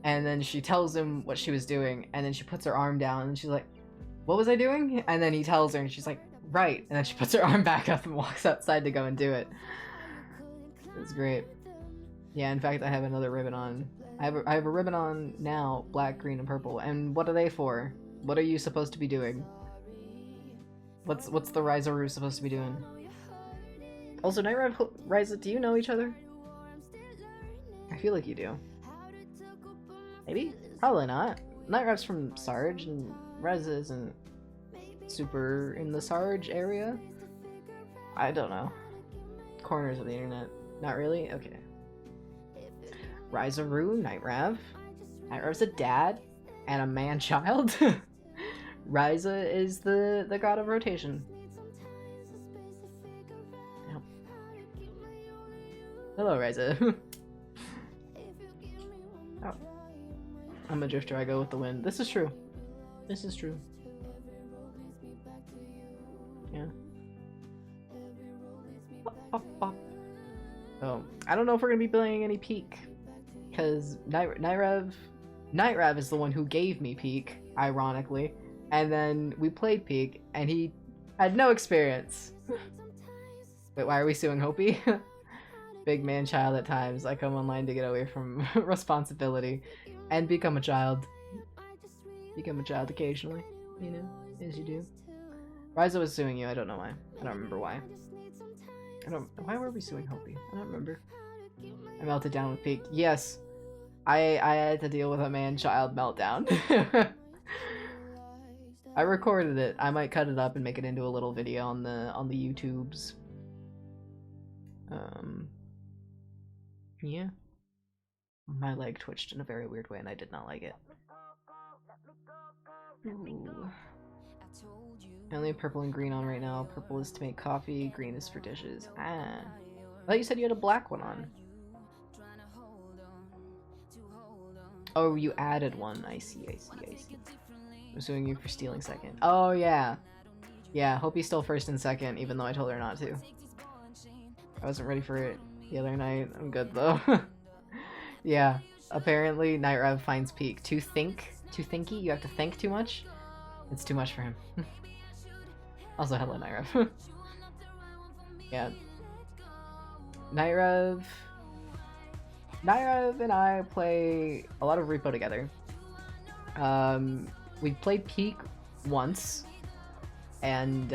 And then she tells him what she was doing, and then she puts her arm down, and she's like, what was I doing? And then he tells her, and she's like, right. And then she puts her arm back up and walks outside to go and do it. It's great. Yeah, in fact, I have another ribbon on. I have a ribbon on now, black, green, and purple. And what are they for? What are you supposed to be doing? What's the Ryza supposed to be doing? Also, Night Ryza, do you know each other? I feel like you do. Maybe? Probably not. Night from Sarge, and Ryza isn't super in the Sarge area. I don't know. Corners of the internet. Not really? Okay. Ryza Night Rav. Night Rav's a dad and a man-child. Ryza is the god of rotation. Yep. Hello, Ryza. Oh. I'm a drifter, I go with the wind. This is true. This is true. Yeah. Oh, I don't know if we're gonna be playing any Peak, because Night Rav is the one who gave me Peak, ironically, and then we played Peak, and he had no experience. Wait, why are we suing Hopi? Big man child at times. I come online to get away from responsibility and become a child. Become a child occasionally, you know, as you do. Ryza was suing you. I don't know why. I don't remember why. Why were we suing Hopi? I don't remember. I melted down with Peak. Yes, I had to deal with a man-child meltdown. I recorded it. I might cut it up and make it into a little video on the YouTubes. Yeah. My leg twitched in a very weird way, and I did not like it. Ooh. I only have purple and green on right now. Purple is to make coffee, green is for dishes. Ah. I thought you said you had a black one on. Oh, you added one. I see. I'm suing you for stealing second. Oh, yeah. Yeah, hope you stole first and second, even though I told her not to. I wasn't ready for it the other night. I'm good, though. Yeah, apparently Night Rav finds Peak too thinky. You have to think too much. It's too much for him. Also, hello, Nyrev. Yeah. Nyrev and I play a lot of Repo together. We played Peak once, and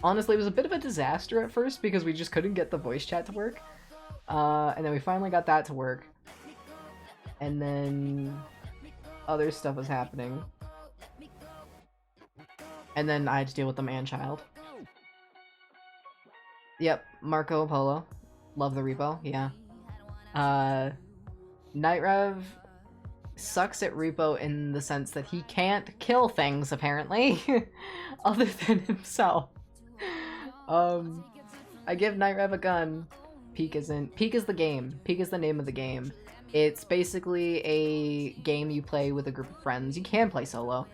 honestly, it was a bit of a disaster at first because we just couldn't get the voice chat to work. And then we finally got that to work. And then other stuff was happening. And then I had to deal with the man-child. Yep, Marco Polo. Love the repo, yeah. Nightrev sucks at repo in the sense that he can't kill things, apparently. Other than himself. I give Nightrev a gun. Peak isn't. Peak is the game. Peak is the name of the game. It's basically a game you play with a group of friends. You can play solo.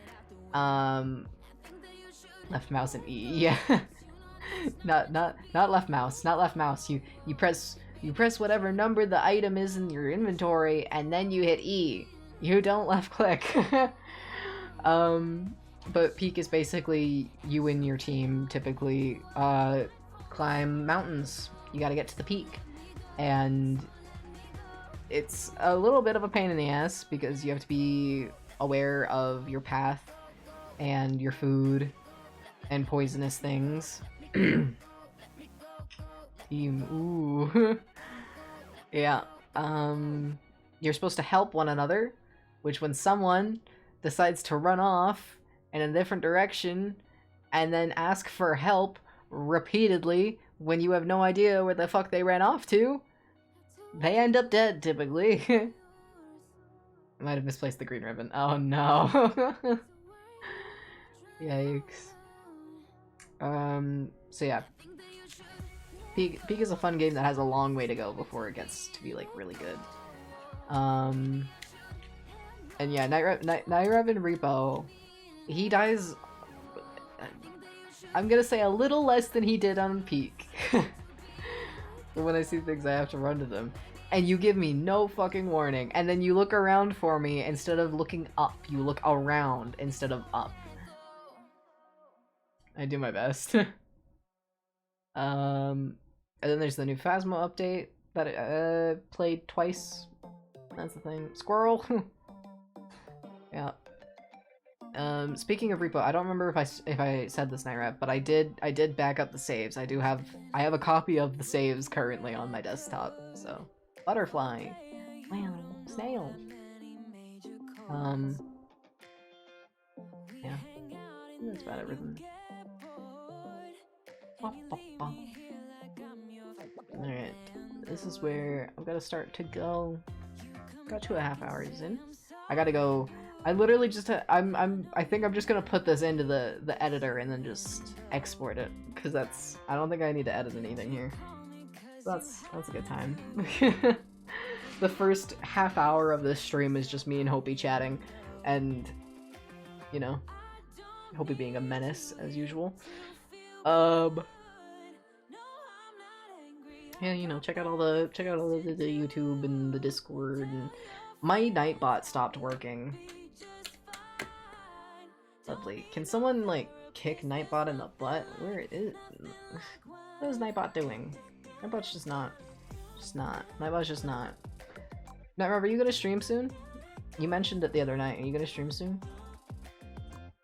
Left mouse and E, yeah. not left mouse, not left mouse. You press whatever number the item is in your inventory, and then you hit E. You don't left click. But Peak is basically you and your team typically climb mountains. You gotta get to the peak. And it's a little bit of a pain in the ass because you have to be aware of your path and your food and poisonous things. Ooh. Yeah. You're supposed to help one another, which when someone decides to run off in a different direction and then ask for help repeatedly when you have no idea where the fuck they ran off to, they end up dead, typically. Might have misplaced the green ribbon. Oh no. Yikes. So yeah. Peak is a fun game that has a long way to go before it gets to be, like, really good. And yeah, Nightrev and Repo, he dies, I'm gonna say a little less than he did on Peak. When I see things, I have to run to them. And you give me no fucking warning, and then you look around for me instead of looking up. You look around instead of up. I do my best. And then there's the new Phasma update that I played twice. That's the thing. Squirrel! Yeah. Speaking of repo, I don't remember if I said this night rep, but I did back up the saves. I have a copy of the saves currently on my desktop. So butterfly, wow, snail. Yeah, that's about everything. Alright, this is where I've got to start to go. Got 2.5 hours in. I gotta go. I literally just I think I'm just gonna put this into the editor and then just export it, because I don't think I need to edit anything here. So that's a good time. The first half hour of this stream is just me and Hopi chatting, and you know, Hopi being a menace as usual. Yeah, you know, check out all the YouTube and the Discord. And my Nightbot stopped working. Lovely. Can someone, like, kick Nightbot in the butt? Where is... What is Nightbot doing? Nightbot's just not. Nightbot's just not. Nightbot, are you gonna stream soon? You mentioned it the other night. Are you gonna stream soon?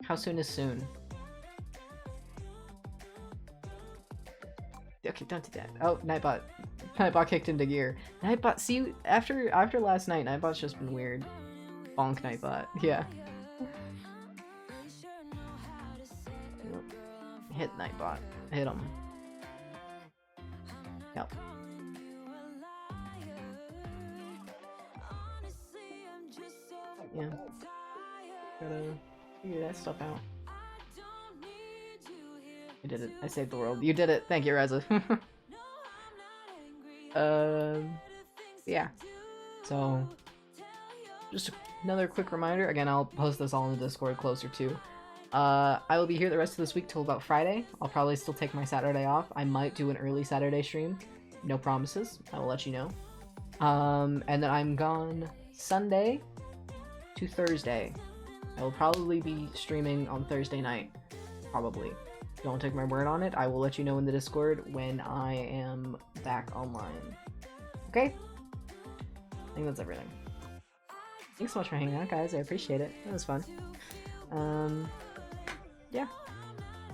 How soon is soon? Okay, don't do that. Oh, Nightbot kicked into gear. Nightbot, see, after last night, Nightbot's just been weird. Bonk Nightbot, yeah. Hit Nightbot. Hit him. Yep. Yeah. Gotta figure that stuff out. I did it. I saved the world. You did it. Thank you, Reza. Yeah. So, just another quick reminder. Again, I'll post this all in the Discord closer to. I will be here the rest of this week till about Friday. I'll probably still take my Saturday off. I might do an early Saturday stream. No promises. I will let you know. And then I'm gone Sunday to Thursday. I will probably be streaming on Thursday night. Probably. Don't take my word on it. I will let you know in the Discord when I am back online. Okay? I think that's everything. Thanks so much for hanging out, guys. I appreciate it. That was fun. Yeah.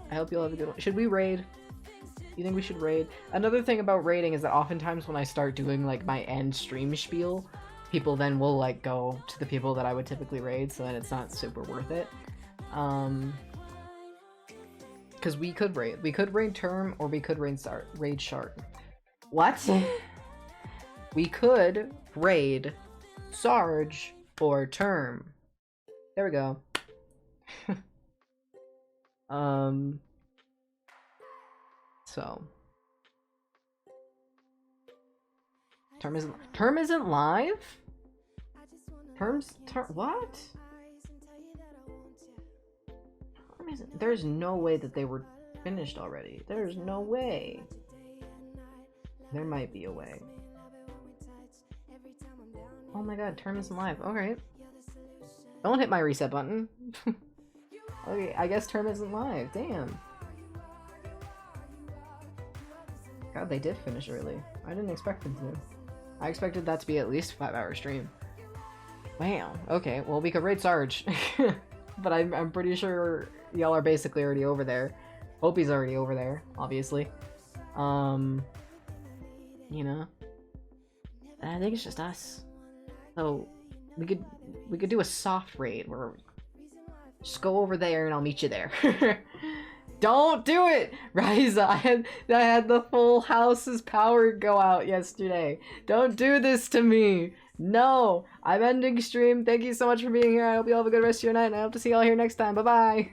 I hope you'll have a good one. Should we raid? You think we should raid? Another thing about raiding is that oftentimes when I start doing like my end stream spiel, people then will like go to the people that I would typically raid, so then it's not super worth it. Because we could raid. We could raid Term, or we could raid Shart. What? We could raid Sarge or Term. There we go. So Term isn't live? What? Term isn't. There's no way that they were finished already. There's no way. There might be a way. Oh my god, Term isn't live. Alright. Don't hit my reset button. Okay, I guess Term isn't live. Damn. God, they did finish early. I didn't expect them to. I expected that to be at least a 5-hour stream. Wow. Okay, well we could raid Sarge. But I'm pretty sure y'all are basically already over there. Opie's already over there, obviously. You know. I think it's just us. So we could do a soft raid where just go over there and I'll meet you there. Don't do it! Ryza, I had the full house's power go out yesterday. Don't do this to me! No! I'm ending stream. Thank you so much for being here. I hope you all have a good rest of your night, and I hope to see y'all here next time. Bye-bye!